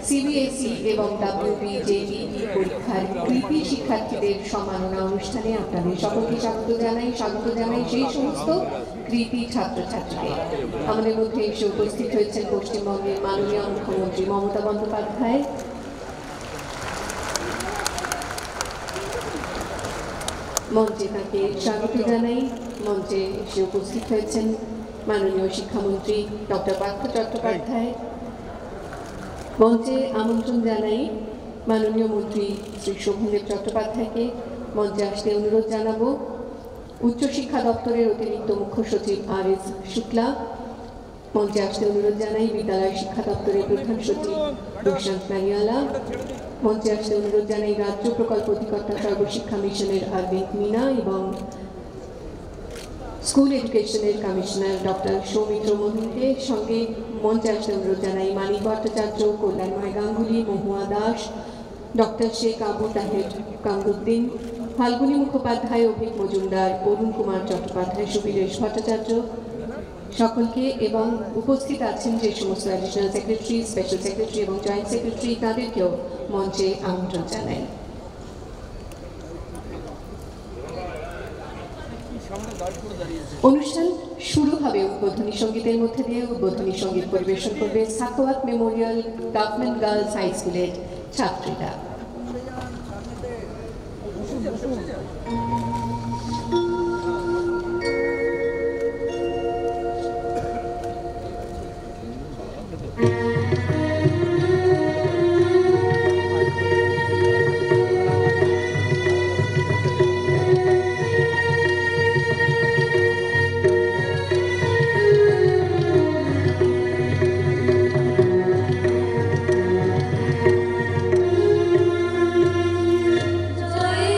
CBSE এবং WBJEE পরীক্ষার কৃতি শিক্ষার্থীদের সম্মাননা অনুষ্ঠানে আপনাদের সকলকে স্বাগত জানাই সেই সমস্ত কৃতি ছাত্রছাত্রীকে। আমাদের মধ্যে এসে উপস্থিত হয়েছেন পশ্চিমবঙ্গের মাননীয় মুখ্যমন্ত্রী মমতা বন্দ্যোপাধ্যায়, মঞ্চে তাকে স্বাগত জানাই। মঞ্চে এসে উপস্থিত হয়েছেন মাননীয় শিক্ষামন্ত্রী ডক্টর পার্থ চট্টোপাধ্যায়। মঞ্চে আমন্ত্রণ জানাই মাননীয় মন্ত্রী শ্রী শোভনদেব চট্টোপাধ্যায়কে। মঞ্চে আসতে অনুরোধ জানাবো উচ্চশিক্ষা দপ্তরের অতিরিক্ত মুখ্য সচিব RS শুক্লা। মঞ্চে আসতে অনুরোধ জানাই বিদ্যালয় শিক্ষা দপ্তরের প্রধান সচিব প্রশান্ত নারিয়ালা। মঞ্চে আসতে অনুরোধ জানাই রাজ্য প্রকল্প অধিকর্তা সর্বশিক্ষা মিশনের অরবিন্দ মিনা এবং স্কুল এডুকেশনের কমিশনার ডক্টর সৌমিত্র মোহনকে। সঙ্গে মঞ্চে আসতে অনুরোধ জানাই মানিক ভট্টাচার্য, কল্যাণময় গাঙ্গুলি, মহুয়া দাস, ডক্টর শেখ আবু তাহের কামরুদ্দিন, ফাল্গুনী মুখোপাধ্যায়, অভিক মজুমদার, অরুণ কুমার চট্টোপাধ্যায়, সুবীরেশ ভট্টাচার্য সকলকে, এবং উপস্থিত আছেন যে সমস্ত অ্যাডিশনাল সেক্রেটারি, স্পেশাল সেক্রেটারি এবং জয়েন্ট সেক্রেটারি তাদেরকেও মঞ্চে আমন্ত্রণ জানাই। অনুষ্ঠান শুরু হবে উদ্বোধনী সঙ্গীতের মধ্যে দিয়ে। উদ্বোধনী সঙ্গীত পরিবেশন করবে Sakhawat memorial government girls high স্কুলের ছাত্রীরা। জয়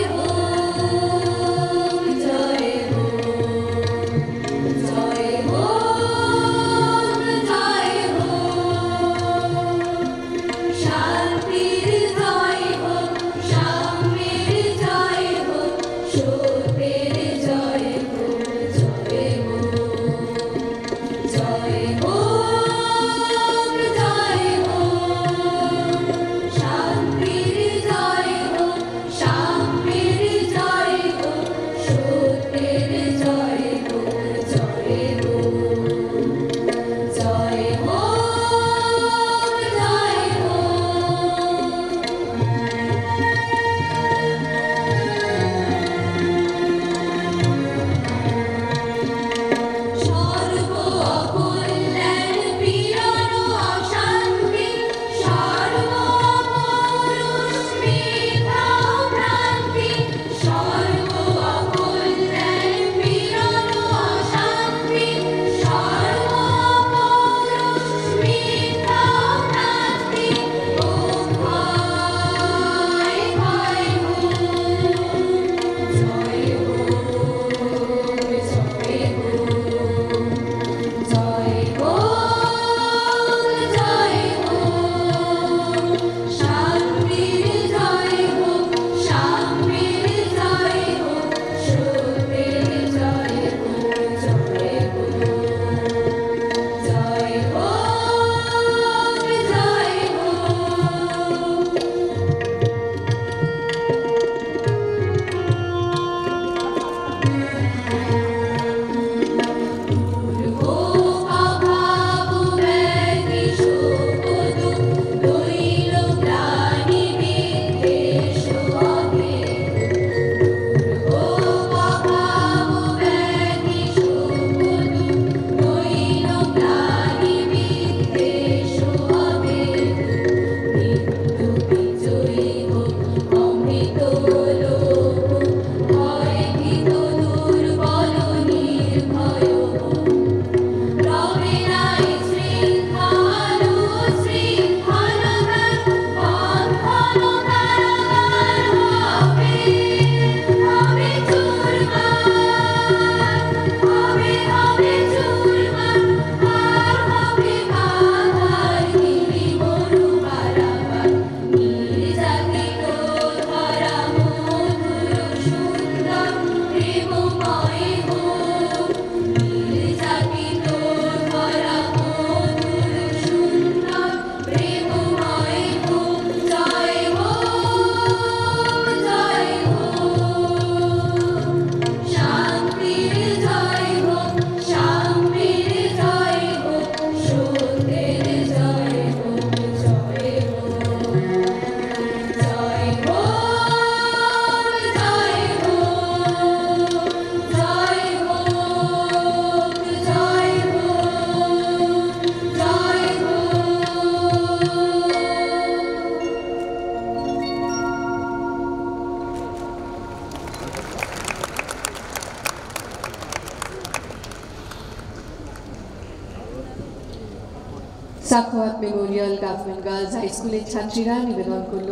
Sakhawat memorial government girls high স্কুলের ছাত্রীরা নিবেদন করল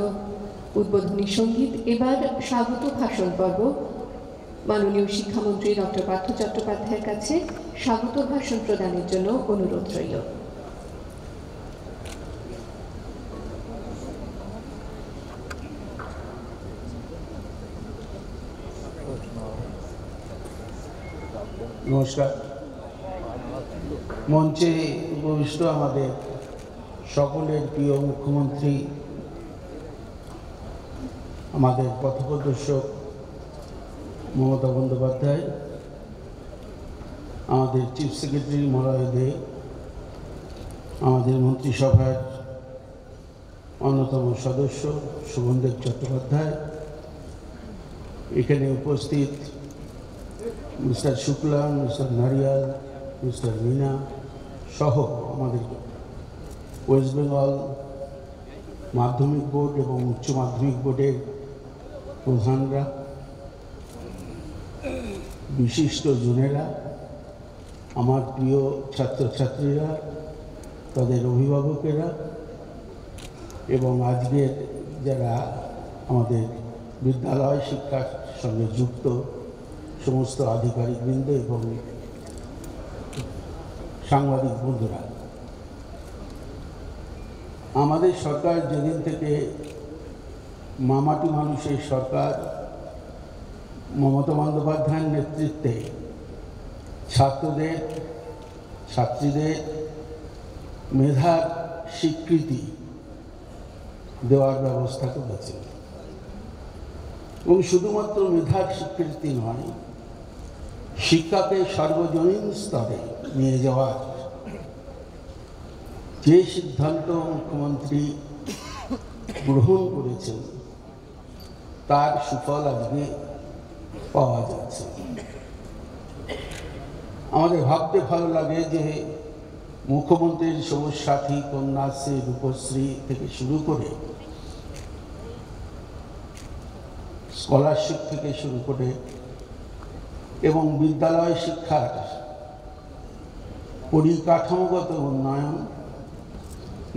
উদ্বোধনী সঙ্গীত। এবার স্বাগত ভাষণ পর্ব। মাননীয় শিক্ষামন্ত্রী ডক্টর পার্থ চট্টোপাধ্যায়ের কাছে স্বাগত ভাষণ প্রদানের জন্য অনুরোধ রইল। নমস্কার। মঞ্চে উপবিষ্ট আমাদের সকলের প্রিয় মুখ্যমন্ত্রী, আমাদের পথপ্রদর্শক মমতা বন্দ্যোপাধ্যায়, আমাদের চিফ সেক্রেটারি মলয় দে, আমাদের মন্ত্রিসভার অন্যতম সদস্য শোভনদেব চট্টোপাধ্যায়, এখানে উপস্থিত mister Shukla, mister Nariyal, mister Meena সহ আমাদের ওয়েস্ট বেঙ্গল মাধ্যমিক বোর্ড এবং উচ্চ মাধ্যমিক বোর্ডের প্রধানরা, বিশিষ্ট জনেরা, আমার প্রিয় ছাত্রছাত্রীরা, তাদের অভিভাবকেরা এবং আজকের যারা আমাদের বিদ্যালয় শিক্ষার সঙ্গে যুক্ত সমস্ত আধিকারিকবৃন্দ এবং সাংবাদিক বন্ধুরা। আমাদের সরকার যেদিন থেকে মামাটি মানুষের সরকার মমতা বন্দ্যোপাধ্যায়ের নেতৃত্বে ছাত্রদের ছাত্রীদের মেধার স্বীকৃতি দেওয়ার ব্যবস্থা করেছে এবং শুধুমাত্র মেধার স্বীকৃতি নয়, শিক্ষাকে সর্বজনীন স্তরে নিয়ে যাওয়ার যে সিদ্ধান্ত মুখ্যমন্ত্রী গ্রহণ করেছেন তার সুফল আজকে পাওয়া যাচ্ছে। আমাদের ভাবতে ভালো লাগে যে মুখ্যমন্ত্রীর সবুজ সাথী, কন্যাশ্রী, রূপশ্রী থেকে শুরু করে স্কলারশিপ থেকে শুরু করে এবং বিদ্যালয় শিক্ষার পরিকাঠামোগত উন্নয়ন,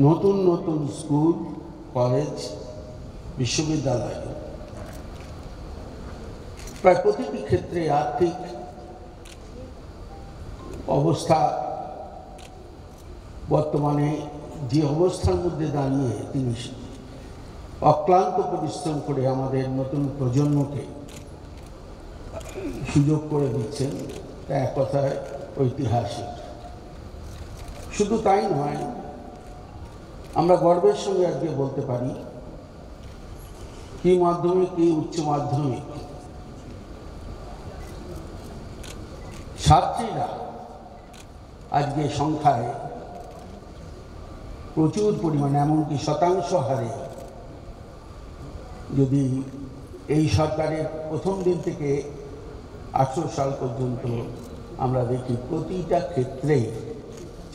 নতুন নতুন স্কুল, কলেজ, বিশ্ববিদ্যালয়, প্রায় প্রতিটি ক্ষেত্রে আর্থিক অবস্থা বর্তমানে যে অবস্থার মধ্যে দাঁড়িয়ে তিনি অক্লান্ত পরিশ্রম করে আমাদের নতুন প্রজন্মকে সুযোগ করে দিচ্ছেন, তা এক কথায় ঐতিহাসিক। শুধু তাই নয়, আমরা গর্বের সঙ্গে আজকে বলতে পারি কি মাধ্যমিক, কি উচ্চ মাধ্যমিক ছাত্রীরা আজকে সংখ্যায় প্রচুর পরিমাণে, এমনকি শতাংশ হারে, যদি এই সরকারের প্রথম দিন থেকে 18 সাল পর্যন্ত আমরা দেখি প্রতিটা ক্ষেত্রেই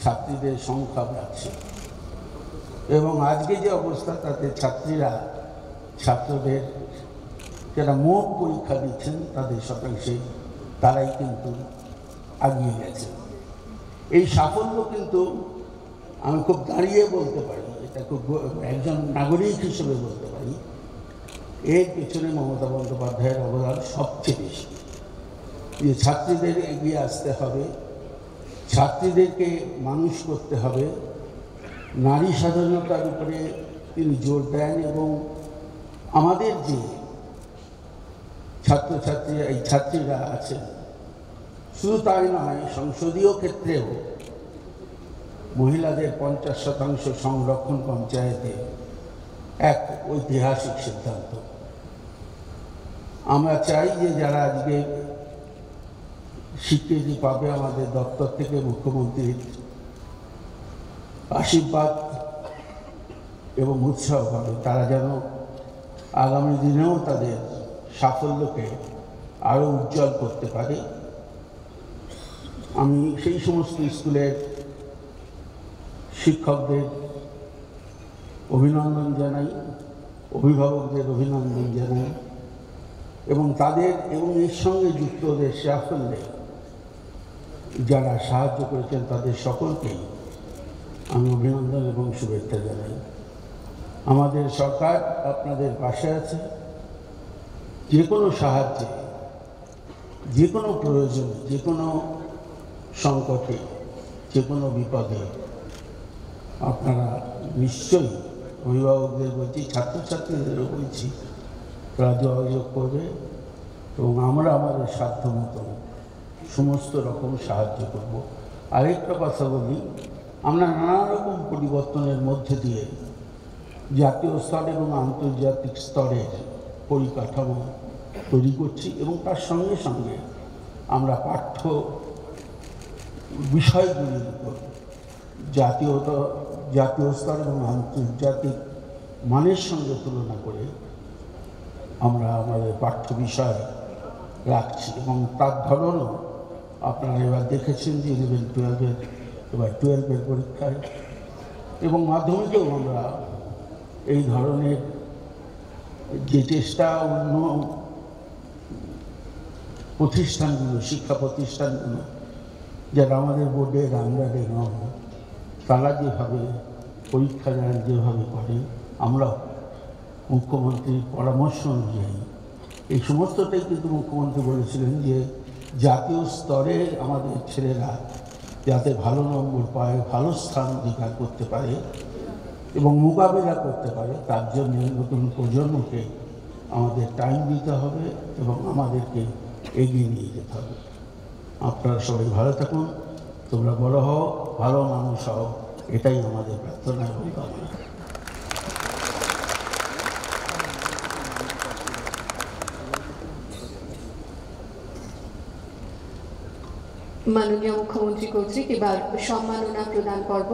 ছাত্রীদের সংখ্যা বাড়ছে এবং আজকে যে অবস্থা তাতে ছাত্রদের যারা মোট পরীক্ষা দিচ্ছেন তাদের শতাংশে তারাই কিন্তু এগিয়ে গেছে। এই সাফল্য কিন্তু আমি খুব দাঁড়িয়ে বলতে পারি, এটা খুব একজন নাগরিক হিসেবে বলতে পারি, এর পেছনে মমতা বন্দ্যোপাধ্যায়ের অবদান সবচেয়ে বেশি। যে ছাত্রীদের এগিয়ে আসতে হবে, ছাত্রীদেরকে মানুষ করতে হবে, নারী স্বাধীনতার উপরে তিনি জোর দেন এবং আমাদের যে ছাত্রীরা আছেন, শুধু তাই নয়, সংসদীয় ক্ষেত্রেও মহিলাদের 50% সংরক্ষণ পঞ্চায়েতে এক ঐতিহাসিক সিদ্ধান্ত। আমরা চাই যে যারা আজকে স্বীকৃতি পাবে আমাদের দপ্তর থেকে, মুখ্যমন্ত্রীর আশীর্বাদ এবং উৎসাহ পাবে, তারা যেন আগামী দিনেও তাদের সাফল্যকে আরও উজ্জ্বল করতে পারে। আমি সেই সমস্ত স্কুলের শিক্ষকদের অভিনন্দন জানাই, অভিভাবকদের অভিনন্দন জানাই এবং এর সঙ্গে যুক্তদের সাফল্যে যারা সাহায্য করেছেন তাদের সকলকেই আমি অভিনন্দন এবং শুভেচ্ছা জানাই। আমাদের সরকার আপনাদের পাশে আছে, যে কোনো সাহায্যে, যে কোনো প্রয়োজনে, যে কোনো সংকটে, যে কোনো বিপদে আপনারা নিশ্চয়ই, অভিভাবকদের বলছি, ছাত্রছাত্রীদেরও বলছি, তারা যোগাযোগ করবে এবং আমরা আমাদের সাধ্য মতো সমস্ত রকম সাহায্য করব। আরেকটা কথা বলি, আমরা নানা রকম পরিবর্তনের মধ্যে দিয়ে জাতীয় স্তর এবং আন্তর্জাতিক স্তরের পরিকাঠামো তৈরি করছি এবং তার সঙ্গে সঙ্গে আমরা পাঠ্য বিষয়গুলির উপর জাতীয় স্তর এবং আন্তর্জাতিক মানের সঙ্গে তুলনা করে আমরা আমাদের পাঠ্য বিষয় রাখছি এবং তার ধরনও আপনারা এবার দেখেছেন যে 11-12 এবার 12 পরীক্ষায় এবং মাধ্যমিকেও আমরা এই ধরনের যে চেষ্টা অন্য প্রতিষ্ঠানগুলো, শিক্ষা প্রতিষ্ঠানগুলো যারা আমাদের বোর্ডের আন্ডারে নন, তারা যেভাবে পরীক্ষা নেন, যেভাবে করে, আমরা মুখ্যমন্ত্রীর পরামর্শ অনুযায়ী এই সমস্তটাই কিন্তু মুখ্যমন্ত্রী বলেছিলেন যে জাতীয় স্তরে আমাদের ছেলেরা যাতে ভালো নম্বর পায়, ভালো স্থান অধিকার করতে পারে এবং মোকাবিলা করতে পারে, তার জন্য নতুন প্রজন্মকে আমাদের টাইম দিতে হবে এবং আমাদেরকে এগিয়ে নিয়ে যেতে হবে। আপনারা সবাই ভালো থাকুন, তোমরা বড় হও, ভালো মানুষ হও, এটাই আমাদের প্রার্থনা এবং কামনা। মাননীয় মুখ্যমন্ত্রী কর্তৃক এবার সম্মাননা প্রদান পর্ব।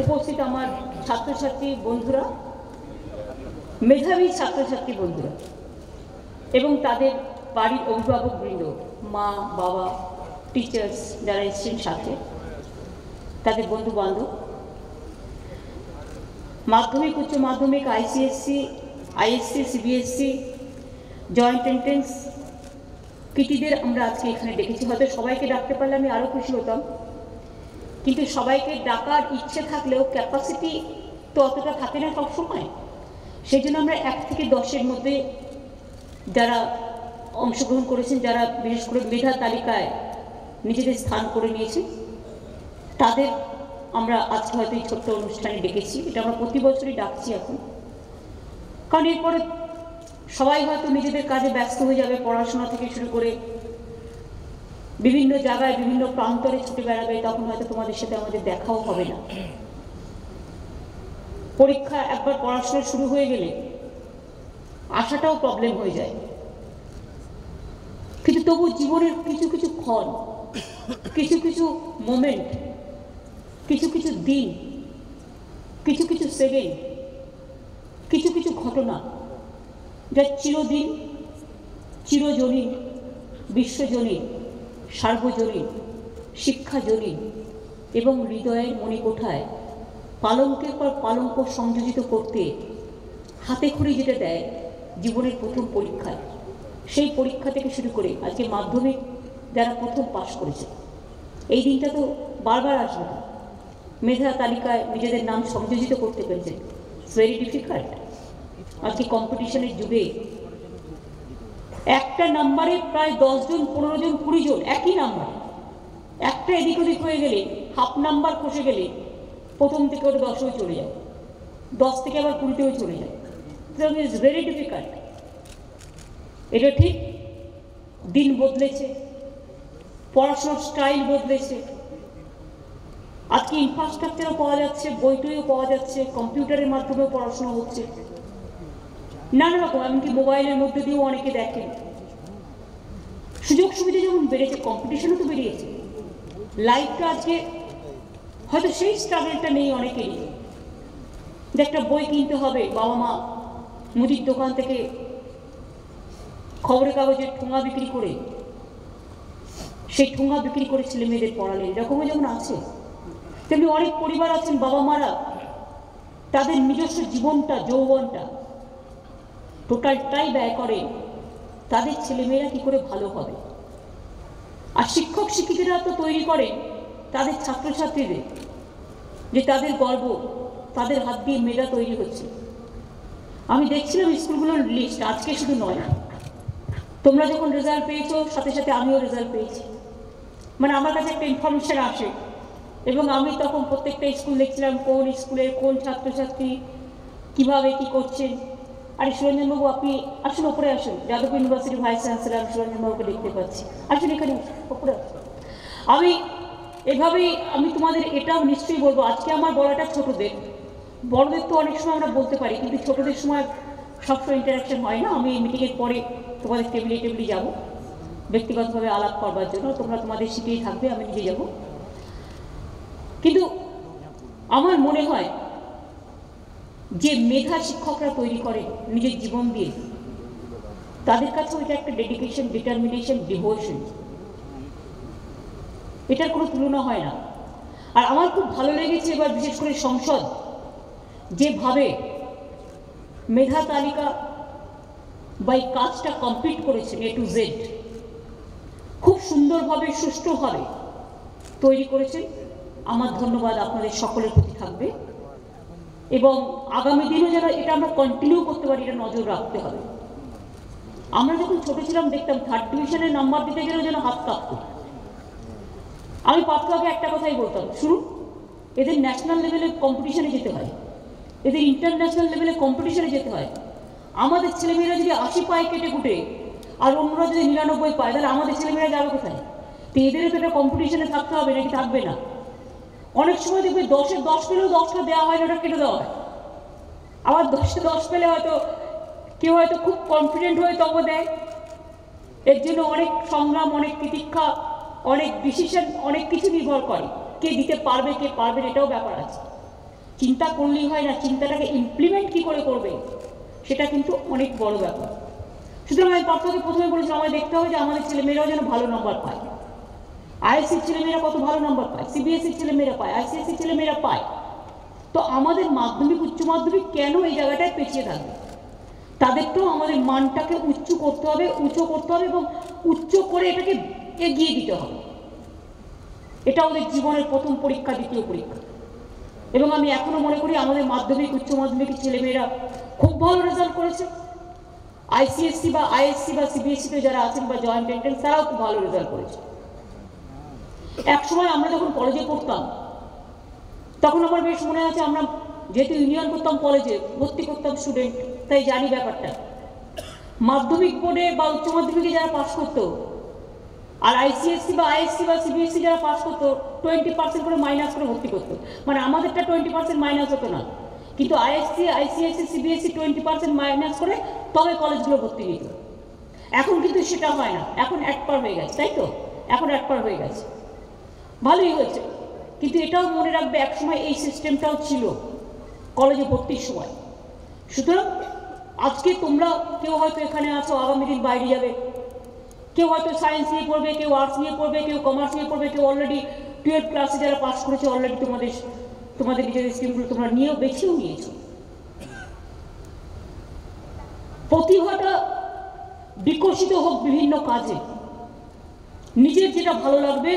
উপস্থিত আমার ছাত্রছাত্রী বন্ধুরা, মেধাবী ছাত্রছাত্রী বন্ধুরা এবং তাদের বাড়ির অভিভাবকবৃন্দ, মা বাবা, টিচার্স যারা এসেছেন সাথে, তাদের বন্ধু বান্ধব, মাধ্যমিক, উচ্চ মাধ্যমিক, ICSE, ISC, CBSE, joint entrance কৃতীদের আমরা আজকে এখানে ডেকেছি। হয়তো সবাইকে ডাকতে পারলে আমি আরও খুশি হতাম, কিন্তু সবাইকে ডাকার ইচ্ছে থাকলেও ক্যাপাসিটি তো অতটা থাকে না সবসময়। সেই জন্য আমরা 1 থেকে 10-এর মধ্যে যারা অংশগ্রহণ করেছেন, যারা বিশেষ করে মেধা তালিকায় নিজেদের স্থান করে নিয়েছেন, তাদের আমরা আজকে হয়তো এই ছোট্ট অনুষ্ঠানে ডেকেছি। এটা আমরা প্রতি বছরই ডাকছি এখন, কারণ এরপরে সবাই হয়তো নিজেদের কাজে ব্যস্ত হয়ে যাবে, পড়াশোনা থেকে শুরু করে বিভিন্ন জায়গায় বিভিন্ন প্রান্তরে ছুটে বেড়াবে, তখন হয়তো তোমাদের সাথে আমাদের দেখাও হবে না। পরীক্ষা একবার পড়াশোনা শুরু হয়ে গেলে আসাটাও প্রবলেম হয়ে যায়, কিন্তু তবু জীবনের কিছু কিছু ক্ষণ, কিছু কিছু মোমেন্ট, কিছু কিছু দিন, কিছু কিছু সেকেন্ড, কিছু কিছু ঘটনা যা চিরদিন, চিরজনীন, বিশ্বজনীন, সার্বজনীন, শিক্ষাজনীন এবং হৃদয়ের মণিকোঠায় পালঙ্কের পর পালঙ্ক সংযোজিত করতে হাতে খড়ি যেটা দেয় জীবনের প্রথম পরীক্ষায়, সেই পরীক্ষা থেকে শুরু করে আজকে মাধ্যমিক যারা প্রথম পাশ করেছে, এই দিনটা তো বারবার আসবে না। মেধা তালিকায় নিজেদের নাম সংযোজিত করতে পেরেছে, ইটস ভেরি ডিফিকাল্ট। আজকে কম্পিটিশনের যুগে একটা নাম্বারে প্রায় 10 জন, 15 জন, 20 জন একই নাম্বারে, একটা এদিক ওদিক হয়ে গেলে, হাফ নাম্বার খসে গেলে প্রথম থেকে ওটা 10-এও চলে যায়, 10 থেকে আবার 20-তেও চলে যায়। It's very difficult. এটা ঠিক, দিন বদলেছে, পড়াশোনার স্টাইল বদলেছে, আজকে ইনফ্রাস্ট্রাকচারও পাওয়া যাচ্ছে, বইটইও পাওয়া যাচ্ছে, কম্পিউটারের মাধ্যমেও পড়াশোনা হচ্ছে, নানা রকম, এমনকি মোবাইলের মধ্যে দিয়েও অনেকে দেখেন। সুযোগ সুবিধা যেমন বেড়েছে, কম্পিটিশনও তো বেরিয়েছে। লাইফটা আজকে হয়তো সেই স্ট্রাগলটা নেই অনেকেরই, যে একটা বই কিনতে হবে, বাবা মা মুদির দোকান থেকে খবরের কাগজের ঠোঙা বিক্রি করে সেই ঠোঙা বিক্রি করে ছেলে মেয়েদের পড়ালেন, এরকমও যেমন আছে, তেমনি অনেক পরিবার আছেন বাবা মারা তাদের নিজস্ব জীবনটা, যৌবনটা টোটালটাই ব্যয় করেন তাদের ছেলেমেয়েরা কী করে ভালো হবে। আর শিক্ষক শিক্ষিকারা তো তৈরি করেন তাদের ছাত্রছাত্রীদের, যে তাদের গর্ব, তাদের হাত দিয়ে মেধা তৈরি হচ্ছে। আমি দেখছিলাম স্কুলগুলোর লিস্ট, আজকে শুধু নয়, তোমরা যখন রেজাল্ট পেয়েছো সাথে সাথে আমিও রেজাল্ট পেয়েছি, মানে আমার কাছে একটা ইনফরমেশন আসে এবং আমি তখন প্রত্যেকটা স্কুল দেখছিলাম কোন স্কুলের কোন ছাত্রছাত্রী কীভাবে কী করছেন। আরে সুরঞ্জনবাবু আপনি আসুন, ওপরে আসুন, যাদবপুর ইউনিভার্সিটি ভাইস চ্যান্সেলর সুরঞ্জনবাবুকে দেখতে পাচ্ছি, আসুন এখানে ওপরে আসুন। আমি তোমাদের এটাও নিশ্চয়ই বলবো, আজকে আমার বলাটা ছোটদের, বড়দের তো অনেক সময় আমরা বলতে পারি, কিন্তু ছোটদের সময় সবসময় ইন্টারাকশন হয় না। আমি এই মিটিংয়ের পরে তোমাদের টেবিলে যাবো ব্যক্তিগতভাবে আলাপ করবার জন্য, তোমরা তোমাদের সিটেই থাকবে, আমি নিজে যাব। কিন্তু আমার মনে হয় যে মেধা শিক্ষকরা তৈরি করে নিজের জীবন দিয়ে, তাদের কাছে ওইটা একটা ডেডিকেশন, ডিটারমিনেশন, ডিভোশন, এটার কোনো তুলনা হয় না। আর আমার খুব ভালো লেগেছে এবার বিশেষ করে সংসদ যেভাবে মেধা তালিকা বা এই কাজটা কমপ্লিট করেছেন A to Z, খুব সুন্দরভাবে সুষ্ঠুভাবে তৈরি করেছেন। আমার ধন্যবাদ আপনাদের সকলের প্রতি থাকবে এবং আগামী দিনও যেন এটা আমরা কন্টিনিউ করতে পারি, এটা নজর রাখতে হবে। আমরা যখন ছোট ছিলাম দেখতাম থার্ড ডিভিশনের নাম্বার দিতে গেলেও যেন হাত কাঁপত। আমি পাত্রকে একটা কথাই বলতাম, শুনুন এদের ন্যাশনাল লেভেলে কম্পিটিশনে যেতে হয়, এদের ইন্টারন্যাশনাল লেভেলে কম্পিটিশনে যেতে হয়। আমাদের ছেলেমেয়েরা যদি 80 পায় কেটে কুটে আর অন্যরা যদি 99 পায়, তাহলে আমাদের ছেলেমেয়েরা যাবে কোথায়? তো এদেরও তো একটা কম্পিটিশনে থাকতে হবে, নাকি থাকবে না? অনেক সময় দেখবে 10-এ 10 পেলেও 10টা দেওয়া হয় না, ওটা কেটে দেওয়া হয়। আবার 10-এ 10 পেলে হয়তো কেউ হয়তো খুব কনফিডেন্ট হয়ে তবু দেয়। এর জন্য অনেক সংগ্রাম, অনেক তিতিক্ষা, অনেক ডিসিশন, অনেক কিছু নির্ভর করে। কে দিতে পারবে কে পারবে এটাও ব্যাপার আছে। চিন্তা করলেই হয় না, চিন্তাটাকে ইমপ্লিমেন্ট কী করে করবে সেটা কিন্তু অনেক বড় ব্যাপার। সুতরাং আমি পাত্রকে প্রথমে বলেছিলাম আমায় দেখতে হবে যে আমাদের ছেলেমেয়েরাও যেন ভালো নম্বর পায়। আইএসসির ছেলেমেয়েরা কত ভালো নম্বর পায়, সিবিএসসির ছেলেমেয়েরা পায়, আইসিএসসির ছেলেমেয়েরা পায়। তো আমাদের মাধ্যমিক উচ্চ মাধ্যমিক কেন এই জায়গাটায় পেছিয়ে থাকবে? তাদেরটাও আমাদের মানটাকে উঁচু করতে হবে এবং উচ্চ করে এটাকে এগিয়ে দিতে হবে। এটা ওদের জীবনের প্রথম পরীক্ষা, দ্বিতীয় পরীক্ষা। এবং আমি এখনো মনে করি আমাদের মাধ্যমিক উচ্চ মাধ্যমিকের ছেলেমেয়েরা খুব ভালো রেজাল্ট করেছে। আইসিএসসি বা আইএসসি বা সিবিএসসিতে যারা আছেন বা জয়েন্ট এন্ট্রান্স, তারাও খুব ভালো রেজাল্ট করেছে। এক সময় আমরা যখন কলেজে পড়তাম তখন আমার বেশ মনে আছে, আমরা যেহেতু ইউনিয়ন করতাম কলেজে, ভর্তি করতাম স্টুডেন্ট, তাই জানি ব্যাপারটা। মাধ্যমিক বোর্ডে বা উচ্চ মাধ্যমিকে যারা পাস করতো আর আইসিএসসি বা আইএসসি বা সিবিএসসি যারা পাস করতো 20% করে মাইনাস করে ভর্তি করতো। মানে আমাদেরটা 20% মাইনাস হতো না, কিন্তু আইএসসি, আইসিএসসি, সিবিএসসি 20% মাইনাস করে তবে কলেজগুলো ভর্তি নিত। এখন কিন্তু সেটা হয় না, এখন 1 হয়ে গেছে, তাই তো? এখন 1 হয়ে গেছে, ভালোই হয়েছে। কিন্তু এটাও মনে রাখবে একসময় এই সিস্টেমটাও ছিল কলেজে ভর্তির সময়। সুতরাং আজকে তোমরা কেউ হয়তো এখানে আছো, আগামী দিন বাইরে যাবে, কেউ হয়তো সায়েন্স নিয়ে পড়বে, কেউ আর্টস নিয়ে পড়বে, কেউ কমার্স নিয়ে পড়বে, কেউ অলরেডি 12 ক্লাসে যারা পাস করেছে অলরেডি তোমাদের নিজেদের স্কিমগুলো তোমরা নিয়েও বেছেও নিয়েছো। প্রতিভাটা বিকশিত হোক বিভিন্ন কাজে, নিজের যেটা ভালো লাগবে,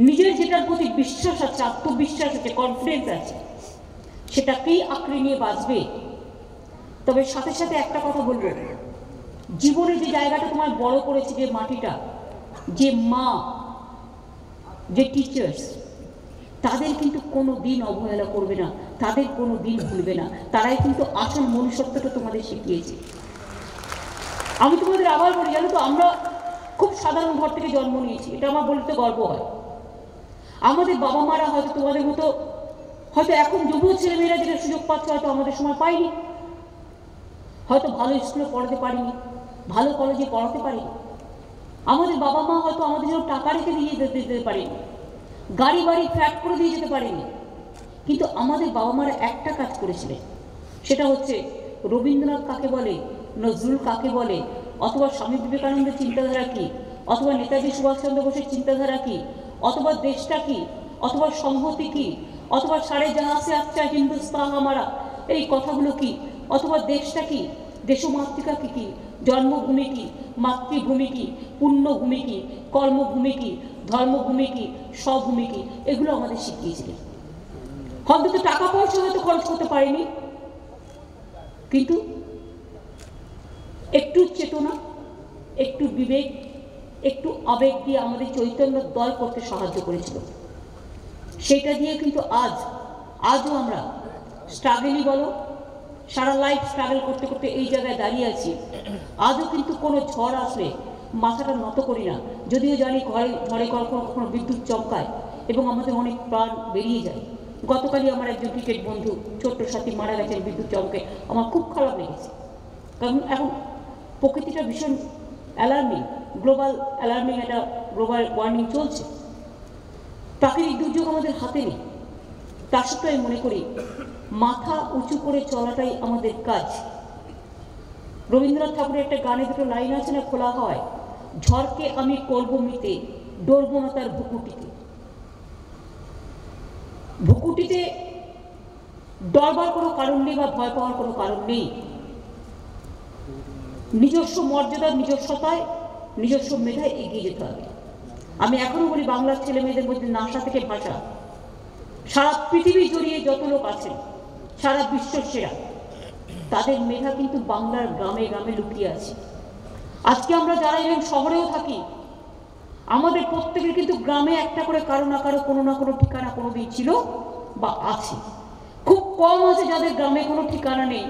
নিজের যেটার প্রতি বিশ্বাস আছে, আত্মবিশ্বাস আছে, কনফিডেন্স আছে, সেটাকেই আঁকড়ে নিয়ে বাঁচবে। তবে সাথে সাথে একটা কথা বলবো, জীবনে যে জায়গাটা তোমার বড় করেছে, যে মাটিটা, যে মা, যে টিচার্স, তাদের কিন্তু কোনো দিন অবহেলা করবে না, তাদের কোনো দিন ভুলবে না। তারাই কিন্তু আসল মনুষ্যত্বটা তোমাদের শিখিয়েছে। আমি তোমাদের আবার বলি, জানো তো, আমরা খুব সাধারণ ঘর থেকে জন্ম নিয়েছি, এটা আমার বলতে গর্ব হয়। আমাদের বাবা মারা হয়তো তোমাদের মতো, হয়তো এখন যুব ছেলেমেয়েরা যেটা সুযোগ পাচ্ছে হয়তো আমাদের সময় পাইনি, হয়তো ভালো স্কুলে পড়াতে পারিনি, ভালো কলেজে পড়াতে পারিনি। আমাদের বাবা মা হয়তো আমাদের জন্য টাকা রেখে দিয়ে যেতে পারেনি, গাড়ি বাড়ি ফ্ল্যাট করে দিয়ে যেতে পারেনি, কিন্তু আমাদের বাবা মারা একটা কাজ করেছিলেন, সেটা হচ্ছে রবীন্দ্রনাথ কাকে বলে, নজরুল কাকে বলে, অথবা স্বামী বিবেকানন্দের চিন্তাধারা কি, অথবা নেতাজি সুভাষচন্দ্র বোসের চিন্তাধারা কি, অথবা দেশটা কি, অথবা সংহতি কি, অথবা সারে জাহাঁ সে আচ্ছা হিন্দুস্তান হামারা এই কথাগুলো কি, অথবা দেশটা কি, দেশমাতৃকা কি, জন্মভূমি কি, মাতৃভূমি কি, পুণ্যভূমি কি, কর্মভূমি কি, ধর্মভূমি কি, স্বভূমি কি, এগুলো আমাদের শিখিয়েছিলেন। অন্তত টাকা পয়সা হয়তো খরচ করতে পারিনি, কিন্তু একটু চেতনা, একটু বিবেক, একটু আবেগ দিয়ে আমাদের চৈতন্য দল করতে সাহায্য করেছিল। সেটা দিয়ে কিন্তু আজও আমরা স্ট্রাগলই বলো, সারা লাইফ স্ট্রাগল করতে করতে এই জায়গায় দাঁড়িয়ে আছি। আজও কিন্তু কোনো ঝড় আসলে মাথাটা নত করি না, যদিও জানি ঝড়ে কখনো কখনো বিদ্যুৎ চমকায় এবং আমাদের অনেক প্রাণ বেরিয়ে যায়। গতকালই আমার একজন ক্রিকেট বন্ধু ছোট্ট সাথী মারা গেছেন বিদ্যুৎ চমকে, আমার খুব খারাপ লেগেছে। কারণ এখন প্রকৃতিটা ভীষণ অ্যালার্মিং, গ্লোবাল অ্যালার্মিং, একটা গ্লোবাল ওয়ার্মিং চলছে। প্রাকৃতিক দুর্যোগ আমাদের হাতে নেই, তার সত্ত্বেও আমি মনে করি মাথা উঁচু করে চলাটাই আমাদের কাজ। রবীন্দ্রনাথ ঠাকুরের একটা গানে দুটো লাইন আছে না, খোলা হয় ঝড়কে আমি করব মিতে, ডরব না তার ভুকুটিতে। ভুকুটিতে ডরবার কোনো কারণ নেই বা ভয় পাওয়ার কোনো কারণ নেই। নিজস্ব মর্যাদা, নিজস্বতায়, নিজস্ব মেধায় এগিয়ে যেতে হবে। আমি এখনো বলি বাংলার ছেলে মেয়েদের মধ্যে নাসা থেকে ভাষা, সারা পৃথিবী জড়িয়ে যত লোক আছেন, সারা বিশ্ব সেরা, তাদের মেধা কিন্তু বাংলার গ্রামে গ্রামে লুকিয়ে আছে। আজকে আমরা যারা even শহরেও থাকি, আমাদের প্রত্যেকের কিন্তু গ্রামে একটা করে কারো না কারো কোনো না কোনো ঠিকানা কোনোদিন ছিল বা আছে। খুব কম আছে যাদের গ্রামে কোনো ঠিকানা নেই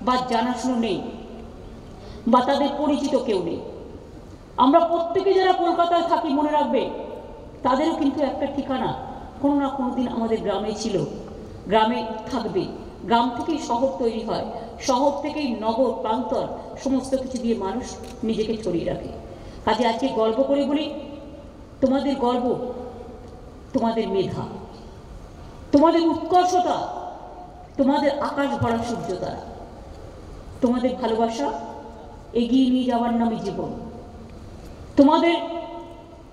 বা জানাশোনা নেই বা তাদের পরিচিত কেউ নেই। আমরা প্রত্যেকে যারা কলকাতায় থাকি, মনে রাখবে তাদেরও কিন্তু একটা ঠিকানা কোনো না কোনো দিন আমাদের গ্রামে ছিল, গ্রামে থাকবে। গ্রাম থেকেই শহর তৈরি হয়, শহর থেকেই নগর প্রান্তর, সমস্ত কিছু দিয়ে মানুষ নিজেকে ছড়িয়ে রাখে। কাজে আজকে গর্ব করে বলি, তোমাদের গর্ব, তোমাদের মেধা, তোমাদের উৎকর্ষতা, তোমাদের আকাশ ভরা সূর্যতারা, তোমাদের ভালোবাসা, এগিয়ে নিয়ে যাওয়ার নামে জীবন, তোমাদের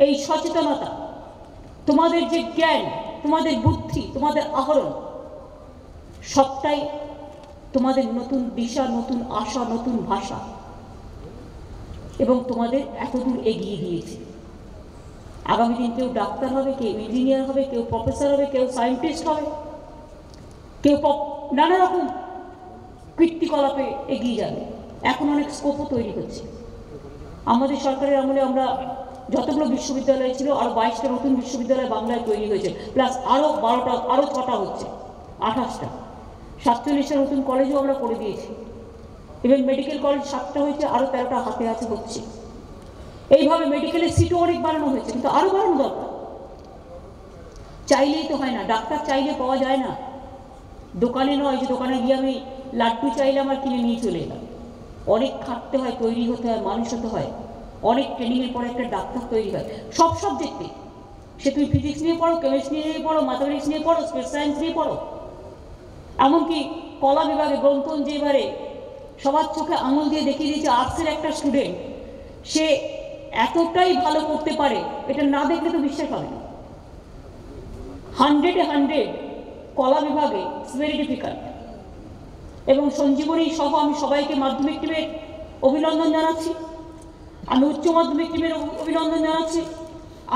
এই সচেতনতা, তোমাদের যে জ্ঞান, তোমাদের বুদ্ধি, তোমাদের আহরণ, সবটাই তোমাদের নতুন দিশা, নতুন আশা, নতুন ভাষা এবং তোমাদের এতদূর এগিয়ে দিয়েছে। আগামী দিন কেউ ডাক্তার হবে, কেউ ইঞ্জিনিয়ার হবে, কেউ প্রফেসর হবে, কেউ সায়েন্টিস্ট হবে, কেউ নানা রকম কীর্তিকলাপে এগিয়ে যাবে। এখন অনেক স্কোপও তৈরি হচ্ছে। আমাদের সরকারের আমলে আমরা যতগুলো বিশ্ববিদ্যালয় ছিল, আরও 22টা নতুন বিশ্ববিদ্যালয় বাংলায় তৈরি হয়েছে, প্লাস আরও 12টা, আরও 6টা হচ্ছে, 28টা। 47টা নতুন কলেজও আমরা করে দিয়েছি। ইভেন মেডিকেল কলেজ 7টা হয়েছে, আরও 13টা হাতে হাতে হচ্ছে। এইভাবে মেডিকেলের সিটও অনেক বাড়ানো হয়েছে, কিন্তু আরও বাড়ানো দরকার। চাইলেই তো হয় না, ডাক্তার চাইলে পাওয়া যায় না। দোকানে নয় যে দোকানে গিয়ে আমি লাড্ডু চাইলে আমার কিনে নিয়ে চলে এলাম। অনেক খাটতে হয়, তৈরি হতে হয়, মানুষ হতে হয়, অনেক ট্রেনিংয়ের পরে একটা ডাক্তার তৈরি হয়। সব সাবজেক্টে, সে তুমি ফিজিক্স নিয়ে পড়ো, কেমিস্ট্রি নিয়ে পড়ো, ম্যাথামেটিক্স নিয়ে পড়ো, স্পেস সায়েন্স নিয়ে পড়ো, এমনকি কলা বিভাগে গ্রন্থন যে এবারে সবার চোখে আঙুল দিয়ে দেখিয়ে দিয়েছে আর্টসের একটা স্টুডেন্ট, সে এতটাই ভালো করতে পারে, এটা না দেখলে তো বিশ্বাস হবে না। 100-এ 100 কলা বিভাগে, ইটস ভেরি ডিফিকাল্ট। এবং সঞ্জীবনী সহ আমি সবাইকে মাধ্যমিক টিমের অভিনন্দন জানাচ্ছি, আমি উচ্চ মাধ্যমিক টিমের অভিনন্দন জানাচ্ছি।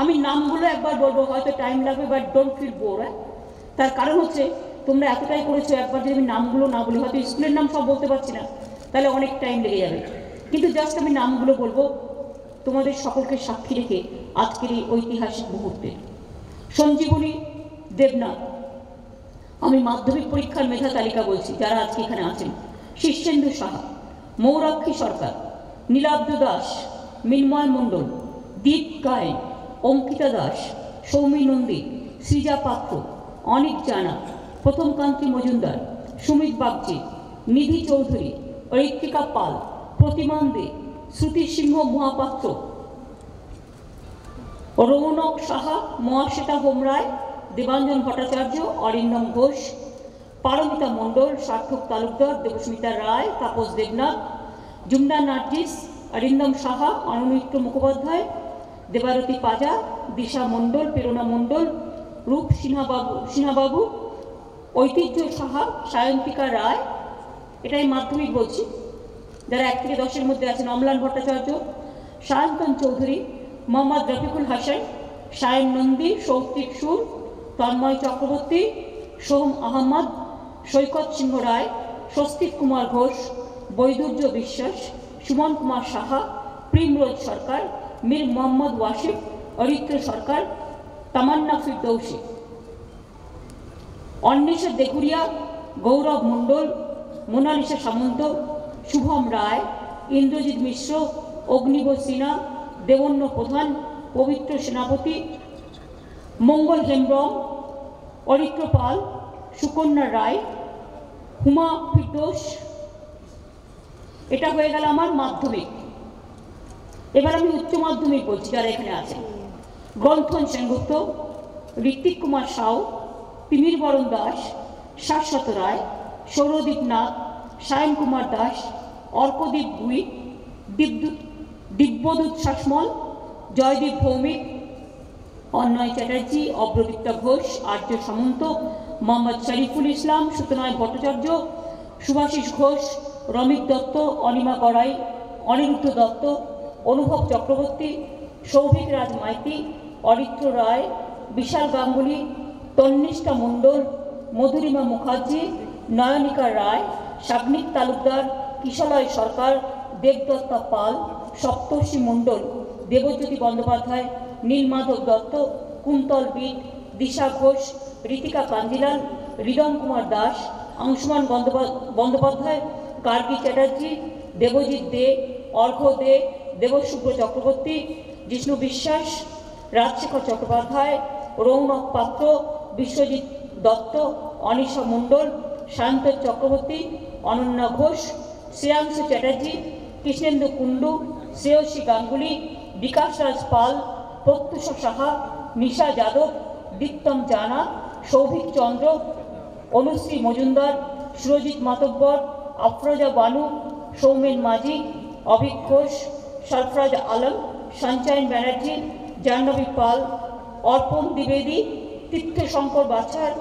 আমি নামগুলো একবার বলবো, হয়তো টাইম লাগবে, বাট ডোন্ট ফিল বোর। তার কারণ হচ্ছে তোমরা এতটাই করেছো, একবার যদি আমি নামগুলো না বলি, হয়তো স্কুলের নাম সব বলতে পারছি না, তাহলে অনেক টাইম লেগে যাবে। কিন্তু জাস্ট আমি নামগুলো বলবো তোমাদের সকলকে সাক্ষী রেখে আজকের এই ঐতিহাসিক মুহূর্তে। সঞ্জীবনী দেবনাথ, আমি মাধ্যমিক পরীক্ষার মেধা তালিকা বলছি যারা আজকে এখানে আছেন। শীর্ষেন্দু সাহা, মৌরাক্ষী সরকার, নীলাব্দ দাস, মিন্ময় মণ্ডল, দীপ গায়েন, অঙ্কিতা দাস, সৌমি নন্দী, সৃজা পাত্র, অনিক জানা, প্রথমকান্তি মজুমদার, সুমিত বাগচি, নিধি চৌধুরী, ঋত্বিকা পাল, প্রতিমান দে, শ্রুতি সিংহ মহাপাত্র, রৌনক সাহা, মহাশ্বেতা হোমরায়, দেবাঞ্জন ভট্টাচার্য, অরিন্দম ঘোষ, পারমিতা মণ্ডল, সার্থক তালুকদার, দেবস্মিতা রায়, তাপস দেবনাথ, জুমনা নার্জিস, অরিন্দম সাহা, অনুমিত্র মুখোপাধ্যায়, দেবারতী পাজা, দিশা মণ্ডল, প্রেরণা মণ্ডল, রূপ সিনহাবাবু, ঐতিহ্য সাহা, সায়ন্তিকা রায়, এটাই মাধ্যমিক বলছি, যারা 1 থেকে 10-এর মধ্যে আছেন, অম্লান ভট্টাচার্য, সায়ন্তন চৌধুরী, মোহাম্মদ রফিকুল হাসান, সায়ন নন্দী, সৌত্বিক সুর, তন্ময় চক্রবর্তী, সোহম আহমদ, সৈকত সিংহ রায়, স্বস্তিক কুমার ঘোষ, বৈদুর্য বিশ্বাস, সুমন কুমার সাহা, প্রিমরোজ সরকার, মীর মোহাম্মদ ওয়াসিফ, অরিত্র সরকার, তামান্না ফিরদৌসী, অন্বেষা দেগুরিয়া, গৌরব মণ্ডল, মোনালিসা সামন্ত, শুভম রায়, ইন্দ্রজিৎ মিশ্র, অগ্নিব সিনহা, দেবন্য প্রধান, পবিত্র সেনাপতি, মঙ্গল হেমব্রম, অরিত্র পাল, সুকন্যা রায়, হুমা ফিরদৌস। এটা হয়ে গেল আমার মাধ্যমিক। এবার আমি উচ্চ মাধ্যমিক বলছি, যারা এখানে আছেন। গ্রন্থন সেনগুপ্ত, ঋত্বিক কুমার সাউ, তিমির বরণ দাস, শাশ্বত রায়, সৌরদীপ নাথ, সায়ন কুমার দাস, অর্কদীপ গুই, দিব্যদূত শাসমল, জয়দীপ ভৌমিক, অন্নয় চ্যাটার্জি, অব্রদীপ্তা ঘোষ, আর্য সামন্ত, মোহাম্মদ শরীফুল ইসলাম, সুতনয় ভট্টাচার্য, সুভাষিস ঘোষ, রমিক দত্ত, অনিমা গড়াই, অনিরুদ্ধ দত্ত, অনুভব চক্রবর্তী, সৌভিক রাজ মাইতি, অরিত্র রায়, বিশাল গাঙ্গুলি, তন্নিষ্ঠা মণ্ডল, মধুরিমা মুখার্জি, নয়নিকা রায়, সাগ্নিক তালুকদার, কিশলয় সরকার, দেবদত্তা পাল, সপ্তর্ষি মণ্ডল, দেবজ্যোতি বন্দ্যোপাধ্যায়, নীলমাধব দত্ত, কুন্তল বিট, দিশা ঘোষ, ঋতিকা কাঞ্জিলাল, হৃদম কুমার দাস, অংশুমান বন্দ্যোপাধ্যায়, গার্গী চ্যাটার্জি, দেবজিৎ দে, অর্ঘ্য দে, দেবশুভ্র চক্রবর্তী, জিষ্ণু বিশ্বাস, রাজশেখর চট্টোপাধ্যায়, রৌনক পাত্র, বিশ্বজিৎ দত্ত, অনিশা মণ্ডল, সায়ন্তন চক্রবর্তী, অনন্যা ঘোষ, শ্রেয়াংশু চ্যাটার্জি, কৃষ্ণেন্দু কুণ্ডু, শ্রেয়সী গাঙ্গুলি, বিকাশ রাজ পাল, প্রত্যুষ সাহা, নিশা যাদব, দীপ্তম জানা, সৌভিক চন্দ্র, অনুশ্রী মজুমদার, সুরজিৎ মাতব্বর, আফরোজা বানু, সৌমেন মাঝি, অভিক ঘোষ, সরফরাজ আলম, সঞ্চয়ন ব্যানার্জি, জাহ্নবী পাল, অর্পণ দ্বিবেদী, তীর্থশঙ্কর বাছার,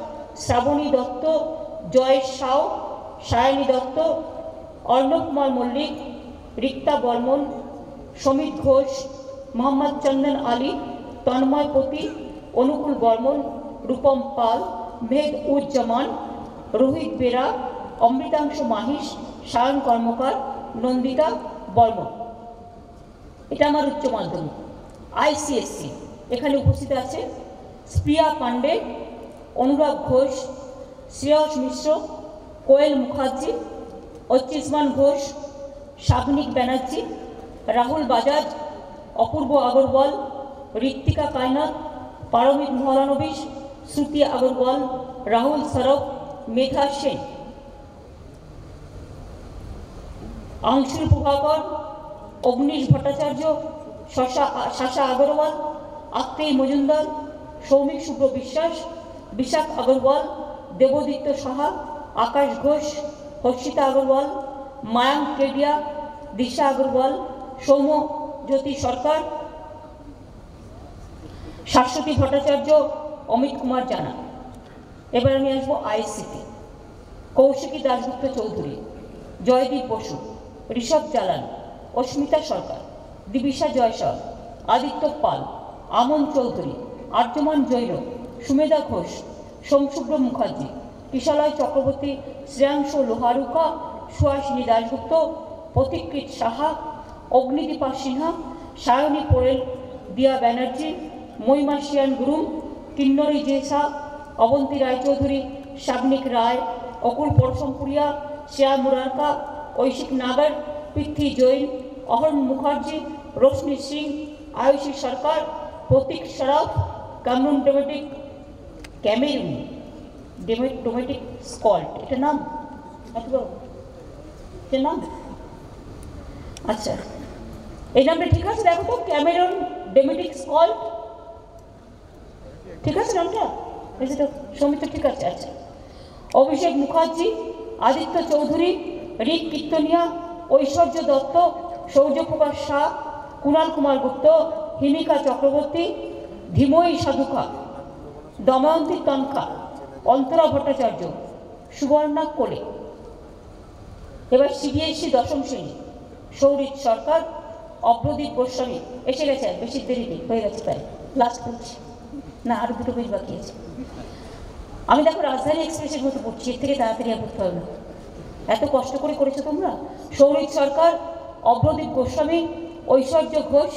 শ্রাবণী দত্ত, জয়েশ সাউ, সায়নী দত্ত, অর্ণব কুমার মল্লিক, রিক্তা বর্মন, সমীর ঘোষ, মোহাম্মদ চন্দন আলী, তন্ময় পতি, অনুকূল বর্মন, রূপম পাল, মেঘ উজ্জামান, রোহিত বেরা, অমৃতাংশু মাহিস, সায়ন কর্মকার, নন্দিতা বর্মন। এটা আমার উচ্চ মাধ্যমিক। ICSE এখানে উপস্থিত আছে স্প্রিয়া পান্ডে, অনুরাগ ঘোষ, শ্রেয়স মিশ্র, কোয়েল মুখার্জি, অচ্যুষ্মান ঘোষ, সাবনিক ব্যানার্জি, রাহুল বাজাজ, অপূর্ব আগরওয়াল, ঋত্বিকা কায়নাথ, পারমিত মহলানবিশ, শ্রুতি আগরওয়াল, রাহুল সরফ, মেঘা সেন, আংশুল প্রভাকর, অগ্নিশ ভট্টাচার্য, শাসা আগরওয়াল, আত্রেয় মজুমদার, সৌমিক শুভ্র বিশ্বাস, বিশাখ আগরওয়াল, দেবদিত্য সাহা, আকাশ ঘোষ, হর্ষিতা আগরওয়াল, মায়াঙ্ক কেডিয়া, দিশা আগরওয়াল, সৌম্যজ্যোতি সরকার, শাশ্বতী ভট্টাচার্য, অমিত কুমার জানা। এবার আমি আসবো ICT। কৌশিকী দাশগুপ্ত চৌধুরী, জয়দীপ বসু, ঋষভ জালান, অস্মিতা সরকার, দিবিশা জয়সর, আদিত্য পাল, আমন চৌধুরী, আর্যমান জৈন, সুমেধা ঘোষ, সোমশুভ্র মুখার্জি, কিশলয় চক্রবর্তী, শ্রেয়াংশু লোহারুকা, সুহাসিনী দাশগুপ্ত, প্রতীকৃত সাহা, অগ্নিদীপা সিনহা, সায়নী পোরেল, দিয়া ব্যানার্জি, মহিমা শিয়ান গুরুম, কিন্নরী জেসা, অবন্তী রায়চৌধুরী, সাবনিক রায়, অকুল পরশমপুরিয়া, শ্রেয়া মুরারকা, ঐশিক নাগার, পৃথ্বী জৈন, অহরণ মুখার্জি, রোশনি সিং, আয়ুষী সরকার, প্রতীক সরাফ, কামরুন ডোমেটিক স্কল্ট, এটা নাম এটা নাম আচ্ছা, এই নামটা ঠিক আছে? দেখো তো, ক্যামেরন ডোমেটিক স্কল্ট, ঠিক আছে নামটা? সমিত ঠিক আছে। আচ্ছা, অভিষেক মুখার্জি, আদিত্য চৌধুরী, রিক কীর্তনিয়া, ঐশ্বর্য দত্ত, সৌর্যপ্রকাশ শাহ, কুণাল কুমার গুপ্ত, হিমিকা চক্রবর্তী, ধীময়ী সাধুকা, দময়ন্তী তনখা, অন্তরা ভট্টাচার্য, সুবর্ণা কোলে। এবার সিবিএসসি দশম শ্রেণী, সৌরিত সরকার, অভ্রদীপ গোস্বামী। এসে গেছে, বেশি দেরি নেই, হয়ে গেছে প্রায়, লাস্ট পেজ না, আরো দুটো পেজ বাকি আছে। আমি দেখো রাজধানী এক্সপ্রেসের মতো পড়ছি, এর থেকে তাড়াতাড়ি আর পড়তে হবে না, এত কষ্ট করে করেছো তোমরা। সৌরিত সরকার, অভ্রদীপ গোস্বামী, ঐশ্বর্য ঘোষ,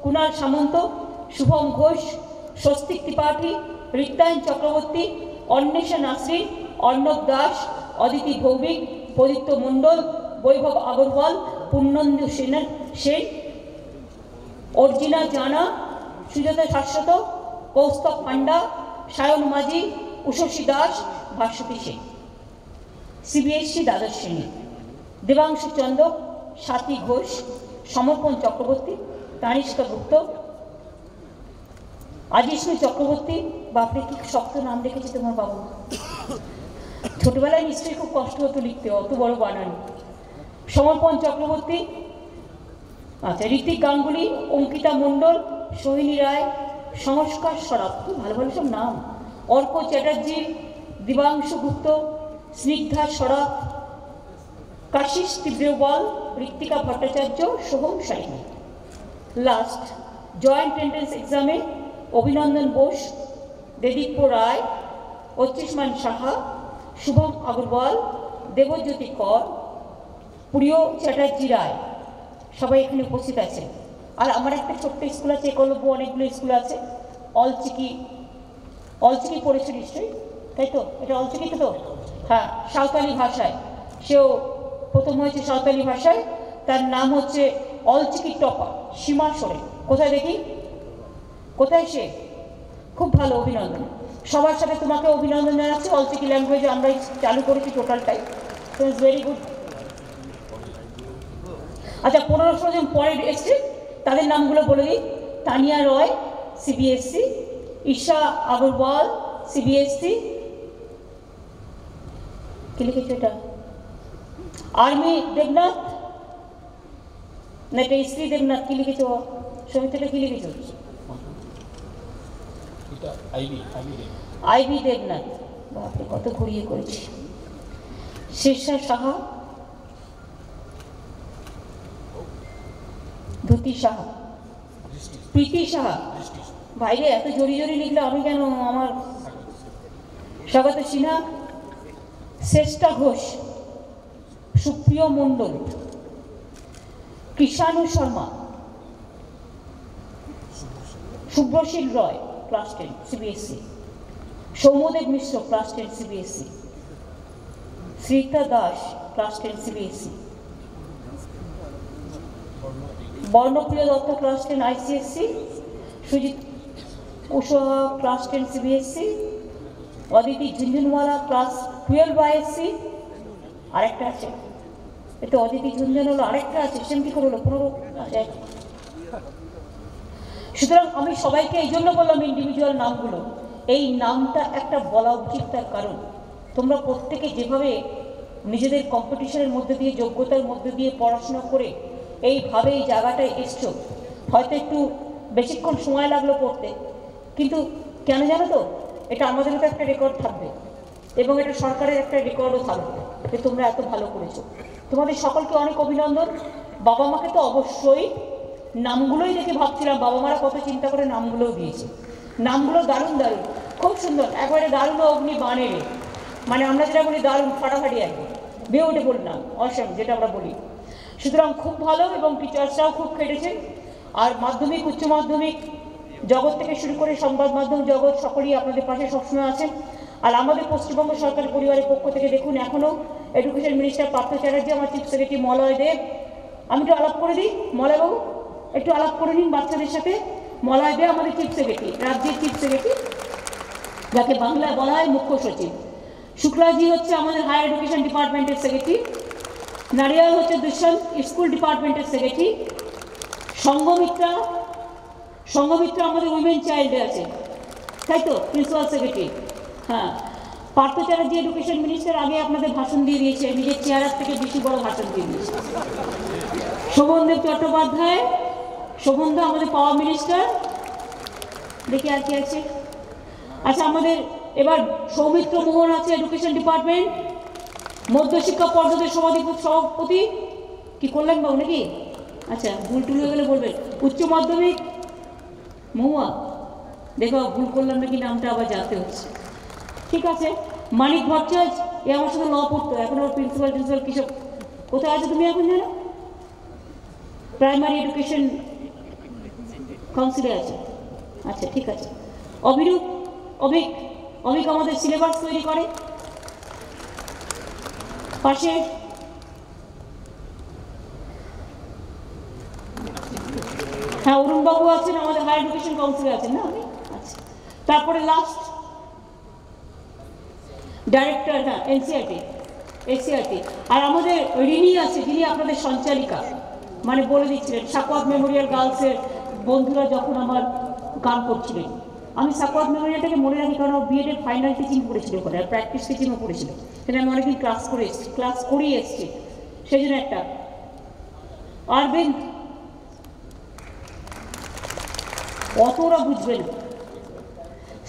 কুণাল সামন্ত, শুভম ঘোষ, স্বস্তিক ত্রিপাঠী, ঋত্যায়ন চক্রবর্তী, অন্বেষা নাসরিন, অর্ণব দাস, অদিতি ভৌমিক, প্রদীপ্ত মণ্ডল, বৈভব আগরওয়াল, পূর্ণেন্দু সেন, অর্জিনা জানা, সুজাতা শাশ্বত, কৌস্তব পান্ডা, সায়ন মাঝি, উষসী দাস, ভাস্বতী সেন। সিবিএসসি দ্বাদশ শ্রেণী, দেবাংশু চন্দ্র, স্বাতী ঘোষ, সমর্পণ চক্রবর্তী, তানিষ্কা গুপ্ত, আজিষ্ণু চক্রবর্তী। বাপরে কি শক্ত নাম রেখেছে তোমার বাবা, ছোটবেলায় নিশ্চয়ই খুব কষ্ট হতো লিখতে, অত বড় বানান। সমর্পণ চক্রবর্তী, আচ্ছা, ঋতিক গাঙ্গুলি, অঙ্কিতা মণ্ডল, সোহিনী রায়, সংস্কার সরাফ, খুব ভালো ভালো সব নাম, Arka Chatterjee, Dibanshu Gupta, Snigdha Saraf, Kashish Tibrewal, Ritwika Bhattacharya, Soham Saini. Last joint entrance এক্সামে অভিনন্দন বোস, দেদীপ্য রায়, অচ্যুষ্মান সাহা, শুভম আগরওয়াল, দেবজ্যোতি কর, প্রিয় চ্যাটার্জি রায়, সবাই এখানে উপস্থিত আছে। আর আমার একটা ছোট্ট স্কুল আছে, একলব্য, অনেকগুলো স্কুল আছে। অলচিকি, অলচিকি পড়েছে নিশ্চয়ই, তাই তো? এটা অলচিকিতে তো, হ্যাঁ, সাঁওতালি ভাষায়, সেও প্রথম হয়েছে সাঁওতালি ভাষায়। তার নাম হচ্ছে অলচিকি টপার, সীমা সোরেন। কোথায় দেখি, কোথায় সে? খুব ভালো, অভিনন্দন। সবার সাথে তোমাকে অভিনন্দন জানাচ্ছি। অলচিকি ল্যাঙ্গুয়েজে আমরাই চালু করেছি টোটালটাই, সো ইটস ভেরি গুড। আচ্ছা, 1500 জন পরে এসছে, তাদের নামগুলো বলে দিই। তানিয়া রয়, সিবিএসসি, ঈশা আগরওয়াল, সিবিএসসি। কি লিখেছো এটা? আর্মি দেবনাথ, না এটা শ্রী দেবনাথ, কি লিখেছো? সমিতিটা কি লিখেছো? আইবি দেবনাথ, বাপরে কত ঘুরিয়ে করেছি। শীর্ষা সাহা, ধুতি সাহা, প্রীতি সাহা। বাইরে এত জড়ি জড়ি লিখলে আমি কেন, আমার। স্বাগত Sinha, Shreshtha Ghosh, Supriyo Mondal, Krishanu Sharma, Shubhrashil Roy, class 10 CBSE, Soumyadeb Mishra, class 10 CBSE, Srita Das, class 10 CBSE, Barnapriya Dutta, class 10 ICSE, Sujit Kushwaha, class 10 CBSE, Aditi Jhunjhunwala, class 12 ISC. আরেকটা আছে, এটা অদিতি ঝুনঝুন হলো, আরেকটা আছে, সেম কি করে হলো 15। সুতরাং আমি সবাইকে এই জন্য বললাম ইন্ডিভিজুয়াল নামগুলো, এই নামটা একটা বলা উচিত। তার কারণ তোমরা প্রত্যেকে যেভাবে নিজেদের কম্পিটিশনের মধ্যে দিয়ে, যোগ্যতার মধ্যে দিয়ে পড়াশোনা করে এইভাবে এই জায়গাটায় এসছো, হয়তো একটু বেশিক্ষণ সময় লাগলো পড়তে, কিন্তু কেন জানো তো, এটা আমাদেরও তো একটা রেকর্ড থাকবে, এবং এটা সরকারের একটা রেকর্ডও থাকবে যে তোমরা এত ভালো করেছো। তোমাদের সকলকে অনেক অভিনন্দন। বাবা মাকে তো অবশ্যই, নামগুলোই দেখে ভাবছিলাম বাবা মারা কত চিন্তা করে নামগুলোও দিয়েছে। নামগুলো দারুণ দারুণ, খুব সুন্দর, একবারে দারুণ অগ্নি বাণেরে, মানে আমরা যেটা বলি দারুণ, ফাটাফাটি একদম বিউটিফুল নাম, অসম যেটা আমরা বলি। সুতরাং খুব ভালো, এবং টিচার্সরাও খুব খেটেছেন। আর মাধ্যমিক, উচ্চ মাধ্যমিক জগৎ থেকে শুরু করে সংবাদ মাধ্যম জগৎ, সকলেই আপনাদের পাশে সবসময় আছেন। আর আমাদের পশ্চিমবঙ্গ সরকারের পরিবারের পক্ষ থেকে দেখুন, এখনও এডুকেশন মিনিস্টার পার্থ চ্যাটার্জি, আমার চিফ সেক্রেটারি মলয় দেব, আমি একটু আলাপ করে দিই, মলয়বাবু একটু আলাপ করে নিন বাচ্চাদের সাথে। মলয় দেব আমাদের চিফ সেক্রেটারি, রাজ্যের চিফ সেক্রেটারি, যাকে বাংলায় বলা হয় মুখ্য সচিব। শুক্লাজি হচ্ছে আমাদের হায়ার এডুকেশন ডিপার্টমেন্টের সেক্রেটারি। নারিয়াল হচ্ছে দুষ্যন্ত স্কুল ডিপার্টমেন্টের সেক্রেটারি। সঙ্গমিত্রা, সঙ্গমিত্রা আমাদের উইমেন চাইল্ডে আছে, তাই তো, প্রিন্সিপাল সেক্রেটারি। হ্যাঁ, পার্থ চ্যাটার্জি এডুকেশন মিনিস্টার, আগে আপনাদের ভাষণ দিয়ে দিয়েছে, নিজের চেহারার থেকে বেশি বড় ভাষণ দিয়ে দিয়েছে। শোভনদেব চট্টোপাধ্যায় শোভনদা আমাদের পাওয়ার মিনিস্টার, দেখি আর কি আছে। আচ্ছা, আমাদের এবার সৌমিত্র মোহন আছে এডুকেশন ডিপার্টমেন্ট, মধ্যশিক্ষা পর্ষদের সভাপতি, কি করলেন বাবু নাকি? আচ্ছা, ভুল টুল হয়ে গেলে বলবেন। উচ্চ মাধ্যমিক মহুয়া, দেখো ভুল করলাম নাকি নামটা আবার জানতে হচ্ছে। ঠিক আছে, মানিক ভট্টাচার্য, এ আমার সাথে ল পড়তো, এখন ওর প্রিন্সিপাল কিসব, কোথায় আছে তুমি এখন জানো? প্রাইমারি এডুকেশন কাউন্সিলে আছে। আচ্ছা ঠিক আছে। অভিক আমাদের সিলেবাস তৈরি করে। পাশে হ্যাঁ অরুণবাবু আছেন, আমাদের হায়ার এডুকেশন কাউন্সিলে আছেন না? আচ্ছা, তারপরে লাস্ট ডাইরেক্টর, হ্যাঁ এনসিআরটি। আর আমাদের রিনি আছে, যিনি আপনাদের সঞ্চালিকা, মানে বলে দিচ্ছিলেন সাকওয়াত মেমোরিয়াল গার্লসের বন্ধুরা যখন আমার গান করছিলেন। আমি সাকওয়াত মেমোরিয়ালটাকে মনে রাখি, কারণ বিএডের ফাইনাল টিচিং করেছিল ওখানে, আর প্র্যাকটিস টিচিংও করেছিল, সেটা আমি অনেকদিন ক্লাস করিয়ে এসেছি। সেই জন্য একটা আরবিন্দ, অত ওরা বুঝবে না,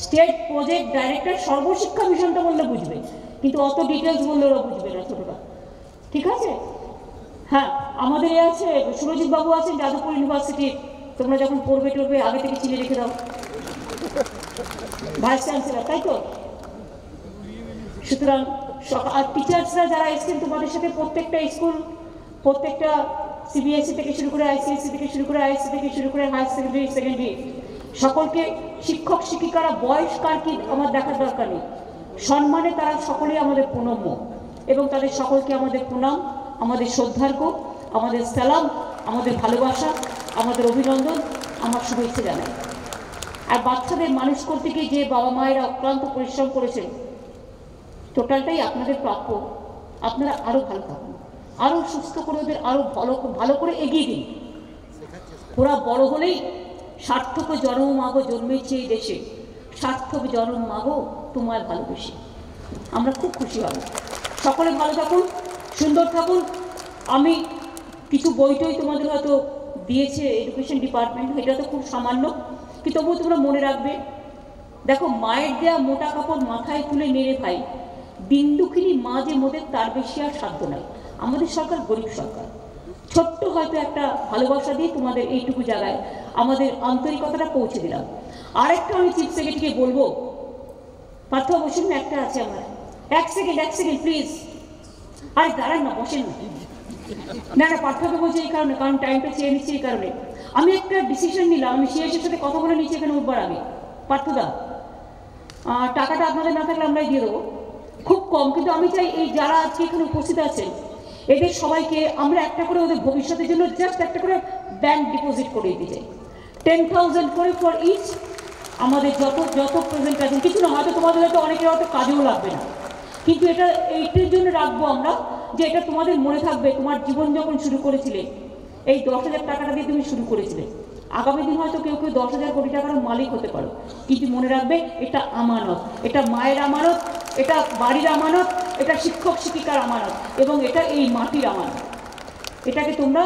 স্টেট প্রজেক্ট ডাইরেক্টর সর্বশিক্ষা মিশনটা বললে বুঝবে, কিন্তু অত ডিটেলস বললে ওরা বুঝবে না ছোটটা। ঠিক আছে। হ্যাঁ, আমাদের এ আছে সুরজিৎ বাবু আছেন যাদবপুর ইউনিভার্সিটির, তোমরা যখন পড়বে টড়বে আগে থেকে চিনে রেখে দাও, ভাইস চ্যান্সেলর, তাই তো? সুতরাং আর টিচার্সরা যারা এসছেন তোমাদের সাথে, প্রত্যেকটা স্কুল, প্রত্যেকটা সিবিএসই থেকে শুরু করে আইসিএসসি থেকে শুরু করে আইএসসি থেকে শুরু করে হায়ার সেকেন্ডারি, সকলকে শিক্ষক শিক্ষিকারা বয়স কার কি আমার দেখার দরকার নেই, সম্মানে তারা সকলেই আমাদের প্রণম্য, এবং তাদের সকলকে আমাদের প্রণাম, আমাদের শ্রদ্ধার্ঘ্য, আমাদের সালাম, আমাদের ভালোবাসা, আমাদের অভিনন্দন, আমার শুভেচ্ছা জানাই। আর বাচ্চাদের মানুষ করতে গিয়ে যে বাবা মায়েরা অক্লান্ত পরিশ্রম করেছেন, টোটালটাই আপনাদের প্রাপ্য। আপনারা আরও ভালো থাকুন, আরও সুস্থ করে ওদের আরও ভালো করে এগিয়ে দিন। ওরা বড় হলেই সার্থক জন্ম মাগো জন্মেছে এই দেশে, সার্থক জন্ম মাগো তোমায় ভালোবেসে। আমরা খুব খুশি হব। সকলে ভালো থাকুন, সুন্দর থাকুন। আমি কিছু বইটই তোমাদের হয়তো দিয়েছে এডুকেশন ডিপার্টমেন্ট, এটা তো খুব সামান্য, কিন্তু তবুও তোমরা মনে রাখবে। দেখো, মায়ের দেয়া মোটা কাপড় মাথায় তুলে মেরে ভাই, বিন্দুখিনী মা যে মোদের তার বেশি আর সাধ্য নাই। আমাদের সরকার গরিব সরকার, ছোট্ট হয়তো একটা ভালোবাসা দিয়ে তোমাদের এইটুকু জায়গায় আমাদের আন্তরিকতাটা পৌঁছে দিলাম। আরেকটা আমি চিফ সেক্রেটারিকে বলবো, পার্থ বসুন, একটা আছে আমার, এক সেকেন্ড প্লিজ। আরে দাঁড়ান না, বসেন না। না পার্থকে বলছি এই কারণে, কারণ টাইমটা চেয়ে নিচ্ছি এই কারণে। আমি একটা ডিসিশন নিলাম, আমি সিএসের সাথে কথা বলে নিচ্ছি এখানে উঠবার আগে। পার্থদা, টাকাটা আপনাদের না থাকলে আমরাই দিয়ে দেবো, খুব কম, কিন্তু আমি চাই এই যারা আজকে এখানে উপস্থিত আছেন এদের সবাইকে আমরা একটা করে ওদের ভবিষ্যতের জন্য জাস্ট একটা করে ব্যাংক ডিপোজিট করে দিতে চাই, 10,000 করে ফর ইচ। আমাদের যত প্রেজেন্ট আছেন, কিছু না, হয়তো তোমাদের হয়তো অনেকের হয়তো কাজেও লাগবে না, কিন্তু এটা এইটার জন্য রাখবো আমরা, যে এটা তোমাদের মনে থাকবে। তোমার জীবন যখন শুরু করেছিলে, এই 10,000 টাকাটা দিয়ে তুমি শুরু করেছিলে, আগামী দিন হয়তো কেউ 10,000 কোটি টাকার মালিক হতে পারো, কিন্তু মনে রাখবে এটা আমানত, এটা মায়ের আমানত, এটা বাড়ির আমানত, এটা শিক্ষক শিক্ষিকার আমানত, এবং এটা এই মাটির আমানত। এটাকে তোমরা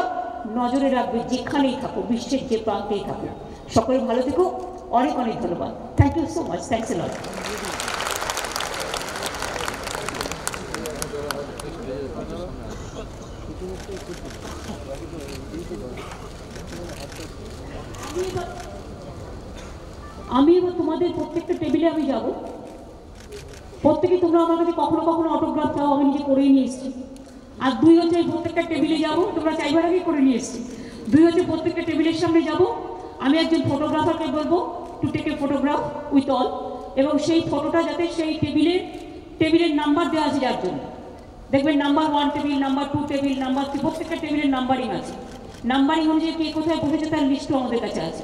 নজরে রাখবে যেখানেই থাকো, বিশ্বের যে প্রান্তেই থাকো। সকলে ভালো থেকো, অনেক ধন্যবাদ। Thank you so much, thanks a lot. আমি এবার তোমাদের প্রত্যেকটা টেবিলে আমি যাব, প্রত্যেকে তোমরা আমার কাছে কখনো কখনো অটোগ্রাফ চাও, আমি নিজে করেই নিয়ে এসেছি। আর 2 হচ্ছে প্রত্যেকটা টেবিলে যাব, তোমরা চাইবার আগেই করে নিয়ে এসেছি। 2 হচ্ছে প্রত্যেকটা টেবিলের সামনে যাব, আমি একজন ফটোগ্রাফারকে বলবো to take a photograph with all, এবং সেই ফটোটা যাতে সেই টেবিলের নাম্বার দেওয়া আছে, যার জন্য দেখবেন number 1 table, number 2 table, number 3, প্রত্যেকটা টেবিলের নাম্বারিং আছে। নাম্বারিং অনুযায়ী কে কোথায় বসেছে তার লিস্টও আমাদের কাছে আছে।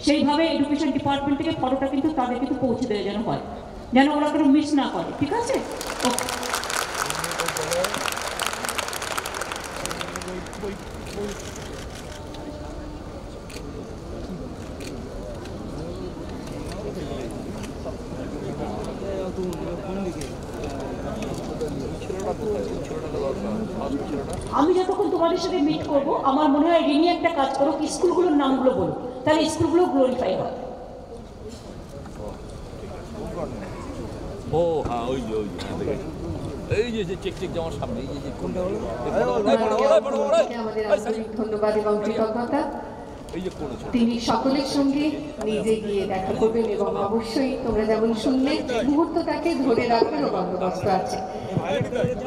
সেইভাবে এডুকেশন ডিপার্টমেন্ট থেকে ফটোটা কিন্তু তাদের কিন্তু পৌঁছে দেওয়া যেন হয়, যেন ওরা কোনো মিস না করে। ঠিক আছে? ছেলেটা আমি যতক্ষণ তোমাদের সাথে মিট করবো আমার মনে হয় রিনি একটা কাজ করো, স্কুলগুলোর নামগুলো বলো, তাহলে স্কুলগুলো গ্লোরিফাই হয়। ও হ্যাঁ, ওই যে এই যে চেক যাওয়ার সামনে এই যে কোনটা হলো আমাদের আন্তরিক ধন্যবাদ এবং কৃতজ্ঞতা। এই যে কোন তিনি সকলের সঙ্গে নিজে গিয়ে দেখা করবেন এবং অবশ্যই তোমরা যেমন শুনলে মুহূর্তটাকে ধরে রাখারও বন্দোবস্ত আছে।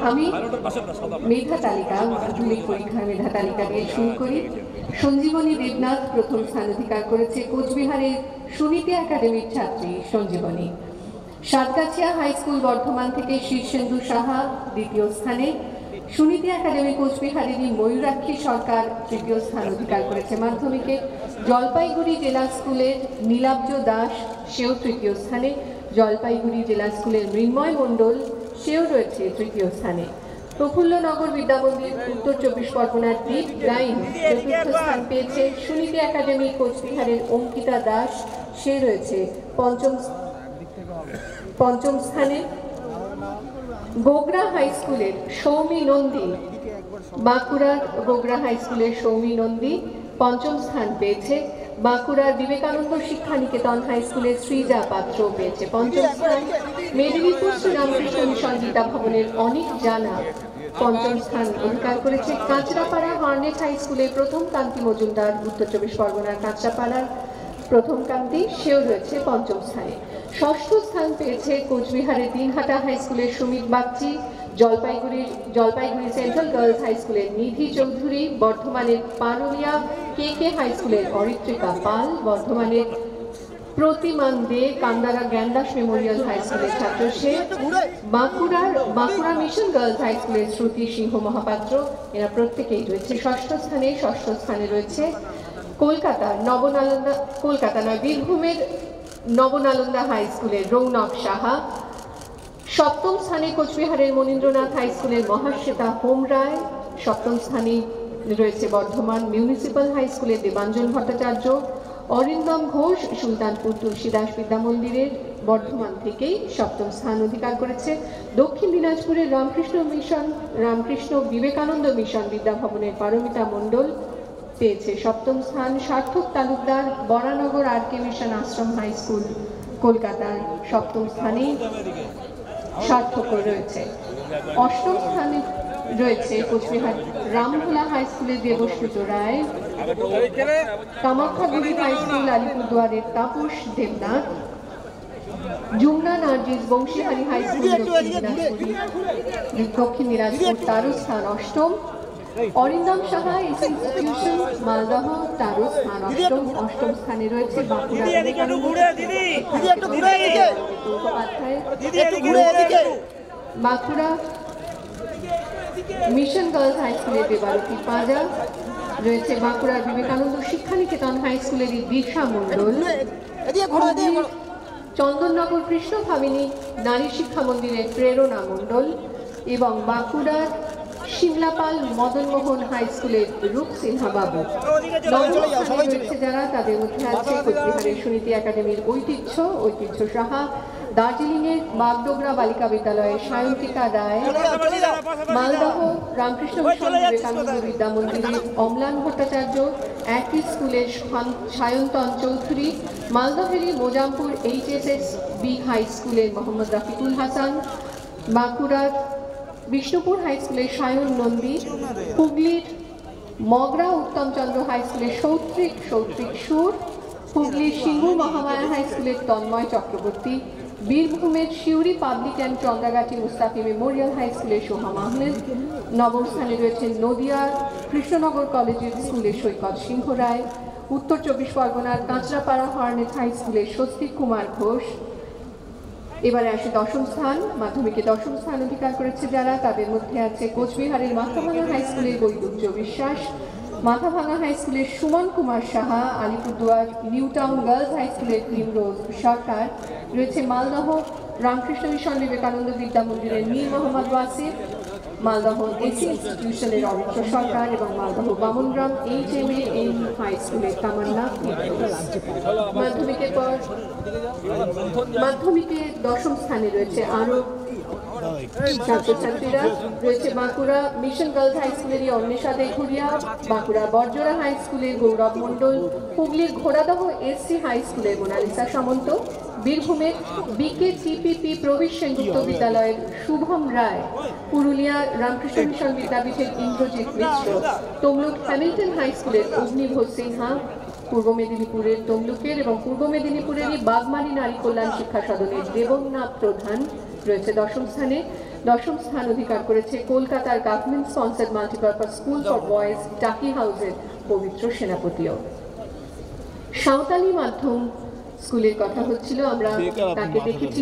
আমি মেধা তালিকা, মাধ্যমিক পরীক্ষার মেধা তালিকা দিয়ে শুরু করি। সঞ্জীবনী দেবনাথ প্রথম স্থান অধিকার করেছে, কোচবিহারের সুনীতি একাডেমির ছাত্রী সঞ্জীবনী। সাতগাছিয়া হাই স্কুল বর্ধমান থেকে শীর্ষেন্দু সাহা দ্বিতীয় স্থানে। সুনীতি একাডেমি কোচবিহারেরই ময়ূরাক্ষী সরকার তৃতীয় স্থান অধিকার করেছে মাধ্যমিকে। জলপাইগুড়ি জেলা স্কুলের নীলাব্জ দাস, সেও তৃতীয় স্থানে। জলপাইগুড়ি জেলা স্কুলের মৃন্ময় মণ্ডল, সেও রয়েছে তৃতীয় স্থানে। প্রফুল্লনগর বিদ্যামন্দির উত্তর 24 পরগনার দীপ গাইন চতুর্থ স্থান পেয়েছে। সুনীতি একাডেমি কোচবিহারের অঙ্কিতা দাস, সে রয়েছে পঞ্চম স্থানে। গোগরা হাই স্কুলের সৌমি নন্দী, বাঁকুড়ার গোগরা হাই স্কুলের সৌমি নন্দী পঞ্চম স্থান পেয়েছে। বাঁকুড়ার বিবেকানন্দ শিক্ষা নিকেতন হাই স্কুলের শ্রীজা পাত্র পেয়েছে পঞ্চম স্থান। মেদিনীপুর শ্রীরামকৃষ্ণ মিশন গীতা ভবনের অনেক জানা পঞ্চম স্থান অধিকার করেছে। কাঁচরাপাড়া হর্নেট হাই স্কুলের প্রথম কান্তি মজুমদার, উত্তর 24 পরগনার কাঁচরাপাড়ার প্রথম কান্তি, সেও রয়েছে পঞ্চম স্থানে। ষষ্ঠ স্থান পেয়েছে কোচবিহারের দিনহাটা হাই স্কুলের Sumit Bagchi. Jalpaiguri central girls high স্কুলের নিধি চৌধুরী। বর্ধমানের পারুলিয়া কে হাই স্কুলের অরিত্রিকা পাল। বর্ধমানের প্রতিমান দে কান্দারা জ্ঞানদাস মেমোরিয়াল হাই স্কুলের ছাত্র সে। বাঁকুড়া মিশন গার্লস হাই স্কুলের শ্রুতি সিংহ মহাপাত্র। এরা প্রত্যেকেই রয়েছে ষষ্ঠ স্থানে। ষষ্ঠ স্থানে রয়েছে বীরভূমের নবনালন্দা হাই স্কুলের রৌনক সাহা। সপ্তম স্থানে কোচবিহারের মনীন্দ্রনাথ হাই স্কুলের মহাশ্বেতা হোম রায়। সপ্তম স্থানে রয়েছে বর্ধমান মিউনিসিপ্যাল হাই স্কুলের দেবাঞ্জন ভট্টাচার্য। অরিন্দম ঘোষ সুলতানপুর তুলসীদাস বিদ্যা মন্দিরের বর্ধমান থেকেই সপ্তম স্থান অধিকার করেছে। দক্ষিণ দিনাজপুরের রামকৃষ্ণ বিবেকানন্দ মিশন বিদ্যা ভবনের পারমিতা মণ্ডল পেয়েছে সপ্তম স্থান। সার্থক তালুকদার বরানগর আর.কে মিশন আশ্রম হাই স্কুল কলকাতার সপ্তম স্থানে সার্থক রয়েছে। অষ্টম স্থানে রয়েছে কোচবিহার রামভোলা হাই স্কুলের দেবশ্রুত রায়। কামাখ্যাগুড়ি হাই স্কুল আলিপুরদুয়ারের তাপস দেবনাথ। যমুনা নার্জিস বংশীহারি হাই স্কুল দক্ষিণ দিনাজপুর, তারও স্থান অষ্টম। অরিন্দম সাহা ইনস্টিটিউশন মালদহ, তারও স্থান অষ্টম। অষ্টম স্থানে রয়েছে বাঁকুড়া মিশন গার্লস হাই স্কুলের দেবারতী পাঁজা। রয়েছে বাঁকুড়ার বিবেকানন্দ শিক্ষা নিকেতন হাই স্কুলের দিশা মণ্ডল। চন্দননগর কৃষ্ণ ভামিনী নারী শিক্ষা মন্দিরের প্রেরণা মণ্ডল এবং বাঁকুড়ার শিমলাপাল মদনমোহন হাই স্কুলের রূপ সিনহা বাবু। রয়েছে যারা, তাদের মধ্যে আছে কোচবিহারের সুনীতি একাডেমির ঐতিহ্য সাহা। দার্জিলিংয়ের বাগডোগরা বালিকা বিদ্যালয়ের সায়ন্তিকা রায়। মালদহ রামকৃষ্ণ মিশন বিবেকানন্দ বিদ্যা মন্দিরের অম্লান ভট্টাচার্য, একই স্কুলের সায়ন্তন চৌধুরী। মালদহেরই মোজামপুর HSSB হাই স্কুলের মোহাম্মদ রাফিকুল হাসান। বাঁকুড়ার বিষ্ণুপুর হাই স্কুলের সায়ন নন্দী। হুগলির মগরা উত্তমচন্দ্র হাই স্কুলের সৌত্রিক সুর। হুগলির সিংহ মহামায়া হাই স্কুলের তন্ময় চক্রবর্তী। বীরভূমের Suri public and Chandragati Mustafi memorial high স্কুলের সোহাম আহমেদ। নবম স্থানে রয়েছেন নদিয়ার কৃষ্ণনগর কলেজের স্কুলের সৈকত সিংহ রায়। উত্তর 24 পরগনার কাঁচরাপাড়া হর্নেট হাই স্কুলের স্বস্তিক কুমার ঘোষ। এবারে আসে দশম স্থান। মাধ্যমিকে দশম স্থান অধিকার করেছে যারা, তাদের মধ্যে আছে কোচবিহারের মাথাভাঙা হাই স্কুলের বৈদুর্য বিশ্বাস। মাথাভাঙা হাই স্কুলের Suman Kumar Saha. Alipurduar new town girls high স্কুলের প্রিমরোজ সরকার। রয়েছে মালদহ রামকৃষ্ণ মিশন বিবেকানন্দ বিদ্যা মন্দিরের মীর মোহাম্মদ ওয়াসিফ। মালদহ এসি ইনস্টিটিউশনের অরিত্র সরকার এবং মালদহ বামনগ্রাম HMAM হাই স্কুলের তামান্না। মাধ্যমিকে দশম স্থানে রয়েছে আরও ছাত্রছাত্রীরা রয়েছে বাঁকুড়া মিশন গার্লস হাই স্কুলেরই অন্বেষা দেঘুরিয়া, বাঁকুড়া বর্জরা হাই স্কুলের গৌরব মণ্ডল, হুগলির ঘোড়াদহ এসসি হাই স্কুলের মোনালিসা সামন্ত, বীরভূমের BKTPP প্রবীর সেনগুপ্ত বিদ্যালয়ের শুভম রায়, পুরুলিয়া রামকৃষ্ণ মিশন বিদ্যাপীঠের ইন্দ্রজিৎ মিশ্র, তমলুক হ্যামিল্টন হাই স্কুলের অগ্নিভোজ সিনহা, পূর্ব মেদিনীপুরের তমলুকের এবং পূর্ব মেদিনীপুরেরই বাগমারি নারী কল্যাণ শিক্ষা সদনের দেবনাথ প্রধান রয়েছে দশম স্থানে। দশম স্থান অধিকার করেছে কলকাতার government sponsored multipurpose school for boys টাকি হাউসের পবিত্র সেনাপতিও। সাঁওতালি মাধ্যম স্কুলের কথা হচ্ছিল, আমরা তাকে দেখেছি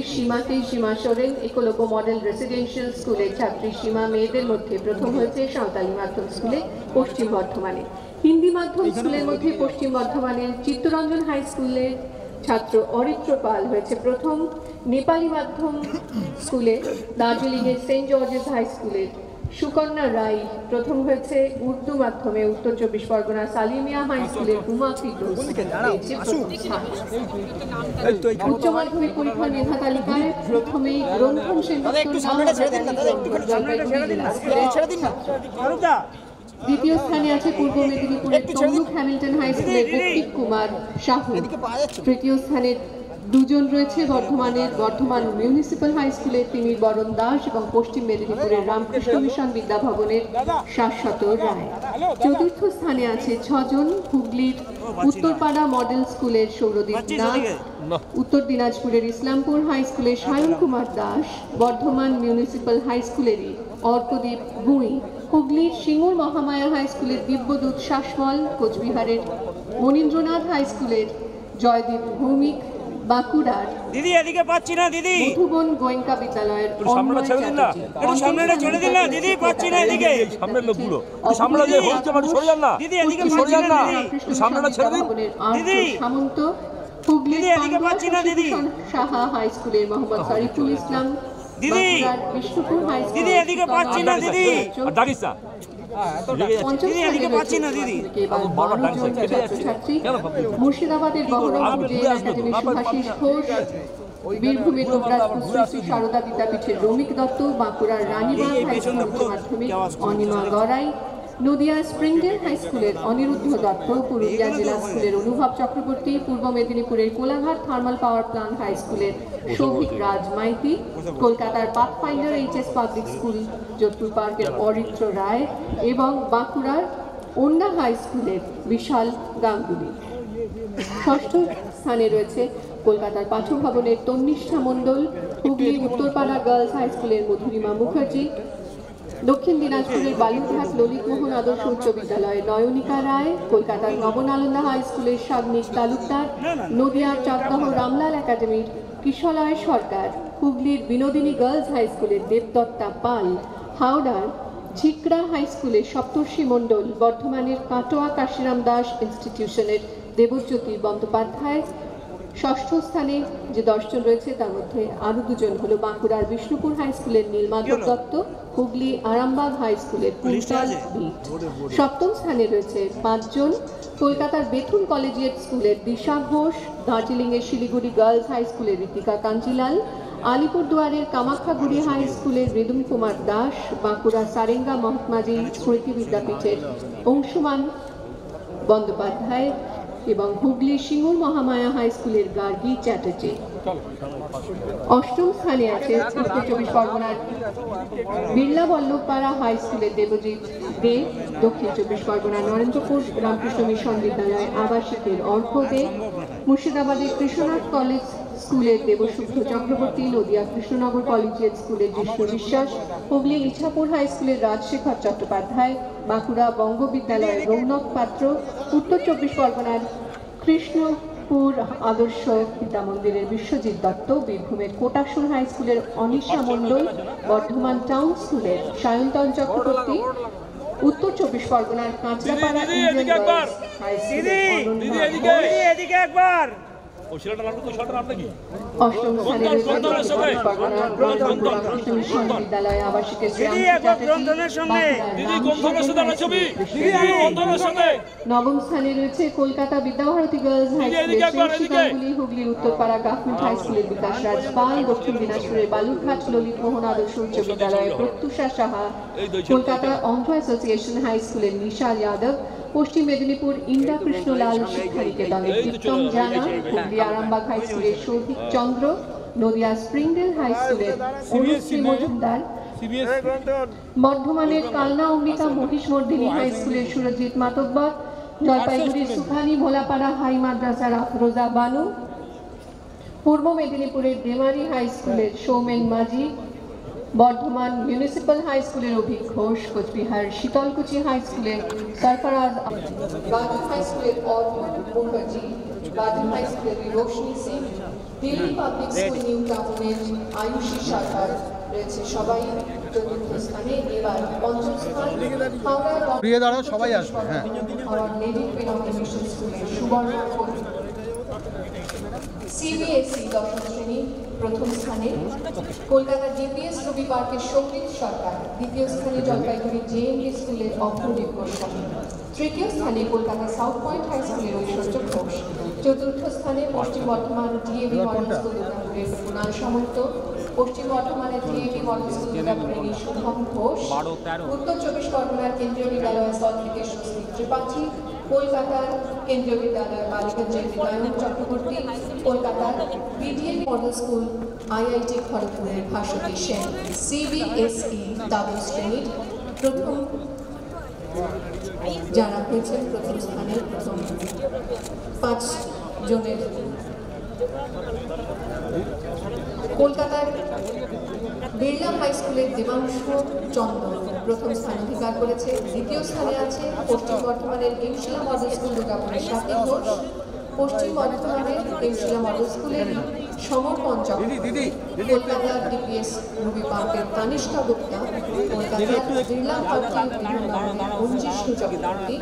সীমা সোরেন, একলব্য মডেল রেসিডেন্সিয়াল স্কুলের ছাত্রী সীমা মেয়েদের মধ্যে প্রথম হয়েছে সাঁওতালি মাধ্যম স্কুলে পশ্চিম বর্ধমানে। হিন্দি মাধ্যম স্কুলের মধ্যে পশ্চিম বর্ধমানের চিত্তরঞ্জন হাই স্কুলের ছাত্র অরিত্র পাল হয়েছে প্রথম। নেপালি মাধ্যম স্কুলে দার্জিলিংয়ের সেন্ট জর্জেস হাই স্কুলের সুকন্যা রায় প্রথম হয়েছে। উর্দু মাধ্যমে উত্তর 24 পরগনা সালিমিয়া হাই স্কুলের হুমা ফিরদৌস পেয়েছে প্রথম স্থান। উচ্চ মাধ্যমিক পরীক্ষার মেধা তালিকায় প্রথমেই রন্ধন সেনগুপ্ত, দ্বিতীয় স্থানে আছে পূর্ব মেদিনীপুরের তমলুক হ্যামিল্টন হাই স্কুলের কৌশিক কুমার সাহু। তৃতীয় স্থানে দুজন রয়েছে বর্ধমান মিউনিসিপ্যাল হাই স্কুলের তিমির বরণ দাস এবং পশ্চিম মেদিনীপুরের রামকৃষ্ণ মিশন বিদ্যাভবনের শাশ্বত রায়। চতুর্থ স্থানে আছে 6 জন, হুগলির উত্তরপাড়া মডেল স্কুলের সৌরদীপ নাথ, উত্তর দিনাজপুরের ইসলামপুর হাই স্কুলের সায়ন কুমার দাস, বর্ধমান মিউনিসিপ্যাল হাই স্কুলেরই অর্কদীপ ভুঁই, হুগলির সিঙ্গুর মহামায়া হাই স্কুলের দিব্যদূত শাসমল, কোচবিহারের মনীন্দ্রনাথ হাই স্কুলের জয়দীপ ভৌমিক, বাঁকুড়ার মধুবন গোয়েঙ্কা বিদ্যালয়ের সামন্ত, হুগলির সাহা হাই স্কুলের মোহাম্মদ শরীফুল ইসলাম, বিষ্ণুপুর হাই মুর্শিদাবাদের বহরমপুরের একাডেমি সুভাষিস ঘোষ, বীরভূমের লোকরাজপুর শ্রী সারদা বিদ্যাপীঠের রমিক দত্ত, বাঁকুড়ার রানীবাগ হাই স্কুল উচ্চ মাধ্যমিক অনিমা গড়াই, নদিয়া স্প্রিংডেল হাই স্কুলের অনিরুদ্ধ দত্ত, পুরুলিয়া জেলা স্কুলের অনুভব চক্রবর্তী, পূর্ব মেদিনীপুরের Kolaghat thermal power plant high স্কুলের সৌভিক রাজ মাইতি, কলকাতার Pathfinder HS public school Jodhpur পার্কের অরিত্র রায় এবং বাঁকুড়ার ওন্ডা হাই স্কুলের বিশাল গাঙ্গুলি। ষষ্ঠ স্থানে রয়েছে কলকাতার পাঠক ভবনের তন্নিষ্ঠা মণ্ডল, হুগলির উত্তরপাড়া গার্লস হাই স্কুলের মধুরিমা মুখার্জি, দক্ষিণ দিনাজপুরের বালুরঘাট ললিতমোহন আদর্শ উচ্চ বিদ্যালয়ের নয়নিকা রায়, কলকাতার নবনালন্দা হাই স্কুলের সাগ্নিক তালুকদার, নদিয়ার চাকদহ রামলাল একাডেমির কিশলয় সরকার, হুগলির বিনোদিনী গার্লস হাই স্কুলের দেবদত্তা পাল, হাওড়ার ঝিকড়া হাই স্কুলের সপ্তর্ষি মণ্ডল, বর্ধমানের কাটোয়া কাশিরাম দাস ইনস্টিটিউশনের দেবজ্যোতি বন্দ্যোপাধ্যায়। ষষ্ঠ স্থানে যে 10 জন রয়েছে তার মধ্যে আরো 2 জন হলো বাঁকুড়ার বিষ্ণুপুর হাই স্কুলের নীলমাধব দত্ত, হুগলি আরামবাগ হাই স্কুলের কুন্তল বিট। সপ্তম স্থানে রয়েছে 5 জন, কলকাতার বেথুন কলেজিয়েট স্কুলের দিশা ঘোষ, দার্জিলিংয়ের শিলিগুড়ি গার্লস হাই স্কুলের ঋতিকা কাঞ্জিলাল, আলিপুরদুয়ারের কামাখ্যাগুড়ি হাই স্কুলের রিদম কুমার দাস, বাঁকুড়া সারেঙ্গা মহাত্মাজি স্মৃতি বিদ্যাপীঠের অংশুমান বন্দ্যোপাধ্যায় এবং হুগলির সিঙ্গুর মহামায়া হাই স্কুলের গার্গী চ্যাটার্জি। অষ্টম স্থানে আছে উত্তর 24 পরগনার বিড়লা বল্লভপাড়া হাই স্কুলের দেবজিৎ দে, দক্ষিণ 24 পরগনার নরেন্দ্রপুর রামকৃষ্ণ মিশন বিদ্যালয় আবাসিকের অর্ঘ দে, মুর্শিদাবাদের কৃষ্ণনাথ কলেজ স্কুলের দেবশুভ্র চক্রবর্তী, নদিয়া কৃষ্ণনগর কলেজিয়েট স্কুলের জিষ্ণু বিশ্বাস, হুগলি ইছাপুর হাই স্কুলের রাজশেখর চট্টোপাধ্যায়, বাঁকুড়া বঙ্গ বিদ্যালয়ের রৌনক পাত্র, উত্তর 24 পরগনার কৃষ্ণপুর আদর্শ বিদ্যা মন্দিরের বিশ্বজিৎ দত্ত, বীরভূমের কোটাসুর হাই স্কুলের অনিশা মণ্ডল, বর্ধমান টাউন স্কুলের সায়ন্তন চক্রবর্তী, উত্তর 24 পরগনার কাঁচরাপাড়া ইন্ডিয়ান গার্লস হাই স্কুলের ও ছেলেটা নাম তো ছেলেটার নাম কি? অষ্টম স্থানে রয়েছে বিদ্যালয় আবাসিকের নবম স্থানে রয়েছে কলকাতা বিদ্যাভারতী গার্লস হাই স্কুলের হুগলি উত্তরপাড়া গভর্নমেন্ট হাই স্কুলের বিকাশ রাজপাল, দক্ষিণ দিনাজপুরের বালুরঘাট ললিত মোহন আদর্শ উচ্চ বিদ্যালয়ের প্রত্যুষা সাহা, কলকাতা অন্ধ অ্যাসোসিয়েশন হাই স্কুলের নিশা যাদব, পশ্চিম মেদিনীপুর ইন্দ্রা কৃষ্ণলাল শিক্ষা নিকেতনের দীপ্তম জানা, হুগলি আরামবাগ হাই স্কুলের সৌভিক চন্দ্র, নদিয়া স্প্রিংডেল হাই স্কুলের অনুশ্রী মজুমদার, বর্ধমানের কালনা অমৃতা মহিষমর্দিনী হাই স্কুলের সুরজিৎ মাতব্বর, জলপাইগুড়ির সুখানি ভোলাপাড়া হাই মাদ্রাসার আফরোজা বানু, পূর্ব মেদিনীপুরের ডেমারি হাই স্কুলের সৌমেন মাঝি, বর্ধমান মিউনিসিপ্যাল হাই স্কুলের অভিক ঘোষ, কোচবিহার শীতলকুচি হাই স্কুলের সরফরাজ, গাজী হাই স্কুলের অর্জুন মুখার্জি, গাজী হাই স্কুলের Roshni Singh, Delhi public school new টাউনের আয়ুষী সরকার রয়েছে সবাই চতুর্থ স্থানে। এবার পঞ্চম স্থান হাওড়ার সবাই আসবে। হ্যাঁ, লেডি মিশন স্কুলের সুবর্ণ সিবিএসই দশম শ্রেণী প্রথম স্থানে, কলকাতা ডিপিএস রবি পার্কের সৌমিত সরকার, দ্বিতীয় স্থানে জলপাইগুড়ি জেএমডি স্কুলের অপূর্ব গোস্বামী, তৃতীয় স্থানে কলকাতা সাউথ পয়েন্ট হাই স্কুলের ঐশ্বর্য ঘোষ, চতুর্থ স্থানে পশ্চিম বর্ধমান ডিএভি মডেল স্কুল দুর্গাপুরের কুণাল সামন্ত, পশ্চিম বর্ধমানের ডিএভি মডেল স্কুল দুর্গাপুরের শুভম ঘোষ, উত্তর চব্বিশ পরগনার কেন্দ্রীয় বিদ্যালয় স্থল থেকে সুশ্রী ত্রিপাঠী, কলকাতার কেন্দ্রীয় বিদ্যালয় বালিকা বিদ্যায়ন চক্রবর্তী, কলকাতার বিডিএভি মডেল স্কুল আইআইটি খড়গপুরের ভাস্বতী সেন। সিবিএসই দ্বাদশ শ্রেণীর প্রথম যারা হয়েছেন প্রথম স্থানে প্রথম 5 জনের, কলকাতার বিড়লা হাই স্কুলের দেবাংশু চন্দ্র প্রথম স্থান অধিকার করেছে। দ্বিতীয় স্থানে আছে পশ্চিম বর্ধমানের এমশিলা মডেল স্কুল দুর্গাপুরের স্বাতী ঘোষ, পশ্চিম বর্ধমানের এমশিলা মডেল স্কুলের সমর পঞ্চম, কলকাতার ডিপিএস রবি পার্কের তানিষ্কা গুপ্তা, কলকাতার বিড়লা অঞ্জিষ্ণু চক্রবর্তী।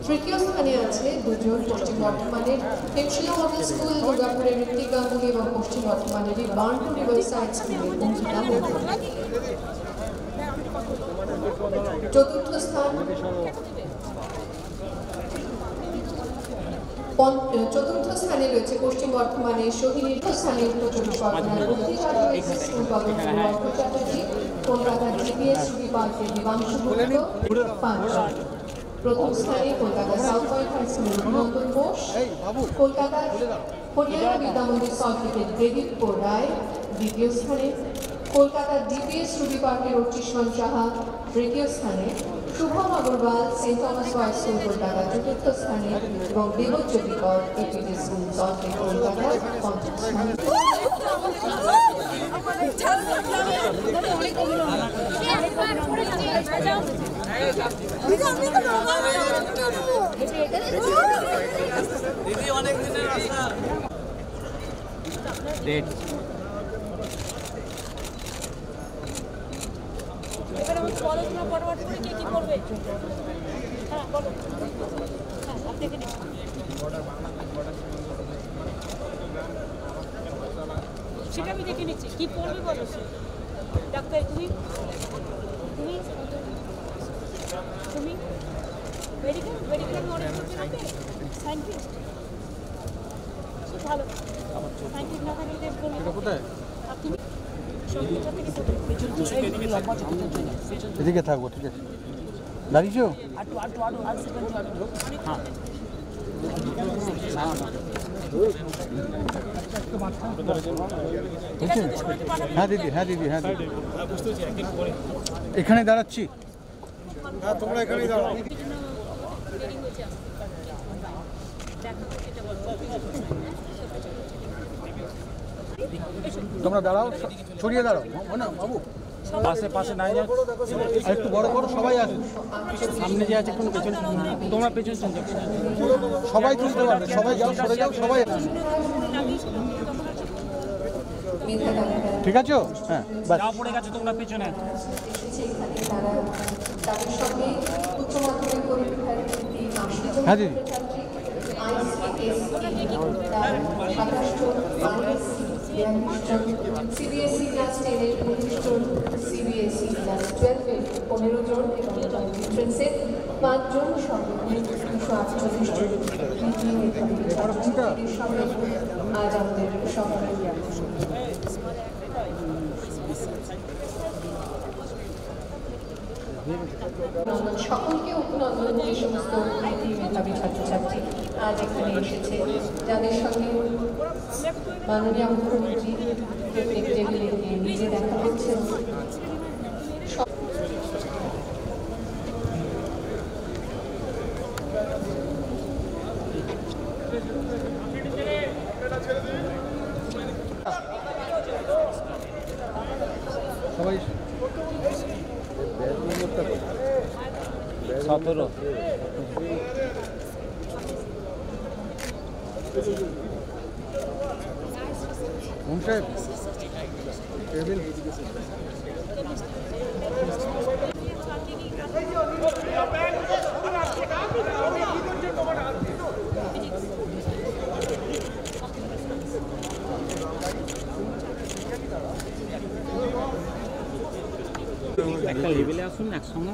তৃতীয় স্থানে আছে দুজন পশ্চিম বর্ধমানের এমশিলা মডেল স্কুল দুর্গাপুরের ঋত্বিক গাঙ্গুলি এবং পশ্চিম বর্ধমানের বার্নপুর রিভারসাইড স্কুলের অঙ্কিতা মন্ডল। চতুর্থ স্থান চতুর্থ স্থানে রয়েছে পশ্চিম বর্ধমানের সোহিনীর স্থানে উত্তর চব্বিশ পরগনার স্কুল চ্যাটার্জি, কলকাতার ডিপিএস রবি পার্কের দেবাংশু গুপ্ত। প্রথম স্থানে কলকাতা সাউথ পয়েন্ট হাই স্কুলের অভিনন্দন ঘোষ, কলকাতার হরিয়ানা বিদ্যামন্দির সল্টলেকের দেবীপুর রায় দ্বিতীয় স্থানে, কলকাতার ডিপিএস রবি পার্কের অর্চিষ্মান সাহা তৃতীয় স্থানে, Shubham Agarwal Saint Thomas boys school Kolkata চতুর্থ স্থানে এবং দেবজ্যোতি কর এপিডি স্কুল সল্টলেক কলকাতা পঞ্চম স্থানে। এবার আমি বলো তোমরা ফরওয়ার্ড করে কে কি করবে। হ্যাঁ বলো, হ্যাঁ আপনি এখানে সেটা আমি দেখে নিচ্ছি কি পড়বে বলো। ডাক্তার তুমি তুমি তুমি মেডিকেল মেডিকেল নলেজ হবে, সায়েন্টিস্ট ভালো সায়েন্টিস্ট না থাকলে বলবো কোথায় আপনি এদিকে থাকবো। ঠিক আছে, দাঁড়িয়েছো? হ্যাঁ দিদি, হ্যাঁ দিদি, হ্যাঁ দিদি, এখানে দাঁড়াচ্ছি। হ্যাঁ তোমরা এখানেই দাঁড়াও। তোমরা দাঁড়াও, ছড়িয়ে দাঁড়াও না বাবু, পাশে পাশে নাই যা, একটু বড় বড় সবাই আসবে। সামনে যে আছে কোনো পেছন, তোমরা পেছন সবাই তুলতে পারবে, সবাই যাও, সরে যাও, সবাই। ঠিক আছে, হ্যাঁ যা পড়ে গেছে তোমরা পেছনে। হ্যাঁ দিদি। সিবিএসই ক্লাস 10-এর 19 জন, সিবিএসই ক্লাস 12-এর 15 জন এবং এন্ট্রান্সে 5 জন, সর্বমোট 248 জন ছাত্রছাত্রীদের সঙ্গে আজ আমাদের সফল। সকলকে অভিনন্দন। যে সমস্ত মেধাবী ছাত্রছাত্রী আজ এখানে এসেছে, যাদের সঙ্গে মাননীয় মুখ্যমন্ত্রী পিকনিক টেবিলে গিয়ে নিজে দেখা করছেন, সবাই 17 সাহেব টেবিল একটা লেভেলে আসুন একসঙ্গে।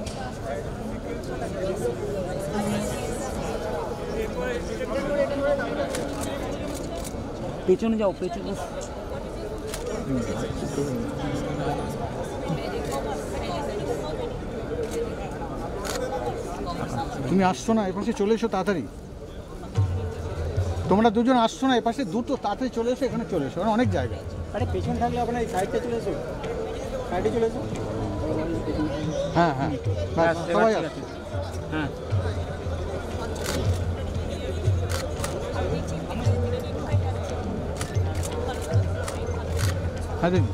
পেছনে যাও, পেছনে। তুমি আসছো না, এপাশে চলে এসো তাড়াতাড়ি। তোমরা দুজন আসছো না, এপাশে দুটো তাড়াতাড়ি চলে এসো, এখানে চলে এসো, অনেক জায়গা। আরে পেছনে থাকলে আপনার এই সাইডটা চলে এসো, সাইডে চলে এসো। হ্যাঁ হ্যাঁ, সবাই আসছে। হ্যাঁ হ্যাঁ দিদি।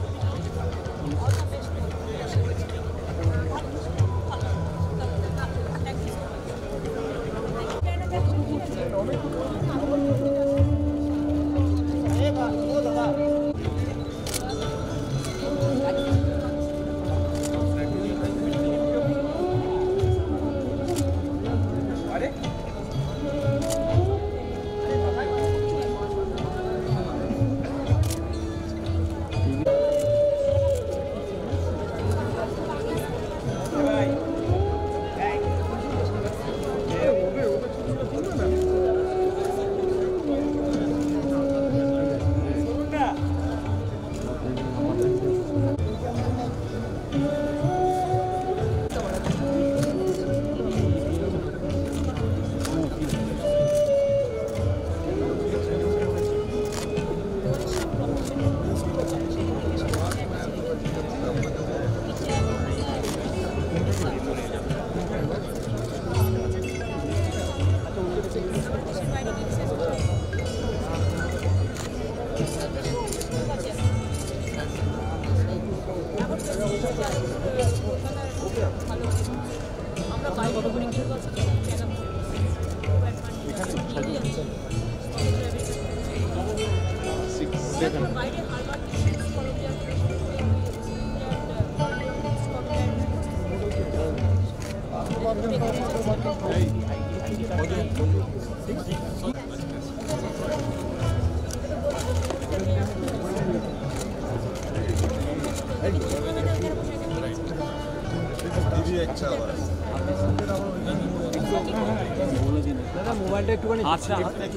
মোবাইলটা একটুখানি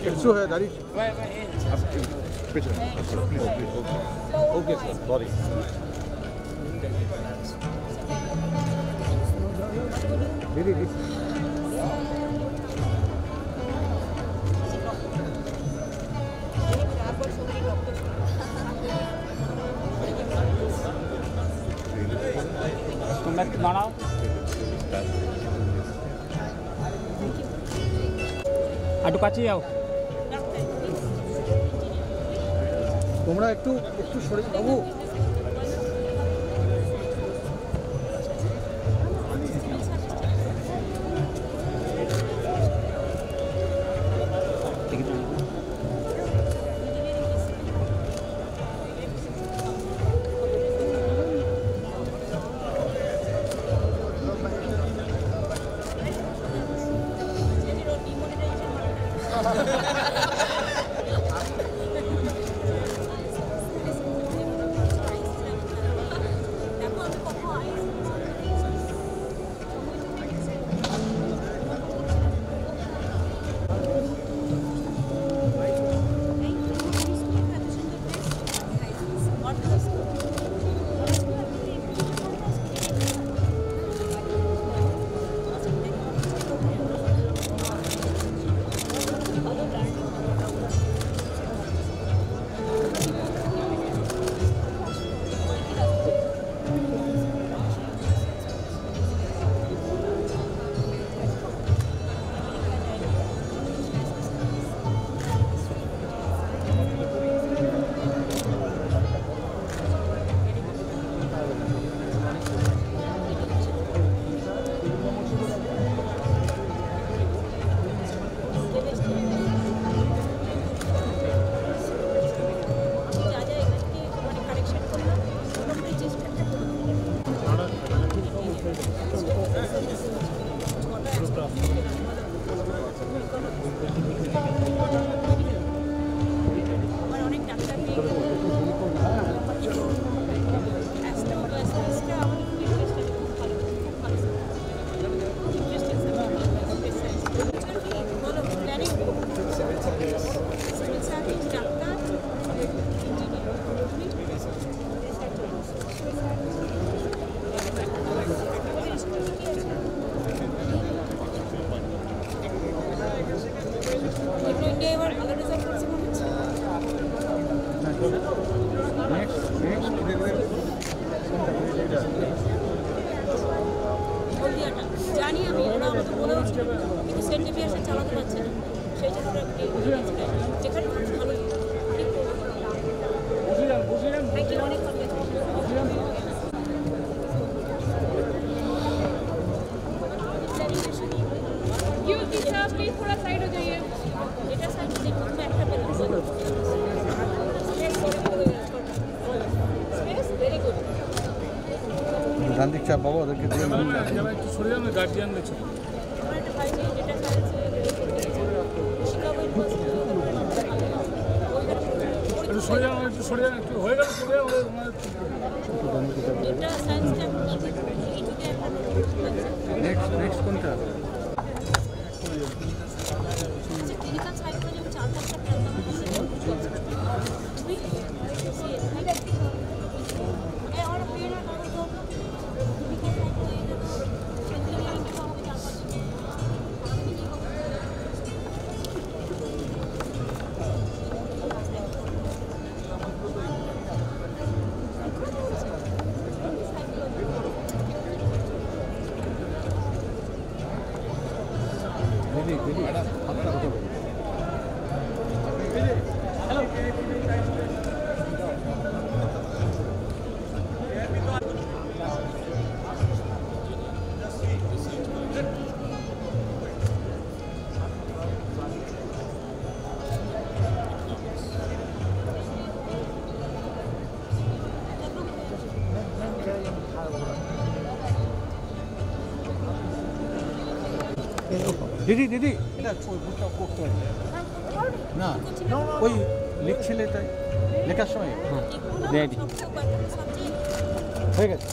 একটু হয়ে দাঁড়িয়ে ওকে স্যার, সরি। দিদি তোমরা একটু দাঁড়াও। একটু কাছে যাও। তোমরা একটু সরে বাবু। কিন্তু সেন্ট জেভিয়ার্সে চালাতে পারছে না, সেই জন্য ওরা যেখানে মানুষ ভালো থ্যাংক ইউ অনেক प्लीज थोड़ा साइड हो जाइए এটা সাইড থেকে তুমি একটা পেলাম স্পেস ভেরি গুড ডান দিক চাপ বাবা ওদেরকে দিয়ে একটু সরে যান গার্ডিয়ান দেখছি আমার একটা ভাই যে ডেটা সায়েন্সে শিকাগো ইউনিভার্সিটি একটু সরে যান একটু হয়ে গেল চলে ডেটা সায়েন্সটা নেক্সট কোনটা क्लिनिकल साइकोलॉजी में 4-5 प्रैक्टिस है और फिर দিদি দিদি এটা বুকটা করতে হবে না ওই লিখছিলে তাই লেখার সময় রেডি হয়ে গেছে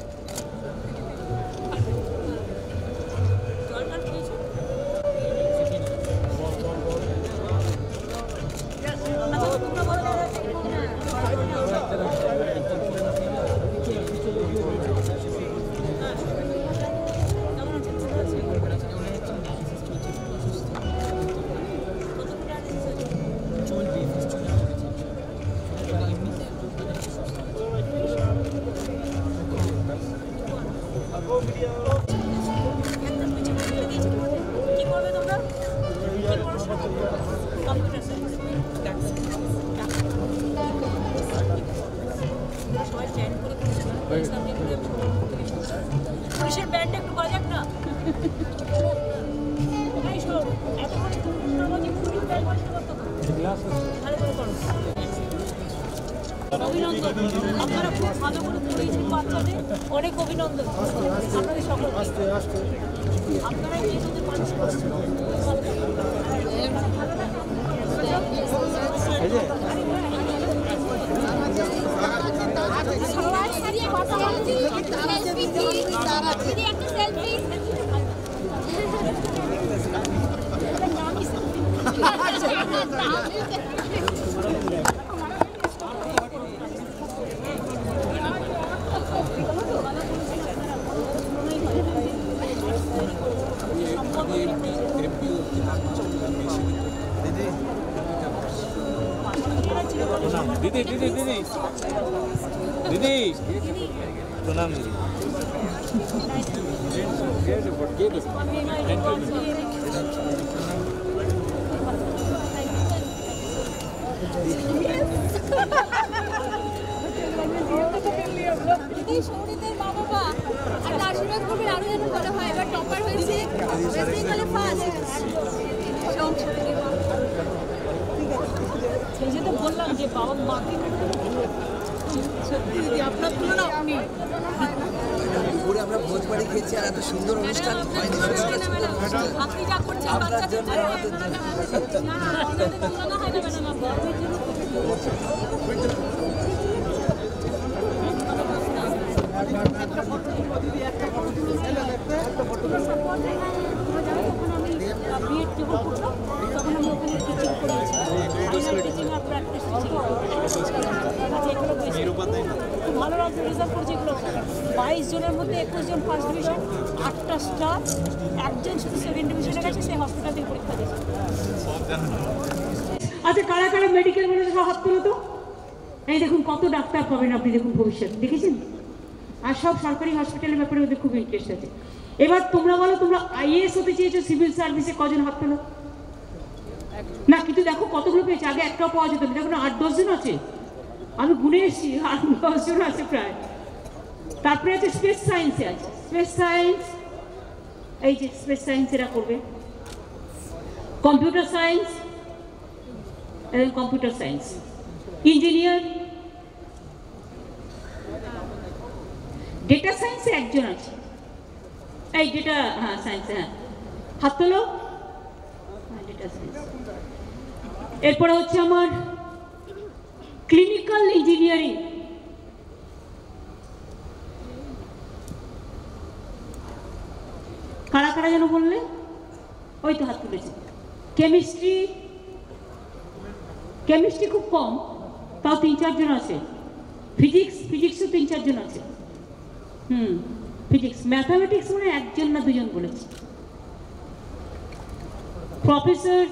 পুলিশের ব্যান্ডটা একটু বাজাক না অভিনন্দন আপনারা খুব ভালো করে পড়িয়েছেন বাচ্চাদের অনেক অভিনন্দন আপনাদের সকলকে আপনারা এই যে মানুষ সবার সাথে কথা বলছি সেলফি দিদি একটা সেলফি दीदी दीदी दीदी दीदी प्रणाम दीदी দিদি সৌরিতের মা বাবা একটা আশীর্বাদ করবেন আরো যেন ভালো হয় এবার টপার হয়েছে বেসিক্যালি ফার্স্ট সেই যে তো বললাম যে বাবা মাকে সত্যি আপনার তুলনা আপনি পুরো আমরা ভোজবাড়ি খেয়েছি আর এত সুন্দর অনুষ্ঠান হয়নি আপনি যা করছেন বাচ্চাদের জন্য না আমাদের তুলনা হয় না ম্যাডাম বিএড যখন করতাম তখন আমি ওখানে টিচিং করেছি টিচিং আর প্র্যাকটিস খুব ভালো রেজাল্ট করেছে এগুলো 22 জনের মধ্যে 21 জন ফার্স্ট ডিভিশন 8টা স্টার একজন শুধু সেকেন্ড ডিভিশনে গেছে সে হসপিটাল থেকে পরীক্ষা দিয়েছে আচ্ছা কারা কারা মেডিকেল বলে হাত তুলো তো এই দেখুন কত ডাক্তার পাবেন আপনি দেখুন ভবিষ্যৎ দেখেছেন আর সব সরকারি হসপিটালের ব্যাপারে ওদের খুব ইন্টারেস্ট আছে এবার তোমরা বলো, তোমরা আইএএস হতে চেয়েছো, সিভিল সার্ভিসে কজন হাত তোলো? না, কিন্তু দেখো কতগুলো পেয়েছে, আগে একটাও পাওয়া যেত না, দেখো না 8-10 জন আছে, আমি গুনে এসেছি 8-10 জন আছে প্রায়। তারপরে আছে স্পেস সায়েন্সে আছে, স্পেস সায়েন্স, এই যে স্পেস সায়েন্স এরা করবে, computer science, computer science, engineer, data সায়েন্সে একজন আছে, এই ডেটা, হ্যাঁ সায়েন্স, হ্যাঁ হাত তোলো, ডেটা সায়েন্স। এরপরে হচ্ছে আমার ক্লিনিক্যাল ইঞ্জিনিয়ারিং, কারা কারা যেন বললে, ওই তো হাত তুলেছে। কেমিস্ট্রি, কেমিস্ট্রি খুব কম, তাও 3-4 জন আছে। ফিজিক্সও 3-4 জন আছে। ফিজিক্স, ম্যাথামেটিক্স মানে 1 না 2 জন বলেছে। প্রফেসর,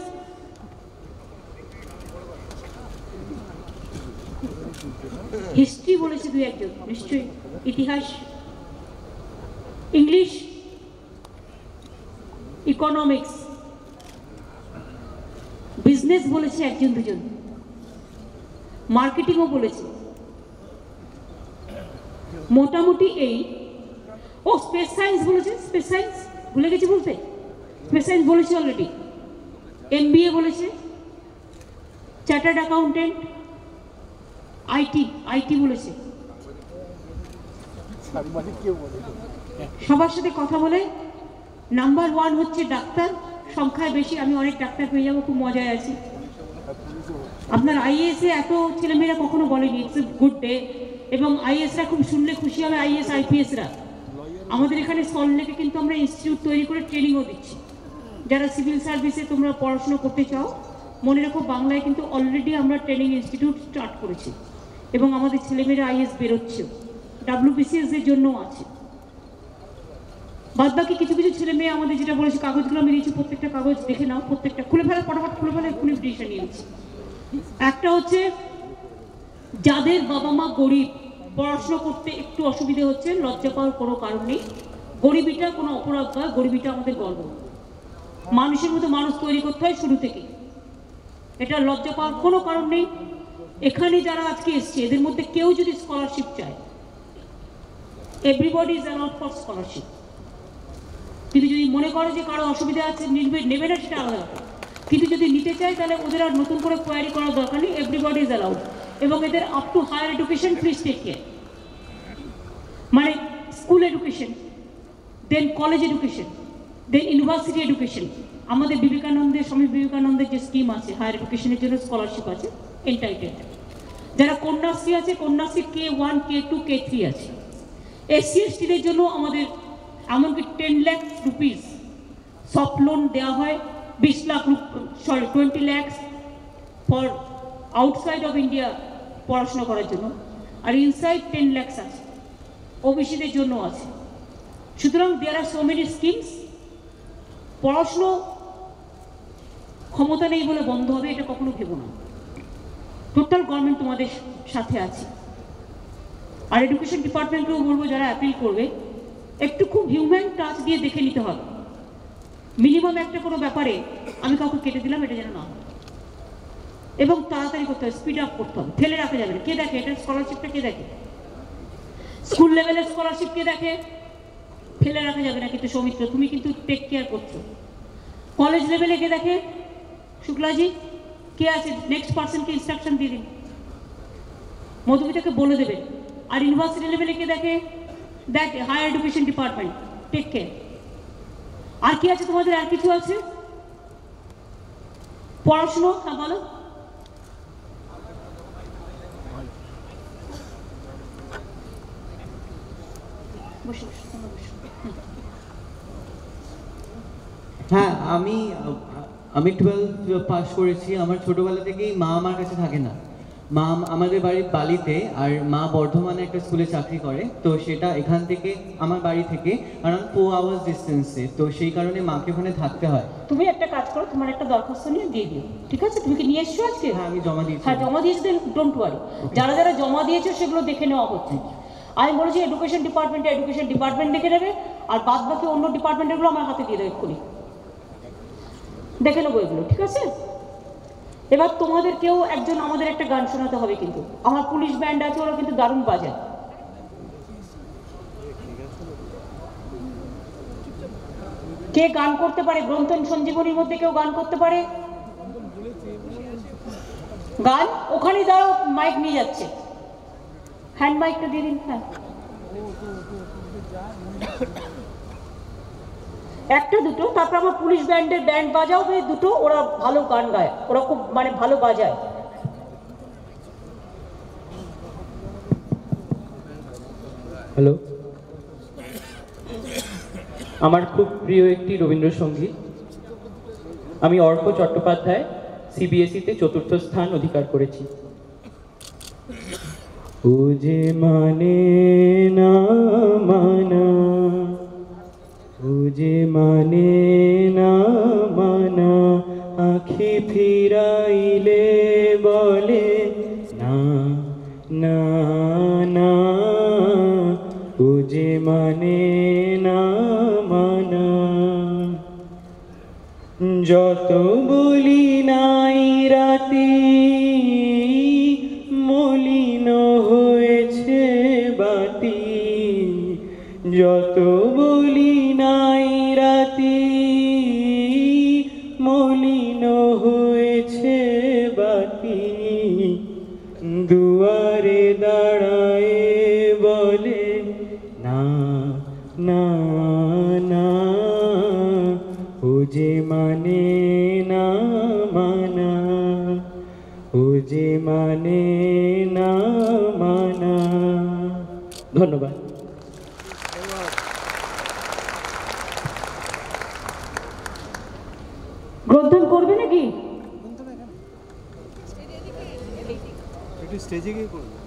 হিস্ট্রি বলেছে 2-1 জন নিশ্চয়ই, ইতিহাস, ইংলিশ, ইকোনমিক্স, বিজনেস বলেছে 1-2 জন, মার্কেটিংও বলেছে, মোটামুটি এই। ও স্পেস সায়েন্স বলেছে, স্পেস সায়েন্স ভুলে গেছি বলতে, স্পেস সায়েন্স বলেছে অলরেডি। MBA বলেছে, চার্টার্ড অ্যাকাউন্টেন্ট, আইটি বলেছে। সবার সাথে কথা বলে নাম্বার 1 হচ্ছে ডাক্তার, সংখ্যায় বেশি, আমি অনেক ডাক্তার পেয়ে যাবো, খুব মজায় আছি। আপনার আইএএসে এত ছেলেমেয়েরা কখনো বলেনি, ইটস এ গুড ডে, এবং আইএএসরা খুব শুনলে খুশি হবে, আইএএস IPSরা। আমাদের এখানে সল্টলেকে কিন্তু আমরা ইনস্টিটিউট তৈরি করে ট্রেনিংও দিচ্ছি। যারা সিভিল সার্ভিসে তোমরা পড়াশোনা করতে চাও, মনে রাখো বাংলায় কিন্তু অলরেডি আমরা ট্রেনিং ইনস্টিটিউট স্টার্ট করেছি, এবং আমাদের ছেলেমেয়েরা আইএএস বেরোচ্ছে, WBCS এর জন্যও আছে। বাদ বাকি কিছু কিছু ছেলে মেয়ে আমাদের যেটা বলেছে, কাগজগুলো আমি দিয়েছি, প্রত্যেকটা কাগজ দেখে নাও, প্রত্যেকটা খুলে ফেলা, ফটাফট খুলে ফেলা, এক্ষুনি ডিসিশন নিয়েছি। একটা হচ্ছে যাদের বাবা মা গরিব, পড়াশোনা করতে একটু অসুবিধে হচ্ছে, লজ্জা পাওয়ার কোনো কারণ নেই। গরিবিটা কোনো অপরাধ নয়, গরিবিটা আমাদের গর্ব। মানুষের মতো মানুষ তৈরি করতে হয় শুরু থেকে, এটা লজ্জা পাওয়ার কোনো কারণ নেই। এখানে যারা আজকে এসছে, এদের মধ্যে কেউ যদি স্কলারশিপ চায়, everybody is allowed for scholarship. কিন্তু যদি মনে করে যে কারো অসুবিধা আছে, নেবে না, সেটা আলাদা ব্যাপার। কিন্তু যদি নিতে চায়, তাহলে ওদের আর নতুন করে কোয়ারি করার দরকার নেই, এভরিবডি ইজ অ্যালাউড। এবং এদের up to higher education please take care, মানে school education, then college education, then university education. আমাদের বিবেকানন্দের, স্বামী বিবেকানন্দের যে স্কিম আছে হায়ার এডুকেশনের জন্য স্কলারশিপ আছে, এন্টাইটেড। যারা কন্যাশ্রী আছে, কন্যাশ্রী K1, K2, K3 আছে। SC STদের জন্য আমাদের এমনকি 10 লাখ রুপিস সফট লোন দেওয়া হয়, 20 lakh for outside of India পড়াশোনা করার জন্য, আর ইনসাইড 10 লাখ আছে, ওবিসিদের জন্য আছে। সুতরাং দেয়ার আর সো মেনি স্কিমস। পড়াশুনো ক্ষমতা নেই বলে বন্ধ হবে, এটা কখনো ভেবো না। টোটাল গভর্নমেন্ট তোমাদের সাথে আছে। আর এডুকেশন ডিপার্টমেন্টকেও বলবো, যারা অ্যাপিল করবে, একটু খুব হিউম্যান টাচ দিয়ে দেখে নিতে হবে। মিনিমাম একটা কোনো ব্যাপারে আমি কাউকে কেটে দিলাম, এটা যেন না হয়, এবং তাড়াতাড়ি করতে হবে, স্পিড আপ করতে হবে, ফেলে রাখা যাবে না। কে দেখে এটা? স্কলারশিপটা কে দেখে? স্কুল লেভেলের স্কলারশিপ কে দেখে? ফেলে রাখা যাবে না, কিন্তু সৌমিত্র তুমি কিন্তু টেক কেয়ার করছো। কলেজ লেভেলে কে দেখে? শুক্লাজি কে আছে? নেক্সট পার্সনকে ইনস্ট্রাকশন দিয়ে দিন, মধুমিতাকে বলে দেবে। আর ইউনিভার্সিটি লেভেলে কে দেখে? দেখে higher education department, take care. আর কি আছে তোমাদের? আর কিছু আছে? পড়াশুনো, হ্যাঁ বলো। হ্যাঁ, আমি 12 পাস করেছি। আমার ছোটবেলা থেকেই মা আমার কাছে থাকে না। মা আমাদের বাড়ির বালিতে, আর মা বর্ধমানে একটা স্কুলে চাকরি করে, তো সেটা এখান থেকে আমার বাড়ি থেকে অ্যারাউন্ড 4 আওয়ার্স ডিস্টেন্সে, তো সেই কারণে মাকে ওখানে থাকতে হয়। তুমি একটা কাজ করো, তোমার একটা দরখাস্ত নিয়ে দিয়ে দিও, ঠিক আছে? তুমি কি নিয়ে এসছো আজকে? হ্যাঁ, আমি জমা দিয়েছি। হ্যাঁ, জমা দিয়েছো, ডোন্ট ওয়ারি। যারা যারা জমা দিয়েছো সেগুলো দেখে নেওয়া হচ্ছে। আমি বলেছি এডুকেশন ডিপার্টমেন্ট দেখে নেবে, আর বাদ বাকি অন্য ডিপার্টমেন্টগুলো আমার হাতে দিয়ে দেবে, এক্ষুনি দেখে নেবো এগুলো, ঠিক আছে? এবার তোমাদেরকেও একজন আমাদের একটা গান শোনাতে হবে, কিন্তু আমার পুলিশ ব্যান্ড আছে, ওরা কিন্তু দারুণ বাজায়। কে গান করতে পারে? গ্রন্থন সঞ্জীবনীর মধ্যে কেউ গান করতে পারে? গান ওখানে দাঁড়াও, মাইক নিয়ে যাচ্ছে, হ্যান্ড মাইকটা দিয়ে দিন। হ্যাঁ, একটা দুটো, তারপর আমার পুলিশ ব্যান্ডের ব্যান্ড বাজাও দুটো, ওরা ভালো গান গায়, ওরা খুব মানে ভালো বাজায়। হ্যালো, আমার খুব প্রিয় একটি রবীন্দ্রসঙ্গীত। আমি অর্ক চট্টোপাধ্যায়, সিবিএসইতে 4র্থ স্থান অধিকার করেছি। ও যে মানে না মানা, ও যে মানে না মানা, আখি ফিরাইলে বলে না না না, ও যে মানে না মানা। যত বলি নাই রাতি, মলিন হয়েছে বাতি, যত বলি নাই রাতি, মলিন হয়েছে বাতি, দুয়ারে দাঁড়ায় বলে না না না, ও যে মানে না মানা, ও যে মানে না মানা। ধন্যবাদ। গ্রন্থন করবে নাকি?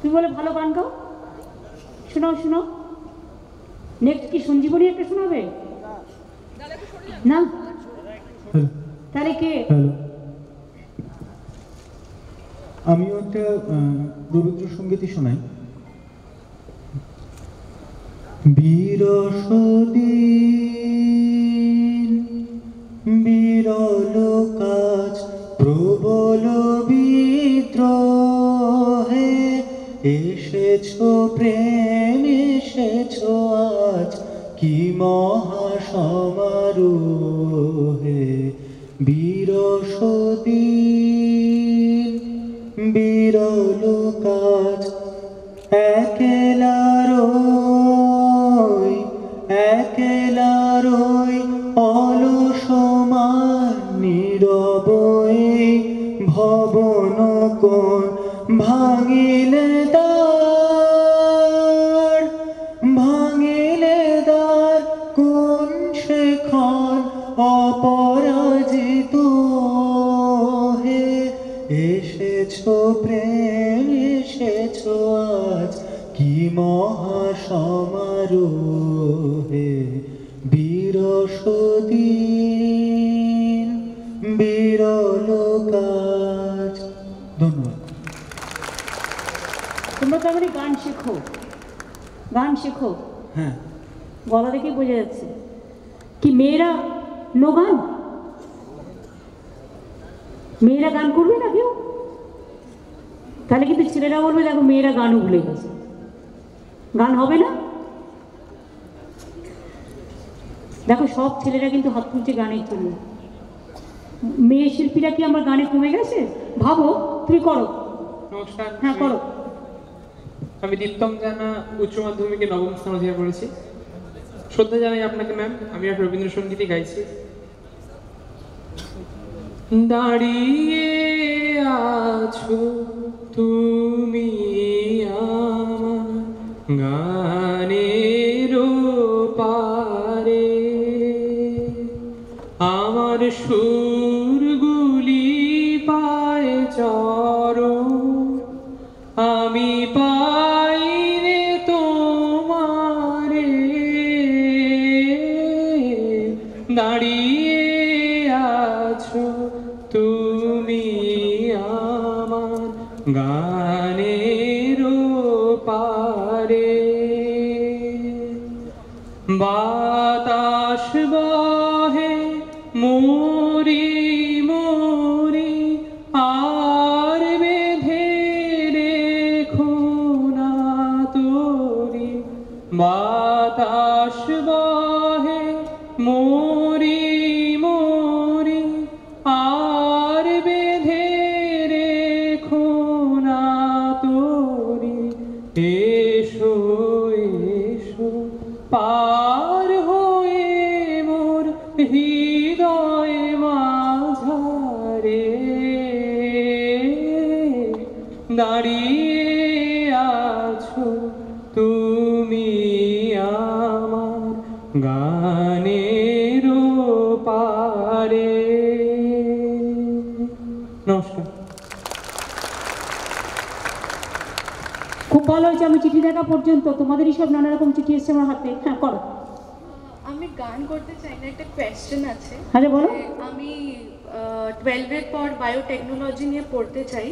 তুমি বলে ভালো গান গাও, শোনাও শোনাও। নেক্সট কি সঞ্জীবনী একটা শোনাবে না? তাহলে কে? আমিও একটা রবীন্দ্রসঙ্গীতই শোনাই। বিরসদিন বিরল কাজ প্রবল বিদ্রোহে, এসেছো প্রেম এসেছো আজ কি মহাসমারোহে। বিরসদিন বিরল কাজ একলা রই, একলা রই অলসমান নীরবই, ভবন কোন ভাঙিলে দ্বার, ভাঙিলে দ্বার কোন সেখান অপরাজিত হে। এসেছো প্রেম এসেছো আজ কি মহাসমারোহে। বিরসদিন বিরল কাজ। ধন্যবাদ। তোমরা তো আমাদের গান শেখো, গান শেখো। হ্যাঁ, গলা দেখে বোঝা যাচ্ছে। কি মেয়েরা নো গান? মেয়েরা গান করবে না কেউ? তাহলে কিন্তু ছেলেরা বলবে দেখো মেয়েরা গানও ভুলে গেছে, গান হবে না। দেখো সব ছেলেরা কিন্তু হাত তুলছে গানের জন্য। মেয়ে শিল্পীরা কি আমার গানে কমে গেছে? ভাবো, তুমি করো। নমস্কার। হ্যাঁ করো। আমি দীপ্তম জানা উচ্চ মাধ্যমিকে 9ম স্থান অধিকার করেছি। শ্রদ্ধা জানাই আপনাকে ম্যাম। আমি একটা রবীন্দ্রসঙ্গীতই গাইছি। দাঁড়িয়ে আছো তুমি আমার গানের পারে, আমার সুরগুলি পায় চরণ, আমি পাই রে তোমারে। দাঁড়িয়ে আছো তুমি আমার গানের পারে। মরি মরি আর বেঁধে রেখো না তোরে বাতাস বহে মরি মরি আর বেঁধে রেখো না তোরে এসো এসো পার হয়ে মোর হৃদয় মাঝারে দাঁড়িয়ে আছো তুমি আমার গানের পারে। নমস্কার। খুব ভালো হয়েছে। আমি চিঠি দেখা পর্যন্ত তোমাদেরই সব নানা রকম চিঠি এসছে আমার হাতে। হ্যাঁ করো। আমি গান করতে চাই না, একটা কোয়েশ্চেন আছে। আরে বলো। আমি 12-এর পর বায়োটেকনোলজি নিয়ে পড়তে চাই,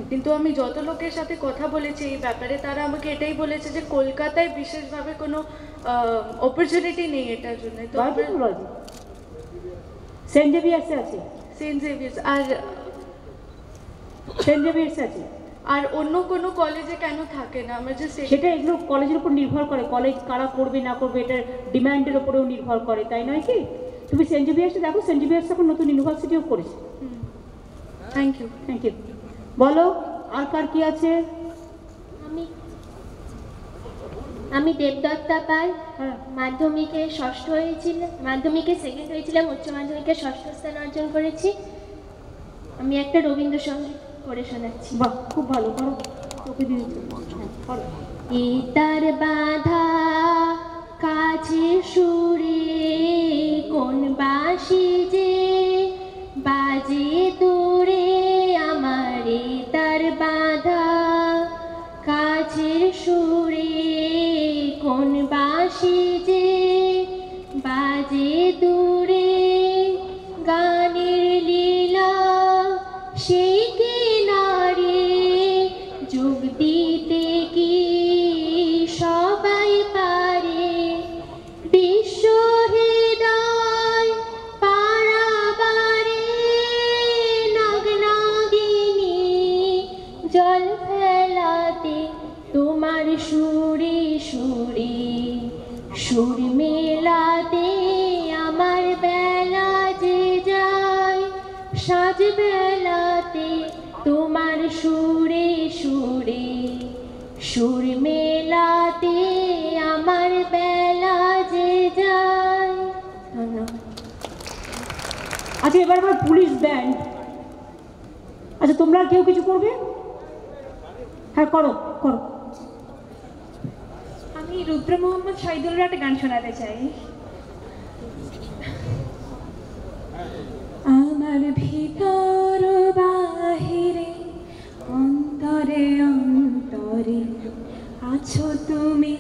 কিন্তু আমি যত লোকের সাথে কথা বলেছি এই ব্যাপারে তারা আমাকে এটাই বলেছে যে কলকাতায় বিশেষভাবে কোনো অপরচুনিটি নেই এটার জন্য। তো বায়োটেকনোলজি সেন্ট জেভিয়ার্সে আছে। সেন্ট জেভিয়ার্স আর সেন্ট জেভিয়ার্সে আছে। আর অন্য কোনো কলেজে কেন থাকে না? আমরা যে সেটা এগুলো কলেজের উপর নির্ভর করে, কলেজ কারা করবে না করবে এটার ডিমান্ডের উপরেও নির্ভর করে, তাই নয় কি? তুমি সেন্ট জেভিয়ার্সে দেখো, সেন্ট জেভিয়ার্স এখন নতুন ইউনিভার্সিটিও করেছে। Thank you. Thank you. বলো আর কার কি আছে? আমি দেবদত্তা পাল, মাধ্যমিকে ষষ্ঠ হয়েছিল, মাধ্যমিকে সেকেন্ড হয়েছিলাম, উচ্চ মাধ্যমিকে ষষ্ঠ স্থান অর্জন করেছি। আমি একটা রবীন্দ্রসঙ্গীত করে শোনাচ্ছি। বাহ, খুব ভালো। করো, তোকে দিয়ে দিচ্ছি। তার বাধা কাছে সুরে কোন বাঁশি যে বাজে দূরে আমার, তার বাধা কাছের সুরে কোন বাঁশি যে বাজে দূরে, গানের লীলা সেই কিনারে যোগ দিতে কি সবাই পারে, বিশ্ব হৃদয় পারাবারে নগ্নাগিনী জল ফেলাতে তোমার সুরে সুরে সুর মেলাতে আমার বেলা যে যায়, সাজ বেলাতে তোমার সুরে সুরে সুর মেলাতে আমার বেলা যে যায়। ধন্যবাদ। আচ্ছা, এবার আমার পুলিশ ব্যান্ড। আচ্ছা, তোমরা কেউ কিছু করবে? হ্যাঁ করো করো। আমি রুদ্র মোহাম্মদ শহীদুলের একটা গান শোনাতে চাই। আমার ভিতর বাহিরে অন্তরে অন্তরে আছো তুমি,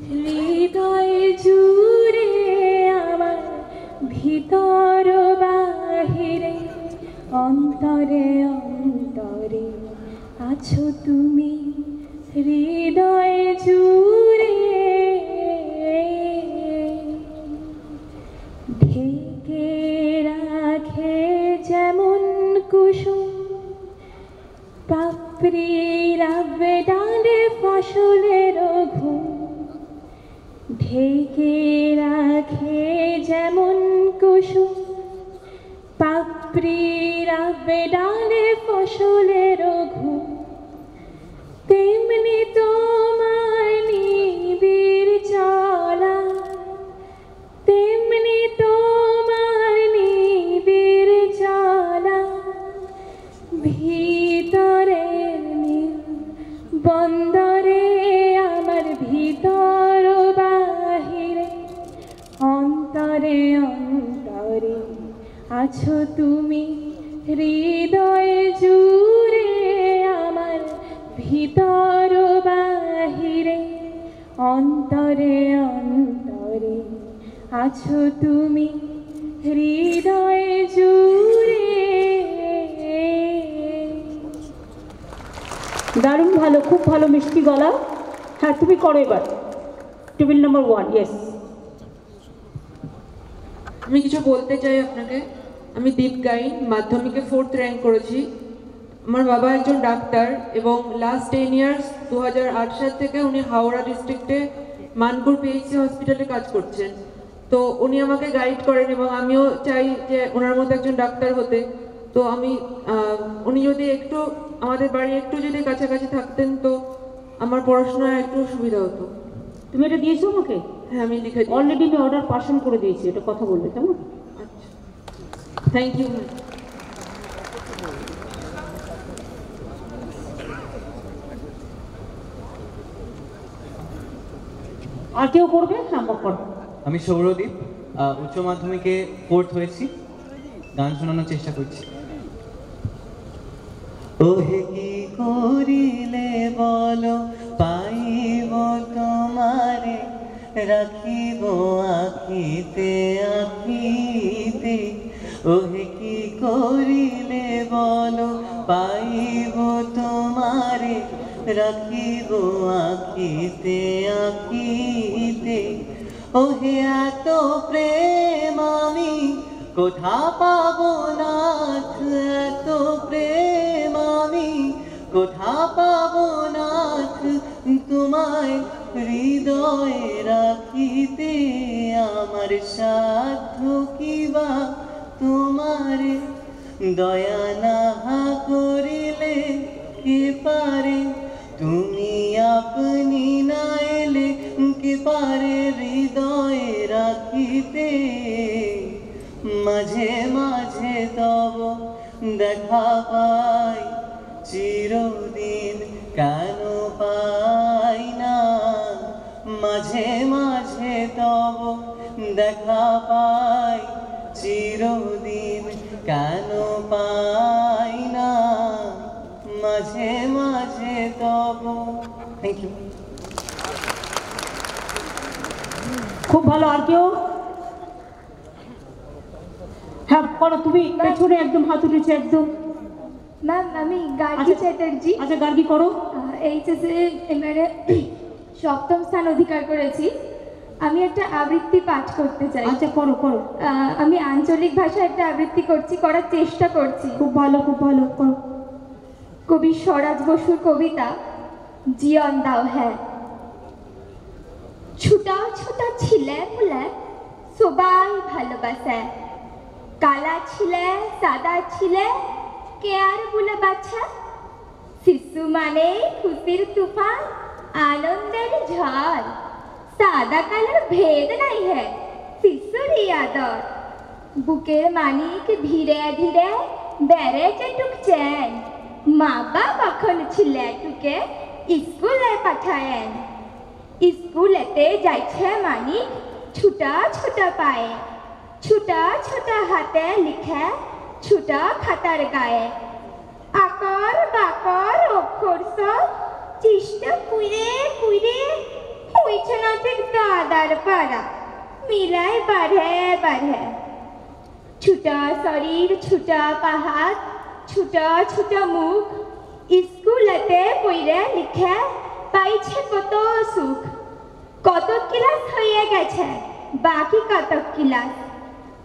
হৃদয় জুড়ে আমার ভিতর বাহিরে অন্তরে অন্তরে আছো তুমি, হৃদয় জুড়ে ঢেকে রাখে যেমন কুসুম পাপড়ির ডালে ফসলের ঘুম, ঢেকে রাখে যেমন কুসুম পাপড়ির ডালে ফসলের ঘুম, তেমনি তোমার নিবিড় চলা, তেমনি তোমার নিবিড় চলা, ভিতরের নীল বন্দরে আমার ভিতর বাহিরে অন্তরে অন্তরে আছো তুমি, হৃদয় জুড়ে আমার ভিতর বাহিরে অন্তরে অন্তরে আছো তুমি, হৃদয় জুড়ে। দারুণ ভালো, খুব ভালো, মিষ্টি গলা। হ্যাঁ তুমি করো এবার টেবিল নাম্বার 1। ইয়েস, আমি কিছু বলতে চাই আপনাকে। আমি দীপ গাইন, মাধ্যমিকে 4th র্যাঙ্ক করেছি। আমার বাবা একজন ডাক্তার এবং লাস্ট 10 ইয়ার্স 2008 সাল থেকে উনি হাওড়া ডিস্ট্রিক্টে মানকুর পিএইচসি হসপিটালে কাজ করছেন। তো উনি আমাকে গাইড করেন এবং আমিও চাই যে ওনার মতো একজন ডাক্তার হতে। তো আমি উনি যদি একটু আমাদের বাড়ি একটু যদি কাছাকাছি থাকতেন তো আমার পড়াশোনায় একটু সুবিধা হতো। তুমি এটা দিয়েছো আমাকে? হ্যাঁ, আমি লিখে অলরেডি আমি অর্ডার পার্সন করে দিয়েছি, এটা কথা বলবে কেমন? আচ্ছা, থ্যাংক ইউ। আর কেউ করবে? সম্ভব করবে। আমি সৌরদীপ, উচ্চ মাধ্যমিকে 4th হয়েছি, গান শোনানোর চেষ্টা করছি। ওহে কি করিলে বলো পাইব তোমারে, রাখিব আখিতে আখিতে। ওহে কি করিলে বলো পাইব তোমারে, রাখিব আখিতে আখিতে। ওহে এত প্রেম আমি কোথা পাবো নাথ, এত প্রেম আমি কোথা পাবো নাথ, তোমায় হৃদয়ে রাখিতে আমার সাধ্য কিবা তোমারে। দয়া নাহা করিলে কে পারে, তুমি আপনি না এলে কে পারে হৃদয়ে রাখিতে। মাঝে মাঝে তব দেখা পাই, চিরদিন কেন পাই না। মাঝে মাঝে তব দেখা পাই, চিরদিন কেন পাই না। মাঝে মাঝে তব। Thank you. খুব ভালো। আর কেউ? হ্যাঁ করো, তুমি পেছনে একদম হাত উঠেছে একদম। ম্যাম আমি গার্গী চ্যাটার্জি। আচ্ছা গার্গী করো। এইচএসে এবারে 7ম স্থান অধিকার করেছি। আমি একটা আবৃত্তি পাঠ করতে চাই। আচ্ছা করো করো। আমি আঞ্চলিক ভাষায় একটা আবৃত্তি করার চেষ্টা করছি। খুব ভালো খুব ভালো, করো। কবি স্বরাজ বসুর কবিতা জীবন দাও হ্যাঁ। ছোটা ছোটা ছিলে পুলে সবাই ভালোবাসে, কালা ছিলে সাদা ছিলে কে আর বলে বাচ্চা। শিশু মানে খুশির তুফান, আনন্দের ঝড়, সাদা কালার ভেদ নাই হ্যাঁ শিশুর আদর। বুকের মানিক ধীরে ধীরে বেড়ে যেটুক চেন, মা বাপ এখন ছেলেটুকে স্কুলে পাঠায়েন। স্কুলেতে যাইছে মানিক ছুটা ছুটা পায়ে, ছুটা ছুটা হাতে লিখে ছুটা খাতার গায়ে। আকর বাকর অক্ষর সব চেষ্টা পুরে পুরে হয়েছে না ঠিক দাদার পাড়া, মিলাই বাড়ে বাড়ে। ছুটা শরীর ছুটা পাহাড়, ছুটা ছুটা মুখ, স্কুলেতে পইরে লিখে পাইছে কত সুখ। কত ক্লাস হয়ে গেছে বাকি কত ক্লাস,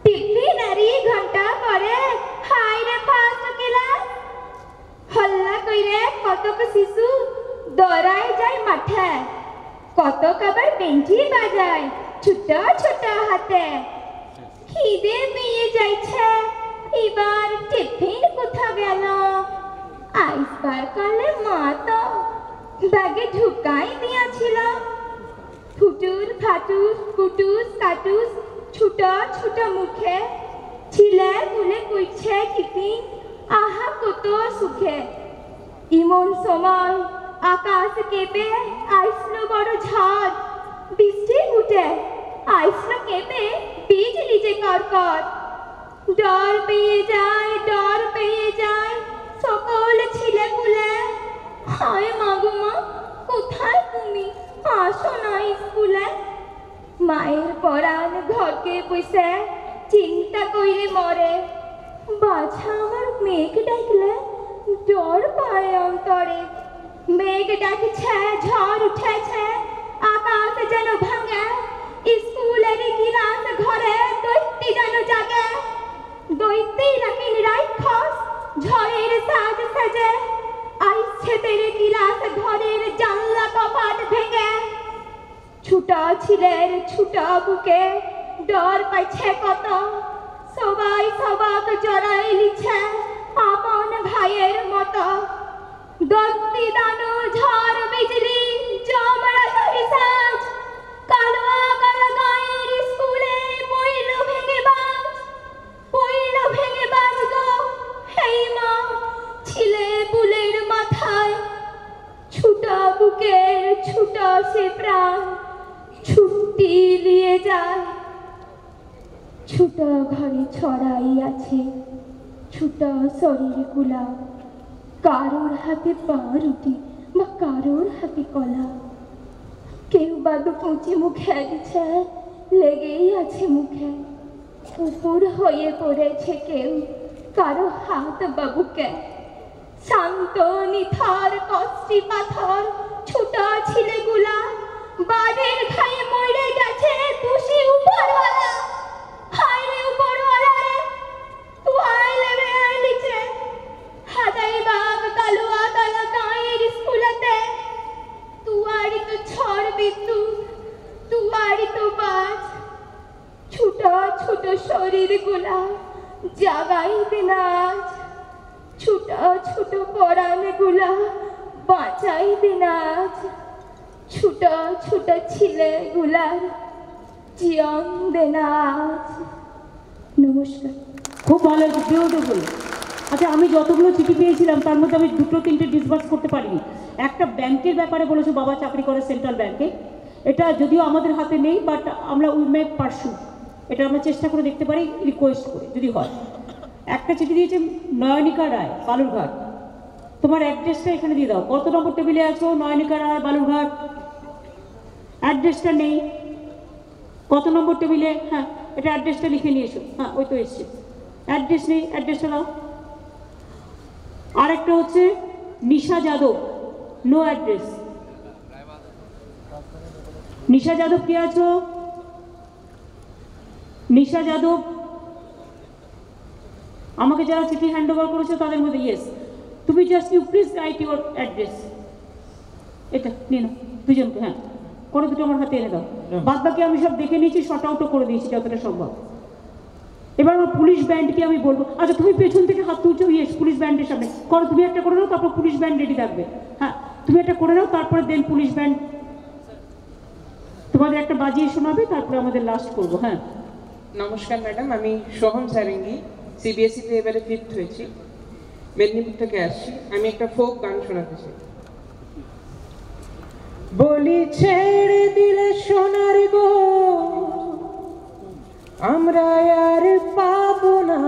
টিফিন আরি ঘন্টা পরে হাই রে ফার্স্ট ক্লাস। হল্লা কইরে কতক শিশু দৌড়ায় যায় মাঠে, কত আবার বেঞ্চি বাজায় ছোট ছোট হাতে। খিদে পেয়ে যাইছে এবার টিফিন কোথা গেল, আইসবার কালে মা তো ব্যাগে ঢুকাই দিয়েছিল। ফুটুর ফাটুস কুটুস কাটুস ছোট ছোট মুখে, ছিলে বলে কইছে টিফিন আহা কত সুখে। ইমন সময় আকাশ কেঁপে আইসলো বড় ঝড়, বৃষ্টি উঠে আইসলো কেঁপে বিজলি যে কড়কড়। ডর পেয়ে যায় সকল ছিলে বলে, হায় মাগো মা কোথায় তুমি, আসো না স্কুলে। মায়ের পরাণ ঘরকে বসে চিন্তা কইরে মরে, বাছা আমার মেঘ ডাকলে ডর পায় অন্তরে। মেঘ ডাকছে ঝড় উঠেছে আকাশ যেন ভাঙে, স্কুলের ক্লাস ঘরে দৈত্যী যেন জাগে, দৈত্যী নাকি রাক্ষস ঝড়ের সাজ সাজে, আইছে তেরে ক্লাস ঘরের জানলা কপাট ভেঙে। ছুটা ছিলের ছুটা বুকে ডর পাইছে কত, সবাই সবাক জড়াই লিছে আপন ভাইয়ের মতো। দৈত্যী দানু ঝড় বিজলি জমরা সাজ, কালোয়া কালা গায়ের স্কুলে পইল ভেঙে বাজ, পইল ভেঙে বাজ গো হেই মা ছিলে বুলের মাথায়। ছুটা বুকের ছুটা সে প্রাণ ছুটি নিয়ে যায়। ছুটা ঘরে ছড়াই আছে ছুটা শরীর গুলা, কারোর হাতে পাউরুটি বা কারোর হাতে কলা। কেউ বা দুপুঁচি মুখে দিচ্ছে লেগেই আছে মুখে, উপর হয়ে পড়েছে কেউ কারো হাত বা বুকে। শান্ত নিথর কষ্টি পাথর ছুটা ছিলেগুলা, বাড়ির খায়ে মরে গেছে তুষি উপরওয়ালা। হায় রে উপরওয়ালা রে, তুই আইলে রে আইলিছে হাদাই বাগ কালুয়া কালা গায়ের স্কুলেতে। তুয়ারি তো ঝড় বিদ্যুৎ, তুয়ারি তো বাজ, ছুটা ছোট শরীর গুলা জাগাই দিন আজ। ছুটা ছোট পরাণ গুলা বাঁচাই দিন আজ। ছুটা ছোট ছিলে গুলার জীবন দেন আজ। নমস্কার। খুব ভালো হয়েছে, বিউটিফুল। আচ্ছা, আমি যতগুলো চিঠি পেয়েছিলাম তার মধ্যে আমি 2-3টে ডিসবার্স করতে পারিনি। একটা ব্যাংকের ব্যাপারে বলেছো, বাবা চাকরি করে সেন্ট্রাল ব্যাংকে। এটা যদিও আমাদের হাতে নেই, বাট আমরা উই মে পারসু, এটা আমরা চেষ্টা করে দেখতে পারি রিকোয়েস্ট করে যদি হয়। একটা চিঠি দিয়েছে নয়নিকা রায়, বালুরঘাট। তোমার অ্যাড্রেসটা এখানে দিয়ে দাও। কত নম্বর টেবিলে আছো? নয়নিকা রায়, বালুরঘাট। অ্যাড্রেসটা নেই। কত নম্বর টেবিলে? হ্যাঁ, এটা অ্যাড্রেসটা লিখে নিয়ে এসো। হ্যাঁ, ওই তো এসছে। অ্যাড্রেস নেই, অ্যাড্রেসটা দাও। আরেকটা হচ্ছে নিশা যাদব, নো অ্যাড্রেস। নিশা যাদব কে আছো? নিশা যাদব, আমাকে যারা চিঠি হ্যান্ড ওভার করেছো তাদের মধ্যে ইয়েস। তুমি just you please write your address. এটা নিয়ে নাও দুজনকে। হ্যাঁ, করে দুটো আমার হাতে এনে দাও। বাদ বাকি আমি সব দেখে নিয়েছি, শর্ট আউটও করে দিয়েছি যতটা সম্ভব। এবার আমার পুলিশ ব্যান্ডকে আমি বলবো, আচ্ছা তুমি পেছন থেকে হাত তুলছো, ইয়েস পুলিশ ব্যান্ডের সামনে করো। তুমি একটা করে নাও, তারপর পুলিশ ব্যান্ড রেডি থাকবে। হ্যাঁ, তুমি একটা করে নাও, তারপরে দেন পুলিশ ব্যান্ড তোমাদের একটা বাজিয়ে শোনাবে, তারপরে আমাদের লাস্ট করবো। হ্যাঁ, নমস্কার ম্যাডাম, আমি সোহম সারেঙ্গি, সিবিএসইতে এবারে 5th হয়েছি, মেদিনীপুর থেকে আসছি। আমি একটা ফোক গান শোনাতে চাই। বলি ছেড়ে দিলে সোনার গো আমরা আর পাবো না,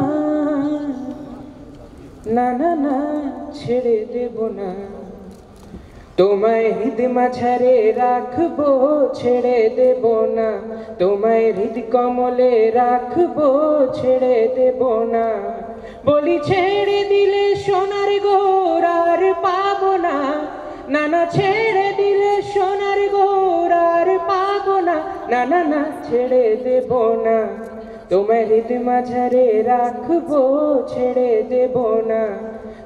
না না না ছেড়ে দেব না। তোমায় হৃদ মাঝারে রাখবো, ছেড়ে দেব না। তোমায় হৃদ কমলে রাখবো, ছেড়ে দেব না। বলি ছেড়ে দিলে সোনার গোর আর পাবো না, না না ছেড়ে দিলে সোনার গোর আর পাবো না, না না না ছেড়ে দেব না। তোমায় হৃদ মাঝারে রাখবো, ছেড়ে দেব না।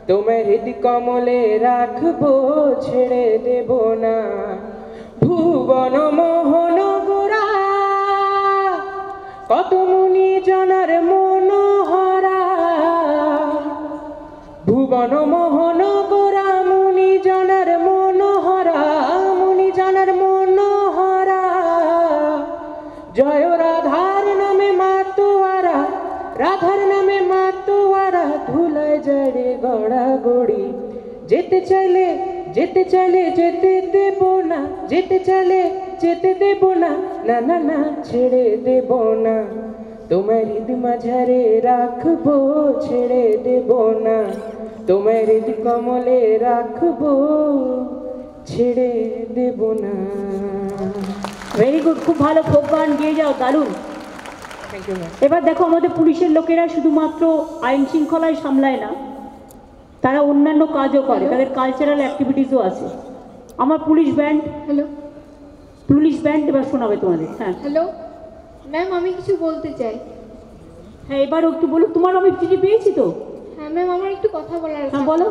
তোমায় হৃদ কমলে রাখবো, ছেড়ে দেব না। ভুবন মোহন গোরা কত মুনি জনার মনোহরা, ভুবন মোহন গোরা মুনি জনার মনোহরা, মুনি জনার মনোহরা। জয় রাধার নামে মাতোয়ারা, রাধার নামে মাতোয়ারা। ধুলায় জড়ে গড়া গড়ি, যেতে চাইলে যেতে চাইলে যেতে দেব না, যেতে চাইলে যেতে দেব না, না না না ছেড়ে দেব না। তোমার হৃদ মাঝারে রাখবো, ছেড়ে দেব না। তোমার হৃদ কমলে রাখবো, ছেড়ে দেব না। ভেরি গুড, খুব ভালো ফোক গান গিয়ে যাও, দারুণ। এবার দেখো, আমাদের পুলিশের লোকেরা শুধুমাত্র আইন শৃঙ্খলায় সামলায় না, তারা অন্যান্য কাজও করে, তাদের কালচারাল অ্যাক্টিভিটিসও আছে। আমার police band, hello police band এবার শোনাবে তোমাদের। হ্যাঁ, হ্যালো। ম্যাম আমি কিছু বলতে চাই। হ্যাঁ এবার একটু বলো, তোমার আমি চিঠি পেয়েছি তো। হ্যাঁ ম্যাম আমার একটু কথা বলার আছে। হ্যাঁ বলো।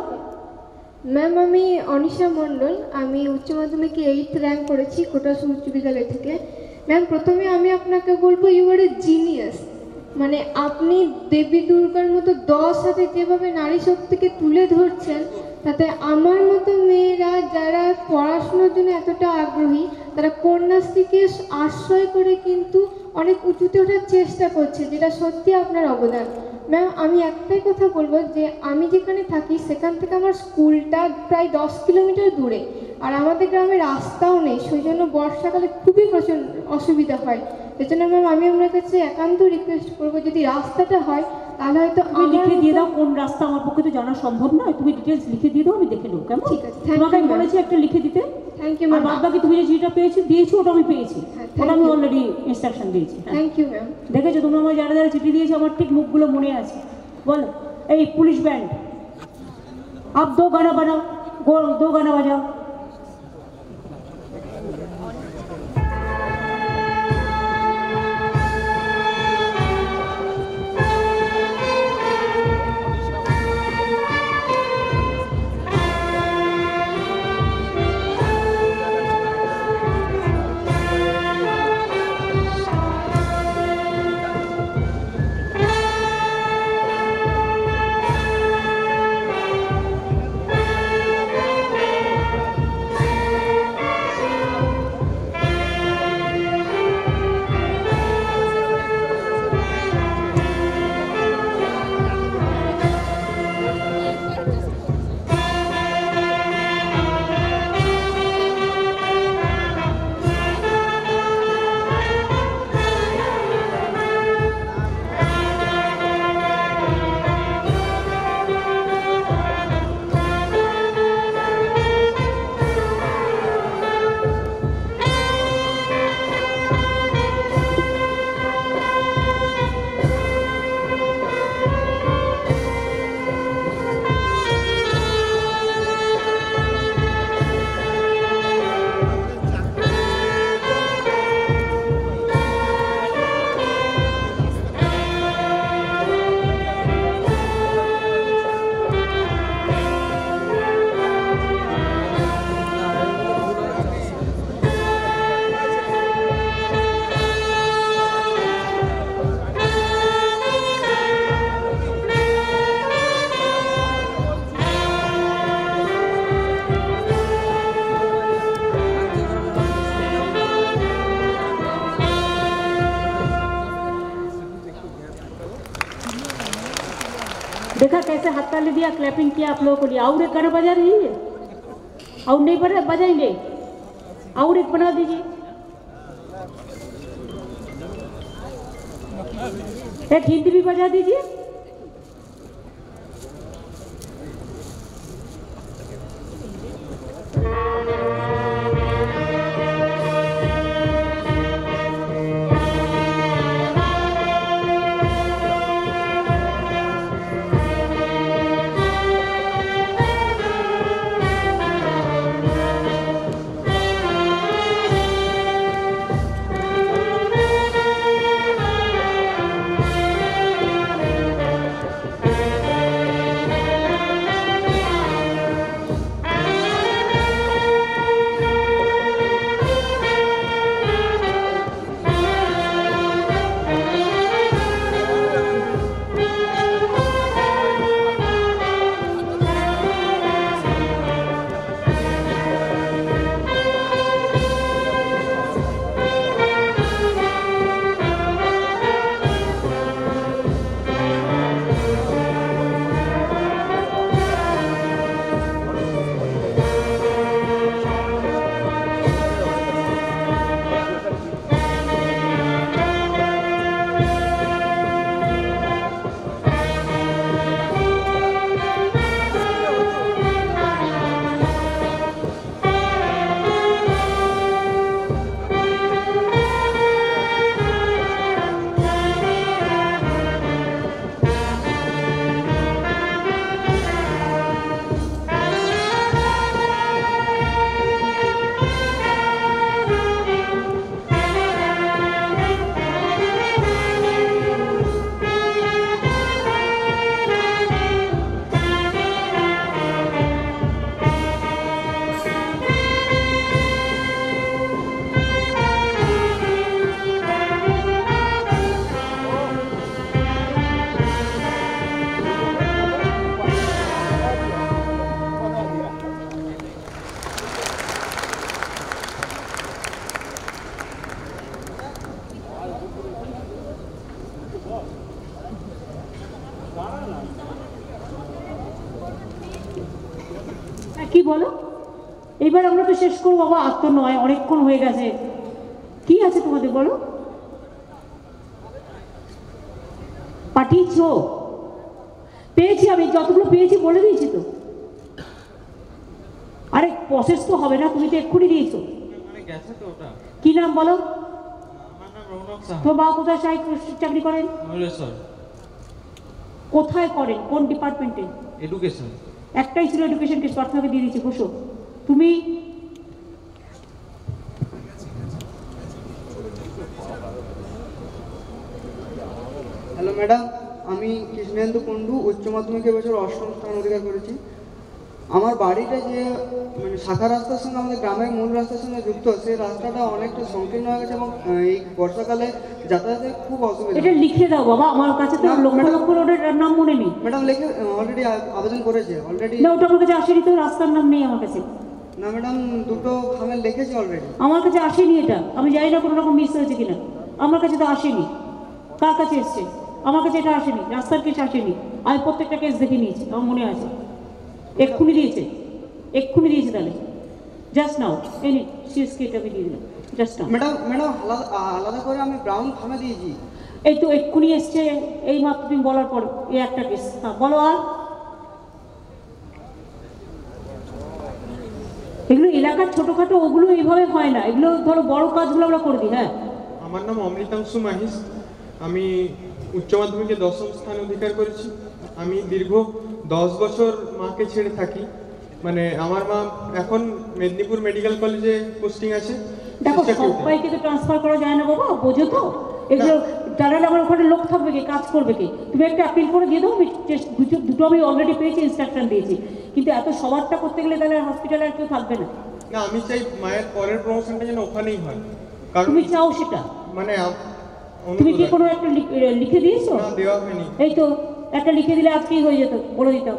ম্যাম আমি অনিশা মণ্ডল, আমি উচ্চ মাধ্যমিকে 8th র্যাঙ্ক করেছি কোটাসু উচ্চ বিদ্যালয় থেকে। ম্যাম প্রথমে আমি আপনাকে বলবো ইউ আর এ জিনিয়াস। মানে আপনি দেবী দুর্গার মতো 10 হাতে যেভাবে নারী শক্তিকে তুলে ধরছেন, তাতে আমার মতো মেয়েরা যারা পড়াশোনার জন্য এতটা আগ্রহী তারা কন্যাশ্রীকে আশ্রয় করে কিন্তু অনেক উঁচুতে ওঠার চেষ্টা করছে, যেটা সত্যি আপনার অবদান। ম্যাম আমি একটাই কথা বলবো যে আমি যেখানে থাকি সেখান থেকে আমার স্কুলটা প্রায় 10 কিলোমিটার দূরে, আর আমাদের গ্রামে রাস্তাও নেই, সেই জন্য বর্ষাকালে খুবই প্রচণ্ড অসুবিধা হয়। সেই জন্য ম্যাম আমি আপনার কাছে একান্ত রিকোয়েস্ট করবো যদি রাস্তাটা হয় তাহলে হয়তো আমি লিখে দিয়ে দাও কোন রাস্তা, আমার পক্ষে তো জানা সম্ভব নয়, তুমি ডিটেলস লিখে দিয়ে দাও, আমি দেখে নেবো কেমন। ঠিক আছে, তোমাকে আমি বলেছি একটা লিখে দিতে। থ্যাংক ইউ আর ম্যাম। বাদ বাকি তুমি যে চিঠিটা দিয়েছো ওটা আমি পেয়েছি, ওটা আমি অলরেডি ইনস্ট্রাকশন দিয়েছি। Thank you ma'am. দেখেছো তোমরা আমার যারা যারা চিঠি দিয়েছো আমার ঠিক মুখগুলো মনে আছে। বলো এই পুলিশ ব্যান্ড আপ 2 গানা বাজাও, 2 গানা বাজাও। देखा कैसे हाथ ताली दिया, क्लैपिंग किया आप लोगों को लिए। और एक गाना बजा रही है, और नहीं बजाएंगे, और एक बना दीजिए। एक हिंदी भी बजा दीजिए। কি বলো? এবার আমরা তো শেষ করবো বাবা, আর তো নয়, অনেকক্ষণ হয়ে গেছে। কি আছে তোমাদের বলো? পাঠিয়েছ? পেয়েছি, আমি যতগুলো পেয়েছি বলে দিয়েছি তো। আরে প্রসেস তো হবে না, তুমি তো এক্ষুনি দিয়েছো। কি নাম বলো? তোমার বাবা কোথায় চাকরি করেন? কোথায় করেন? কোন ডিপার্টমেন্টে? এডুকেশন। একটাই ছিল এডুকেশন, কেস প্রার্থনাকে দিয়ে দিয়েছি। বসো। তুমি হ্যালো ম্যাডাম, আমি কৃষ্ণেন্দু কুণ্ডু, উচ্চ মাধ্যমিক এবছর 8ম স্থান অধিকার করেছি। আমার বাড়িটা যে মানে শাখা রাস্তার সঙ্গে আমাদের গ্রামের মূল রাস্তার সঙ্গে যুক্ত, সেই রাস্তাটা অনেকটা সংকীর্ণ হয়ে গেছে এবং এই বর্ষাকালে যাতায়াতে খুব অসুবিধা। এটা লিখে দাও বাবা, আমার কাছে তো লক্ষ লক্ষ রোডের নাম মনে নেই। ম্যাডাম লিখে অলরেডি আবেদন করেছে অলরেডি। না, ওটা আমার কাছে আসেনি তো, রাস্তার নাম নেই আমার কাছে। না ম্যাডাম, দুটো খামের লিখেছি অলরেডি। আমার কাছে আসেনি এটা, আমি জানি না কোনো রকম মিস হয়েছে কিনা। আমার কাছে তো আসেনি। কার কাছে এসছে? আমার কাছে এটা আসেনি, রাস্তার কেস আসেনি। আমি প্রত্যেকটা কেস দেখে নিয়েছি, আমার মনে আছে। এক্ষুনি দিয়েছে, এক্ষুনি দিয়েছে। তাহলে জাস্ট নাও এনি সিএসকে আমি দিয়ে দিলাম জাস্ট নাও। ম্যাডাম আলাদা করে আমি ব্রাউন খামে দিয়েছি। এই তো এক্ষুনি এসছে, এই মাত্র তুমি বলার পর এই একটা কেস। হ্যাঁ বলো। আর এগুলো এলাকার ছোটখাটো, ওগুলো এইভাবে হয় না। এগুলো ধরো বড় কাজগুলো আমরা করে দিই। হ্যাঁ, আমার নাম অমৃতাংশু মাহিস, আমি উচ্চ মাধ্যমিকে 10ম স্থান অধিকার করেছি। আমি দীর্ঘ 10 বছর মাকে ছেড়ে থাকি। মানে আমার মা এখন মেদিনীপুর মেডিকেল কলেজে পোস্টিং আছে। দেখো সবাইকে তো ট্রান্সফার করা যায় না বাবা, বোঝো তো। এগুলো জানালে আমার ওখানে লোক থাকবে কি, কাজ করবে কি? তুমি একটা অ্যাপিল করে দিয়ে দাও। আমি দুটো আমি অলরেডি পেয়েছি, ইনস্ট্রাকশন দিয়েছি। কিন্তু এত সবারটা করতে গেলে তাহলে হসপিটালে আর কেউ থাকবে না। না, আমি চাই মায়ের পরের প্রমোশনটা যেন ওখানেই হয়। কারণ তুমি চাও সেটা? মানে তুমি কি কোনো একটা লিখে দিয়েছো? না, দেওয়া হয়নি। এই তো একটা লিখে দিলে আজকেই হয়ে যেত, বলে দিতাম।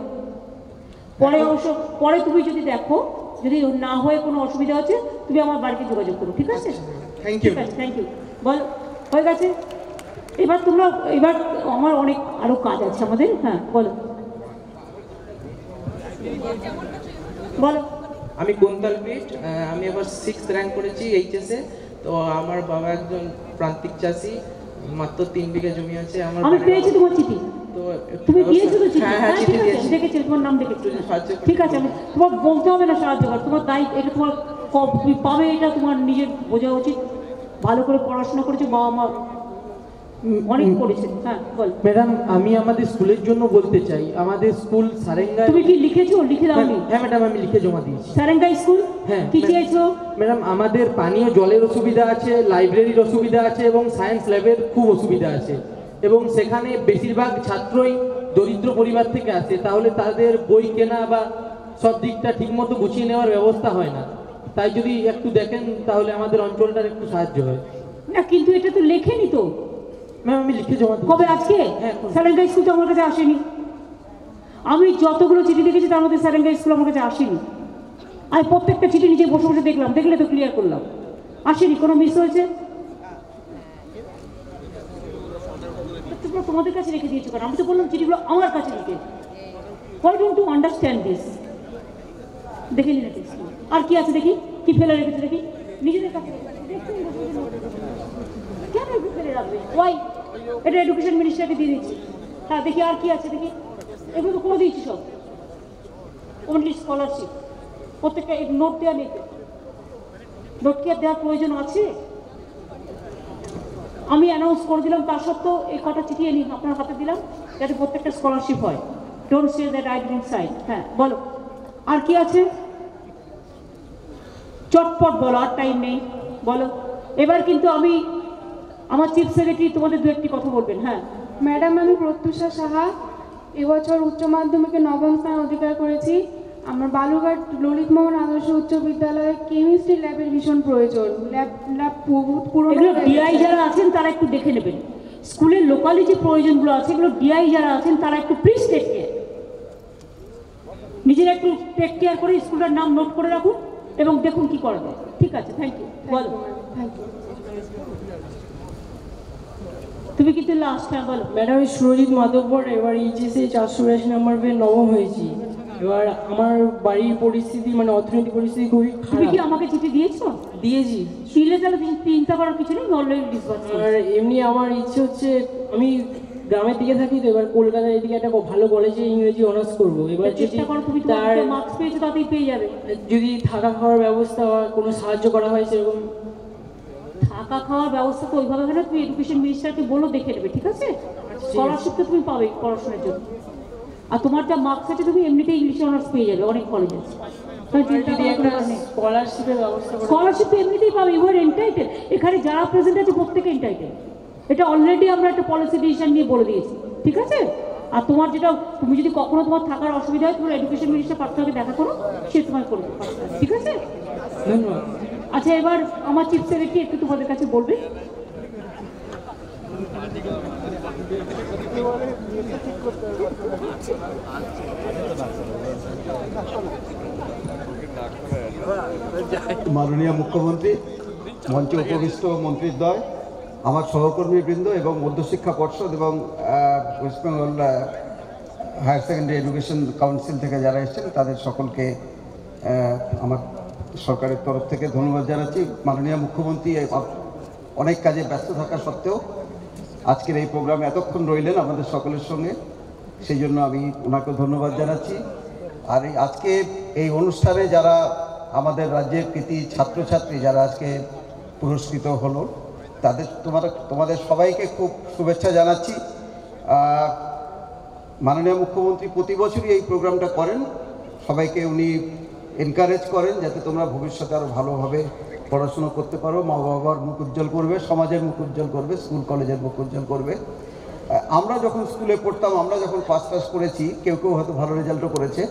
পরে অবশ্য পরে তুমি যদি দেখো, যদি না হয়ে কোনো অসুবিধা হচ্ছে, তুমি আমার বাড়িতে যোগাযোগ করো, ঠিক আছে? Thank you. Thank you. বল, হয়ে গেছে। এবার তোমরা, এবার আমার অনেক আরো কাজ আছে আমাদের। হ্যাঁ বলো বলো। আমি কুন্তলপীঠ, আমি এবার 6th র্যাঙ্ক করেছি এইচএসে। তো আমার বাবা একজন প্রান্তিক চাষি, মাত্র 3 বিঘা জমি আছে। আমি পেয়েছি তোমার চিঠি, তো তুমি দিয়েছো তো চিঠি? হ্যাঁ, চিঠি দিয়েছি, দেখেছি, তোমার নাম দেখেছি। ঠিক আছে, আমি তোমার বলতে হবে না সাহায্য কর, তোমার দায়িত্ব এটা। তোমার তুমি পাবে, এটা তোমার নিজের বোঝা উচিত। ভালো করে পড়াশোনা করেছো, বাবা মা অনেক করেছে। হ্যাঁ বল। ম্যাডাম, আমি আমাদের স্কুলের জন্য বলতে চাই। আমাদের স্কুল সারেঙ্গা। তুমি কি লিখেছো? লিখে দাওনি? হ্যাঁ ম্যাডাম, আমি লিখে জমা দিয়েছি। সারেঙ্গা স্কুল? হ্যাঁ। কি চেয়েছো? ম্যাডাম, আমাদের পানীয় জলের অসুবিধা আছে, লাইব্রেরির অসুবিধা আছে এবং সায়েন্স ল্যাবের খুব অসুবিধা আছে। এবং সেখানে বেশিরভাগ ছাত্রই দরিদ্র পরিবার থেকে আসে, তাহলে তাদের বই কেনা বা সব দিকটা ঠিকমতো গুছিয়ে নেওয়ার ব্যবস্থা হয় না। তাই যদি একটু দেখেন তাহলে আমাদের অঞ্চলটার একটু সাহায্য হয়। না কিন্তু এটা তো লেখেনি তো ম্যাম। আমি লিখে জমা দিই। কবে? আজকে? সারেঙ্গা স্কুল তো আমার কাছে আসেনি। আমি যতগুলো চিঠি দেখেছি তার মধ্যে সারেঙ্গা স্কুল আমার কাছে আসেনি। আমি প্রত্যেকটা চিঠি নিজে বসে বসে দেখলাম, দেখলে তো ক্লিয়ার করলাম। আসেনি, কোনো মিস হয়েছে? তোমরা তোমাদের কাছে রেখে দিয়েছো কারণ আমি তো বললাম চিঠিগুলো আমার কাছে লিখে। Why don't you understand this? দেখে নিন আর কি আছে দেখি, কি ফেলে রেখেছে দেখি নিজেদের কাছে। কেন ফেলে রাখবে? ওয়াই? এটা এডুকেশন মিনিস্টারকে দিয়ে দিচ্ছি। হ্যাঁ দেখি আর কি আছে দেখি। এগুলো তো করে দিয়েছি সব। Only scholarship. প্রত্যেকটা নোট দেওয়া নেই। নোট কি আর দেওয়ার প্রয়োজন আছে? আমি অ্যানাউন্স করে দিলাম, তার সত্ত্বেও এই কটা চিঠি এনে আপনার হাতে দিলাম যাতে প্রত্যেকটা স্কলারশিপ হয়। Don't say that I didn't sign. হ্যাঁ বলো আর কি আছে, চটপট বলো, আর টাইম নেই, বলো। এবার কিন্তু আমি আমার চিফ সেক্রেটারি তোমাদের দু একটি কথা বলবেন। হ্যাঁ ম্যাডাম, আমি প্রত্যুষা সাহা, এবছর উচ্চ মাধ্যমিকে 9ম স্থান অধিকার করেছি। আমার বালুঘাট ললিত মোহন আদর্শ উচ্চ বিদ্যালয়ে কেমিস্ট্রি ল্যাবের ভীষণ প্রয়োজন। ল্যাব পুরনো। ডিআই যারা আছেন তারা একটু দেখে নেবেন। স্কুলের লোকালি যে প্রয়োজনগুলো আছে এগুলো ডিআই যারা আছেন তারা একটু প্লিজ টেক কেয়ার, নিজেরা একটু টেক কেয়ার করে স্কুলটার নাম নোট করে রাখুন এবং দেখুন কি করা যায়। ঠিক আছে, থ্যাংক ইউ। বলো। Thank you. তুমি কিন্তু লাস্ট টাইম বলো। ম্যাডাম সুরজিৎ মাধবপুর, এবার এইচএসে 482 নম্বর পেয়ে নবম হয়েছি। এবার আমার বাড়ির পরিস্থিতি মানে অর্থনৈতিক পরিস্থিতি খুবই তুমি কি খারাপ। আমাকে চিঠি দিয়েছো? দিয়েছি। দিলে তাহলে চিন্তা করার কিছু নেই, অলরেডি ডিসবার্স। আর এমনি আমার ইচ্ছে হচ্ছে আমি গ্রামের দিকে থাকি, তো এবার কলকাতার এদিকে একটা ভালো কলেজে ইংরেজি অনার্স করবো। এবার যদি চেষ্টা করো, তুমি তার মার্কস পেয়েছো তাতেই পেয়ে যাবে। যদি থাকা খাওয়ার ব্যবস্থা বা কোনো সাহায্য করা হয় সেরকম। থাকা খাওয়ার ব্যবস্থা তো ওইভাবে হলে তুমি এডুকেশন মিনিস্টারকে বলো, দেখে নেবে, ঠিক আছে? স্কলারশিপ তো তুমি পাবে পড়াশোনার জন্য। আর তোমার যা মার্কস আছে তুমি এমনিতেই ইংলিশে অনার্স পেয়ে যাবে, অনেক কলেজ আছে। যদি একটা স্কলারশিপের ব্যবস্থা করে। স্কলারশিপ তো এমনিতেই পাবে, ইউ আর এন্টাইটেল। এখানে যারা প্রেজেন্ট আছে প্রত্যেকে এন্টাইটেল। এটা অলরেডি আমরা একটা পলিসি ডিসিশন নিয়ে বলে দিয়েছি, ঠিক আছে? আর তোমার যেটা, তুমি যদি কখনো তোমার থাকার অসুবিধা হয় তোমার এডুকেশন মিনিস্টার পার্সোনালকে দেখা করো, সে তোমায় করে দেবে, ঠিক আছে? ধন্যবাদ। আচ্ছা, এবার আমার চিফ সেক্রেটারি একটু তোমাদের কাছে বলবে। মাননীয় মুখ্যমন্ত্রী, মঞ্চে উপবিষ্ট মন্ত্রীদ্বয়, আমার সহকর্মীবৃন্দ এবং মধ্যশিক্ষা পর্ষদ এবং West Bengal Higher Secondary Education Council থেকে যারা এসেছেন তাদের সকলকে আমার সরকারের তরফ থেকে ধন্যবাদ জানাচ্ছি। মাননীয় মুখ্যমন্ত্রী অনেক কাজে ব্যস্ত থাকা সত্ত্বেও আজকের এই প্রোগ্রামে এতক্ষণ রইলেন আমাদের সকলের সঙ্গে, সেই জন্য আমি ওনাকে ধন্যবাদ জানাচ্ছি। আর আজকে এই অনুষ্ঠানে যারা আমাদের রাজ্যের কৃতি ছাত্রছাত্রী যারা আজকে পুরস্কৃত হলো তোমাদের সবাইকে খুব শুভেচ্ছা জানাচ্ছি। মাননীয় মুখ্যমন্ত্রী প্রতি বছরই এই প্রোগ্রামটা করেন, সবাইকে উনি এনকারেজ করেন যাতে তোমরা ভবিষ্যতে আরও ভালোভাবে পড়াশুনো করতে পারো, মা বাবার মুখ উজ্জ্বল করবে, সমাজের মুখ উজ্জ্বল করবে, স্কুল কলেজের মুখ উজ্জ্বল করবে। আমরা যখন স্কুলে পড়তাম, আমরা যখন পাস টাস করেছি, কেউ কেউ হয়তো ভালো রেজাল্টও করেছে,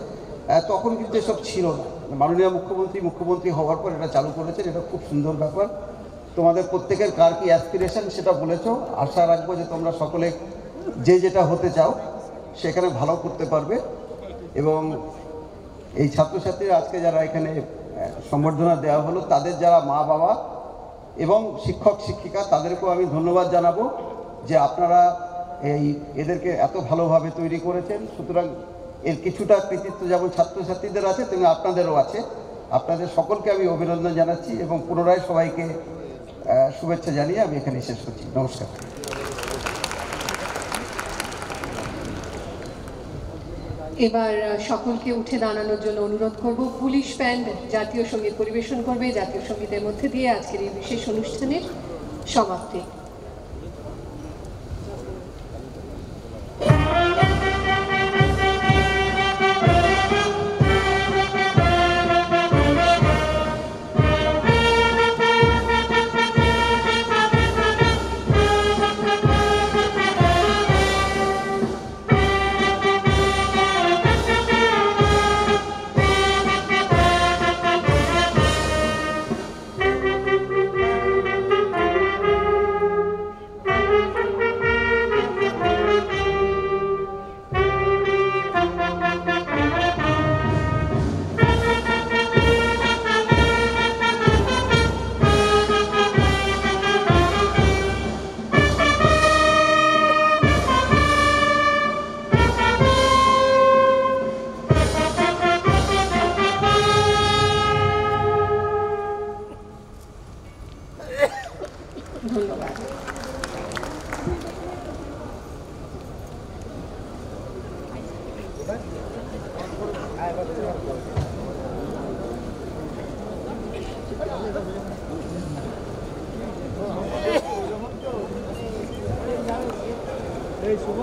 তখন কিন্তু এসব ছিল না। মাননীয় মুখ্যমন্ত্রী হওয়ার পর এটা চালু করেছেন, এটা খুব সুন্দর ব্যাপার। তোমাদের প্রত্যেকের কার কি অ্যাসপিরেশন সেটা বলেছ, আশা রাখবো যে তোমরা সকলে যে যেটা হতে চাও সেখানে ভালো করতে পারবে। এবং এই ছাত্রছাত্রীরা আজকে যারা এখানে সম্বর্ধনা দেওয়া হলো, তাদের যারা মা বাবা এবং শিক্ষক শিক্ষিকা তাদেরকেও আমি ধন্যবাদ জানাবো যে আপনারা এদেরকে এত ভালোভাবে তৈরি করেছেন। সুতরাং এর কিছুটা কৃতিত্ব যেমন ছাত্রছাত্রীদের আছে তেমনি আপনাদেরও আছে। আপনাদের সকলকে আমি অভিনন্দন জানাচ্ছি এবং পুনরায় সবাইকে শুভেচ্ছা জানিয়ে আমি এখানে শেষ করছি। নমস্কার। এবার সকলকে উঠে দাঁড়ানোর জন্য অনুরোধ করব। পুলিশ ব্যান্ড জাতীয় সঙ্গীত পরিবেশন করবে। জাতীয় সঙ্গীতের মধ্যে দিয়ে আজকের এই বিশেষ অনুষ্ঠানের সমাপ্তি। এই শুভ